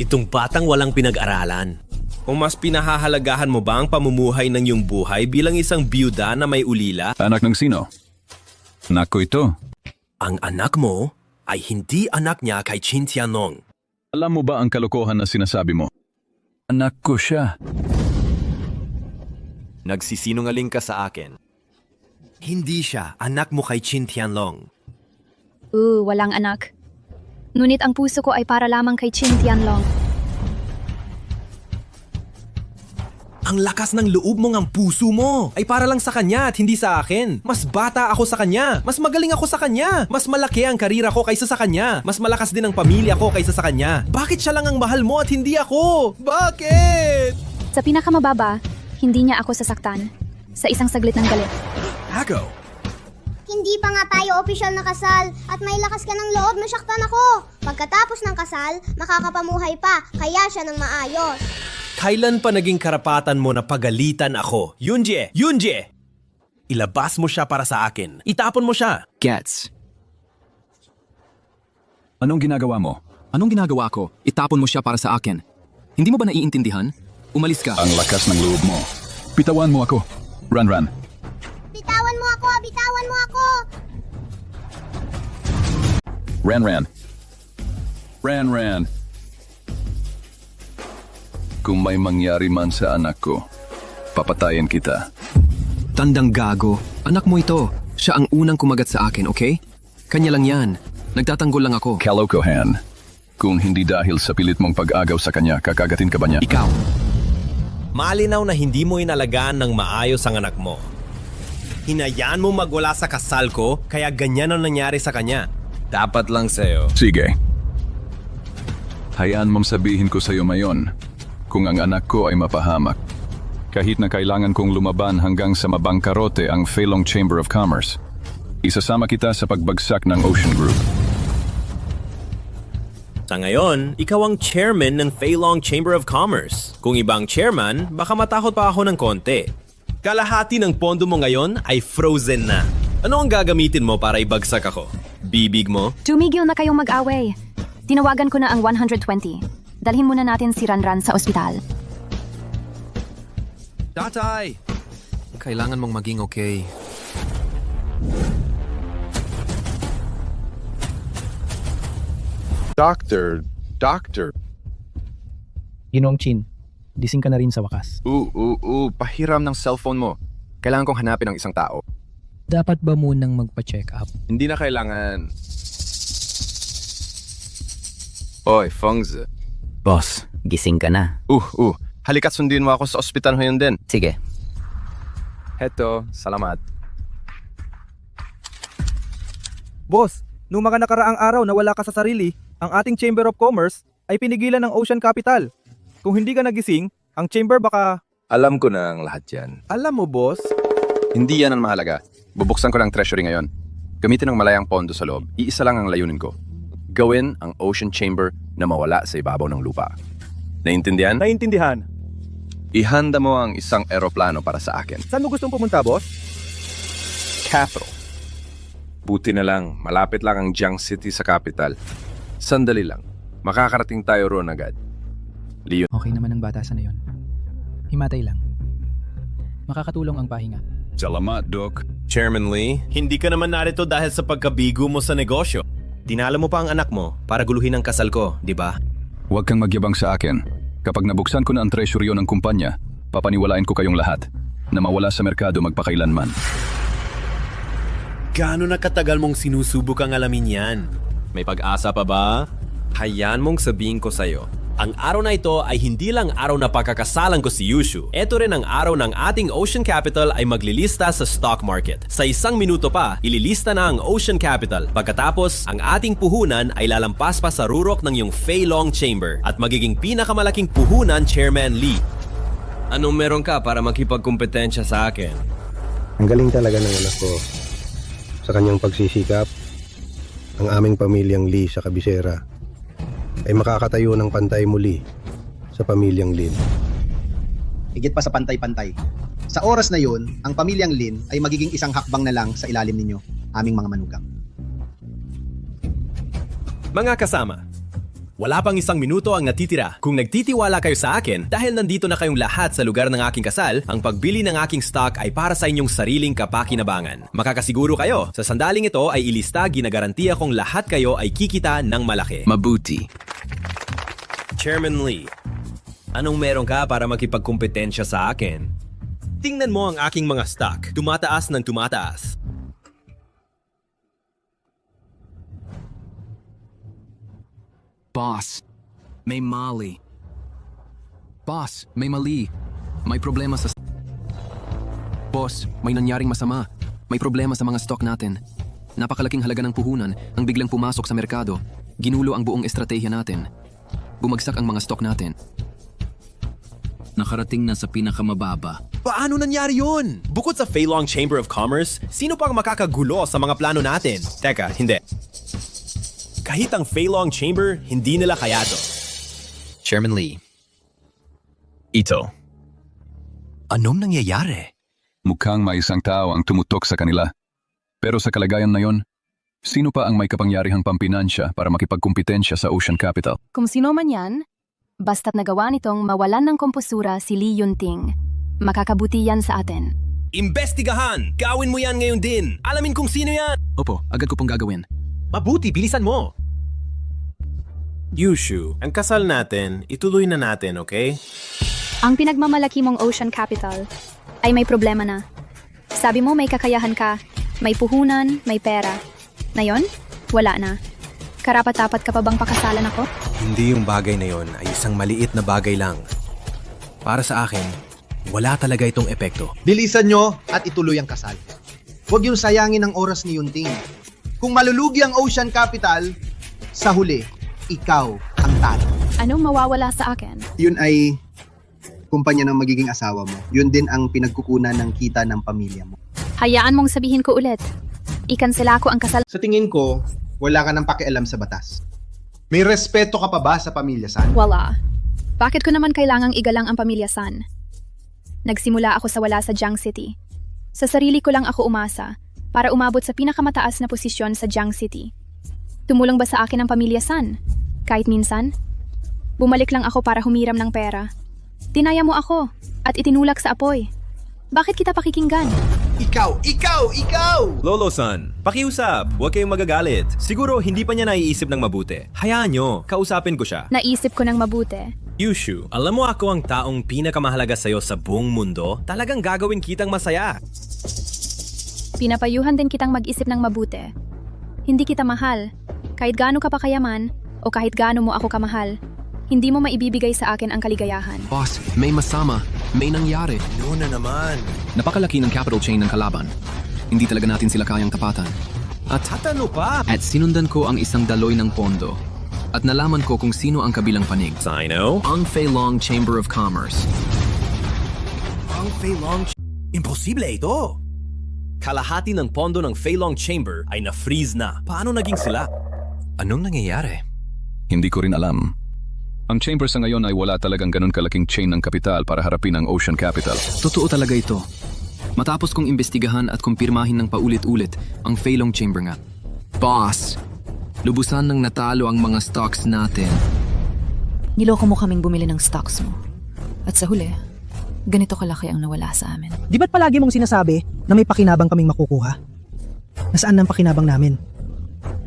Itong batang walang pinag-aralan. Kung mas pinahahalagahan mo ba ang pamumuhay ng iyong buhay bilang isang biyuda na may ulila? Anak ng sino? Anak ko ito. Ang anak mo ay hindi anak niya kay Qin Tianlong. Alam mo ba ang kalokohan na sinasabi mo? Anak ko siya. Nagsisinungaling ka sa akin. Hindi siya anak mo kay Qin Tianlong. Walang anak. Ngunit ang puso ko ay para lamang kay Qin Tianlong. Ang lakas ng loob mong ang puso mo ay para lang sa kanya at hindi sa akin. Mas bata ako sa kanya. Mas magaling ako sa kanya. Mas malaki ang karira ko kaysa sa kanya. Mas malakas din ang pamilya ko kaysa sa kanya. Bakit siya lang ang mahal mo at hindi ako? Bakit? Sa pinakamababa, hindi niya ako sasaktan. Sa isang saglit ng galit. Ako? Hindi pa nga tayo opisyal na kasal at may lakas ka ng loob na saktan ako. Pagkatapos ng kasal, makakapamuhay pa, kaya siya ng maayos. Kailan pa naging karapatan mo na pagalitan ako? Yunjie! Yunjie! Ilabas mo siya para sa akin. Itapon mo siya. Gets. Anong ginagawa mo? Anong ginagawa ko? Itapon mo siya para sa akin. Hindi mo ba naiintindihan? Umalis ka. Ang lakas ng loob mo. Bitawan mo ako. Ran. Bitawan mo ako! Bitawan mo ako! Ran. Kung may mangyari man sa anak ko, papatayin kita. Tandang gago. Anak mo ito. Siya ang unang kumagat sa akin, okay? Kanya lang yan. Nagtatanggol lang ako. Kalokohan. Kung hindi dahil sa pilit mong pag-agaw sa kanya, kakagatin ka ba niya? Ikaw. Malinaw na hindi mo inalagaan ng maayos ang anak mo. Hinayaan mo magwala sa kasal ko, kaya ganyan ang nangyari sa kanya. Dapat lang sa'yo. Sige. Hayaan mong sabihin ko sa'yo mayon kung ang anak ko ay mapahamak. Kahit na kailangan kong lumaban hanggang sa mabangkarote ang Feilong Chamber of Commerce, isasama kita sa pagbagsak ng Ocean Group. Sa ngayon, ikaw ang chairman ng Feilong Chamber of Commerce. Kung ibang chairman, baka matakot pa ako ng konti. Kalahati ng pondo mo ngayon ay frozen na. Ano ang gagamitin mo para ibagsak ako? Bibig mo? Tumigil na kayong mag-away. Tinawagan ko na ang 120. Dalhin muna natin si Ranran sa ospital. Tatay! Kailangan mong maging okay. Doctor. Ginoong Chin, gising ka na rin sa wakas. Pahiram ng cellphone mo. Kailangan kong hanapin ang isang tao. Dapat ba munang magpa-check up? Hindi na kailangan. Oy, Fengzi. Boss, gising ka na. Halika't sundin mo ako sa ospital ngayon din. Sige. Heto, salamat. Boss, nung mga nakaraang araw na wala ka sa sarili, ang ating Chamber of Commerce ay pinigilan ng Ocean Capital. Kung hindi ka nagising, ang chamber baka... Alam ko na ang lahat yan. Alam mo, boss? Hindi yan ang mahalaga. Bubuksan ko ng treasury ngayon. Gamitin ng malayang pondo sa loob. Iisa lang ang layunin ko. Gawin ang Ocean Chamber na mawala sa ibabaw ng lupa. Naintindihan? Naintindihan. Ihanda mo ang isang eroplano para sa akin. Saan mo gustong pumunta, boss? Capital. Buti na lang, malapit lang ang Jiang City sa capital. Sandali lang. Makakarating tayo roon agad. Leon. Okay naman ang batasan na yun. Himatay lang. Makakatulong ang pahinga. Salamat, Doc. Chairman Lee, hindi ka naman narito dahil sa pagkabigo mo sa negosyo. Dinala mo pa ang anak mo para guluhin ang kasal ko, di ba? Huwag kang magyabang sa akin. Kapag nabuksan ko na ang treasuryo ng kumpanya, papaniwalain ko kayong lahat na mawala sa merkado magpakailanman. Gaano na katagal mong sinusubok ang alamin yan? May pag-asa pa ba? Hayaan mong sabihin ko sa'yo. Ang araw na ito ay hindi lang araw na pagkakasalan ko si Yushu. Ito rin ang araw ng ating Ocean Capital ay maglilista sa stock market. Sa 1 minuto pa, ililista na ang Ocean Capital. Pagkatapos, ang ating puhunan ay lalampas pa sa rurok ng iyong Feilong Chamber at magiging pinakamalaking puhunan, Chairman Lee. Anong meron ka para makipagkumpetensya sa akin? Ang galing talaga ng anak ko. Sa kanyang pagsisikap, ang aming pamilyang Lee sa kabisera ay makakatayo ng pantay muli sa pamilyang Lin. Higit pa sa pantay-pantay. Sa oras na yun, ang pamilyang Lin ay magiging isang hakbang na lang sa ilalim ninyo, aming mga manugang. Mga kasama, wala pang isang minuto ang natitira. Kung nagtitiwala kayo sa akin, dahil nandito na kayong lahat sa lugar ng aking kasal, ang pagbili ng aking stock ay para sa inyong sariling kapakinabangan. Makakasiguro kayo, sa sandaling ito ay ilista, ginagarantiya kong lahat kayo ay kikita ng malaki. Mabuti. Chairman Lee, anong meron ka para makipagkumpetensya sa akin? Tingnan mo ang aking mga stock, tumataas ng tumataas. Boss, may mali. Boss, may mali. May problema sa... Boss, may nangyaring masama. May problema sa mga stock natin. Napakalaking halaga ng puhunan ang biglang pumasok sa merkado. Ginulo ang buong estratehiya natin. Bumagsak ang mga stock natin. Nakarating na sa pinakamababa. Paano nangyari yun? Bukod sa Feilong Chamber of Commerce, sino pang makakagulo sa mga plano natin? Teka, hindi. Kahit ang Feilong Chamber, hindi nila kaya to. Chairman Lee. Ito. Anong nangyayari? Mukhang may isang tao ang tumutok sa kanila. Pero sa kalagayan na yon, sino pa ang may kapangyarihang pampinansya para makipagkumpetensya sa Ocean Capital? Kung sino man yan, basta't nagawa nitong mawalan ng komposura si Lee Yunting, makakabuti yan sa atin. Imbestigahan! Gawin mo yan ngayon din! Alamin kung sino yan! Opo, agad ko pong gagawin. Mabuti, bilisan mo! Yushu, ang kasal natin, ituloy na natin, okay? Ang pinagmamalaki mong Ocean Capital ay may problema na. Sabi mo may kakayahan ka, may puhunan, may pera. Ngayon, wala na. Karapat-dapat ka pa bang pakasalan ako? Hindi yung bagay na yon ay isang maliit na bagay lang. Para sa akin, wala talaga itong epekto. Bilisan nyo at ituloy ang kasal. Huwag yung sayangin ang oras ni Yunting. Kung malulugi ang Ocean Capital, sa huli, ikaw ang talo. Anong mawawala sa akin? Yun ay kumpanya ng magiging asawa mo. Yun din ang pinagkukunan ng kita ng pamilya mo. Hayaan mong sabihin ko ulit. Ikansela ko ang kasal. Sa tingin ko, wala ka nang pakialam sa batas. May respeto ka pa ba sa pamilya San? Wala. Bakit ko naman kailangang igalang ang pamilya San? Nagsimula ako sa wala sa Jiang City. Sa sarili ko lang ako umasa para umabot sa pinakamataas na posisyon sa Jiang City. Tumulong ba sa akin ang pamilya San? Kahit minsan? Bumalik lang ako para humiram ng pera. Tinaya mo ako at itinulak sa apoy. Bakit kita pakikinggan? Ikaw! Lolo-san, pakiusap. Huwag kayong magagalit. Siguro hindi pa niya naiisip ng mabuti. Hayaan nyo, kausapin ko siya. Naisip ko ng mabuti. Yushu, alam mo ako ang taong pinakamahalaga sa'yo sa buong mundo? Talagang gagawin kitang masaya. Pinapayuhan din kitang mag-isip ng mabuti. Hindi kita mahal. Kahit gaano ka pa kayaman o kahit gaano mo ako kamahal, hindi mo maibibigay sa akin ang kaligayahan. Boss, may masama. May nangyari. Ano na naman? Napakalaki ng capital chain ng kalaban. Hindi talaga natin sila kayang tapatan. At sinundan ko ang isang daloy ng pondo. At nalaman ko kung sino ang kabilang panig. Sino? Ang Feilong Chamber of Commerce. Ang Feilong... Imposible ito! Kalahati ng pondo ng Feilong Chamber ay na-freeze na. Paano naging sila? Anong nangyayari? Hindi ko rin alam. Ang chamber sa ngayon ay wala talagang ganun kalaking chain ng kapital para harapin ang Ocean Capital. Totoo talaga ito. Matapos kong imbestigahan at kumpirmahin ng paulit-ulit ang Feilong Chamber nga. Boss, lubusan ng natalo ang mga stocks natin. Niloko mo kaming bumili ng stocks mo. At sa huli, ganito kalaki ang nawala sa amin. Di ba't palagi mong sinasabi na may pakinabang kaming makukuha? Nasaan ang pakinabang namin?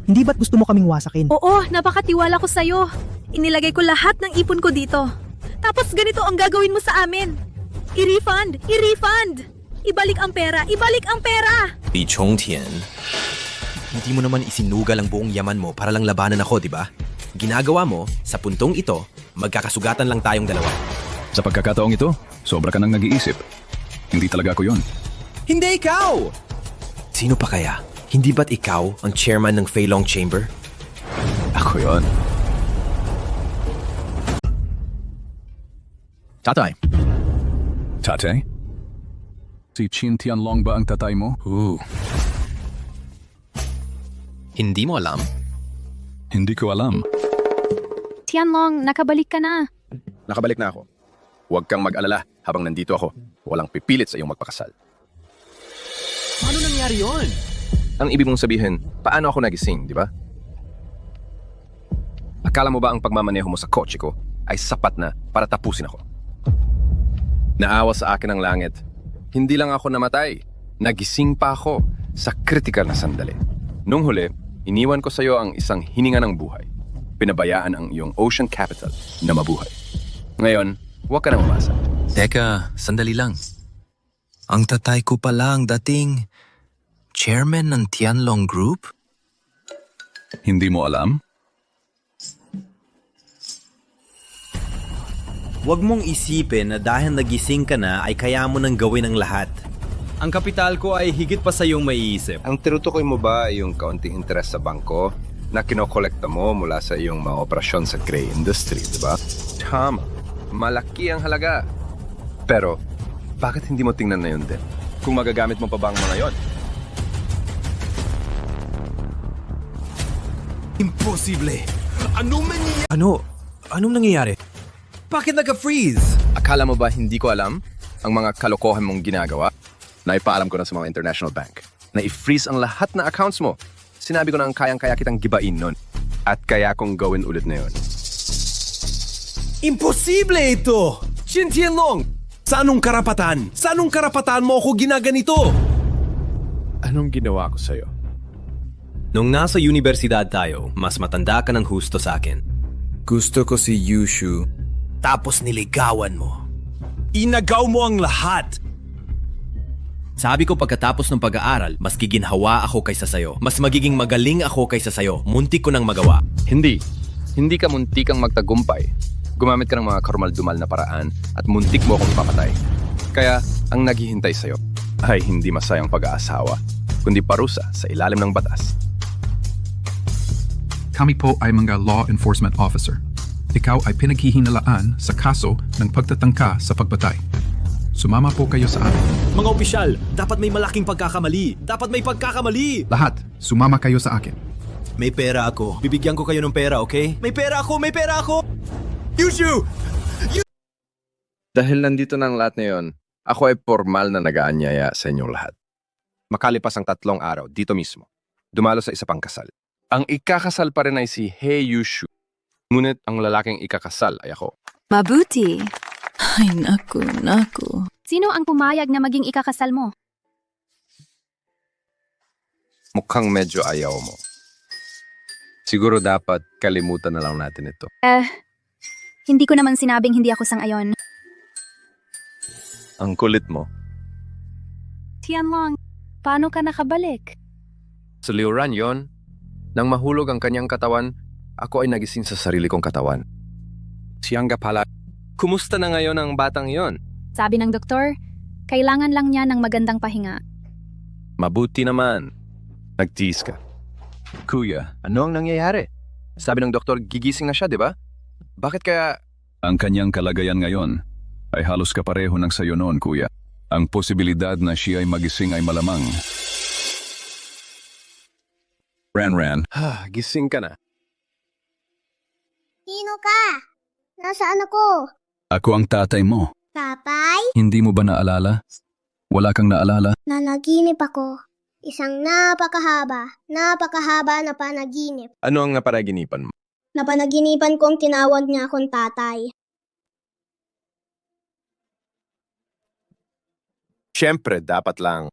Hindi ba't gusto mo kaming wasakin? Oo, napakatiwala ko sa'yo. Inilagay ko lahat ng ipon ko dito. Tapos ganito ang gagawin mo sa amin. I-refund! I-refund! Ibalik ang pera! Ibalik ang pera! Li Chongtian, hindi mo naman isinugal ang buong yaman mo para lang labanan ako, di ba? Ginagawa mo, sa puntong ito, magkakasugatan lang tayong dalawa. Sa pagkakataong ito, sobra ka nang nag-iisip. Hindi talaga ako yon. Hindi ikaw! Sino pa kaya? Hindi ba't ikaw ang chairman ng Feilong Chamber? Ako yon. Tatay. Tatay? Si Qin Tianlong ba ang tatay mo? Hindi mo alam? Hindi ko alam. Tianlong, nakabalik ka na. Nakabalik na ako. Huwag kang mag-alala habang nandito ako. Walang pipilit sa iyong magpakasal. Paano nangyari yon? Ang ibig mong sabihin, paano ako nagising, di ba? Akala mo ba ang pagmamaneho mo sa kotse ko ay sapat na para tapusin ako? Naawa sa akin ang langit. Hindi lang ako namatay. Nagising pa ako sa kritikal na sandali. Nung huli, iniwan ko sa iyo ang isang hininga ng buhay. Pinabayaan ang iyong ocean capital na mabuhay. Ngayon, huwag ka na umasa. Teka, sandali lang. Ang tatay ko pala ang dating chairman ng Tianlong Group? Hindi mo alam? Huwag mong isipin na dahil nagising ka na ay kaya mo nang gawin ang lahat. Ang kapital ko ay higit pa sa iyong maiisip. Ang tinutukoy mo ba ay yung kaunting interes sa bangko na kinokolekta mo mula sa iyong mga operasyon sa gray industry, di ba? Tama. Malaki ang halaga. Pero, bakit hindi mo tingnan na yun din? Kung magagamit mo pa ba ang mga yon? Imposible! Anong nangyayari? Bakit nag-freeze? Akala mo ba hindi ko alam ang mga kalokohan mong ginagawa? Naipaalam ko na sa mga international bank na i-freeze ang lahat na accounts mo. Sinabi ko na ang kayang-kaya kitang gibain nun. At kaya kong gawin ulit na yun. Imposible ito! Shin Tianlong! Sa anong karapatan? Sa anong karapatan mo ako ginaganito? Anong ginawa ko sa'yo? Nung nasa universidad tayo, mas matanda ka ng husto sa akin. Gusto ko si Yushu. Tapos niligawan mo. Inagaw mo ang lahat! Sabi ko pagkatapos ng pag-aaral, mas giginhawa ako kaysa sayo. Mas magiging magaling ako kaysa sayo. Muntik ko nang magawa. Hindi. Hindi ka muntikang magtagumpay. Gumamit ka ng mga karumal-dumal na paraan at muntik mo akong ipapatay. Kaya, ang naghihintay sa'yo ay hindi masayang pag-aasawa, kundi parusa sa ilalim ng batas. Kami po ay mga law enforcement officer. Ikaw ay pinaghihinalaan sa kaso ng pagtatangka sa pagpatay. Sumama po kayo sa amin. Mga opisyal, dapat may malaking pagkakamali. Dapat may pagkakamali. Lahat, sumama kayo sa akin. May pera ako. Bibigyan ko kayo ng pera, okay? May pera ako! May pera ako! Yushu! Dahil nandito na ang lahat na yon, ako ay formal na nag-aanyaya sa inyong lahat. Makalipas ang 3 araw, dito mismo, dumalo sa isa pang kasal. Ang ikakasal pa rin ay si He Yushu. Ngunit ang lalaking ikakasal ay ako. Mabuti. Ay, naku. Sino ang pumayag na maging ikakasal mo? Mukhang medyo ayaw mo. Siguro dapat kalimutan na lang natin ito. Hindi ko naman sinabing hindi ako sang-ayon. Ang kulit mo. Tianlong, paano ka nakabalik? Sa liuran yon, nang mahulog ang kanyang katawan, ako ay nagising sa sarili kong katawan. Siyang pala. Kumusta na ngayon ang batang yon? Sabi ng doktor, kailangan lang niya ng magandang pahinga. Mabuti naman. Nagtiis ka. Kuya, ano ang nangyayari? Sabi ng doktor, gigising na siya, di ba? Bakit kaya... Ang kanyang kalagayan ngayon ay halos kapareho ng sayo noon, kuya. Ang posibilidad na siya ay magising ay malamang. Ran. Gising ka na. Sino ka? Nasaan ako? Ako ang tatay mo. Tatay? Hindi mo ba naalala? Wala kang naalala? Nanaginip ako. Isang napakahaba na panaginip. Ano ang napanaginipan mo? Napanaginipan kong tinawag niya akong tatay. Siyempre, dapat lang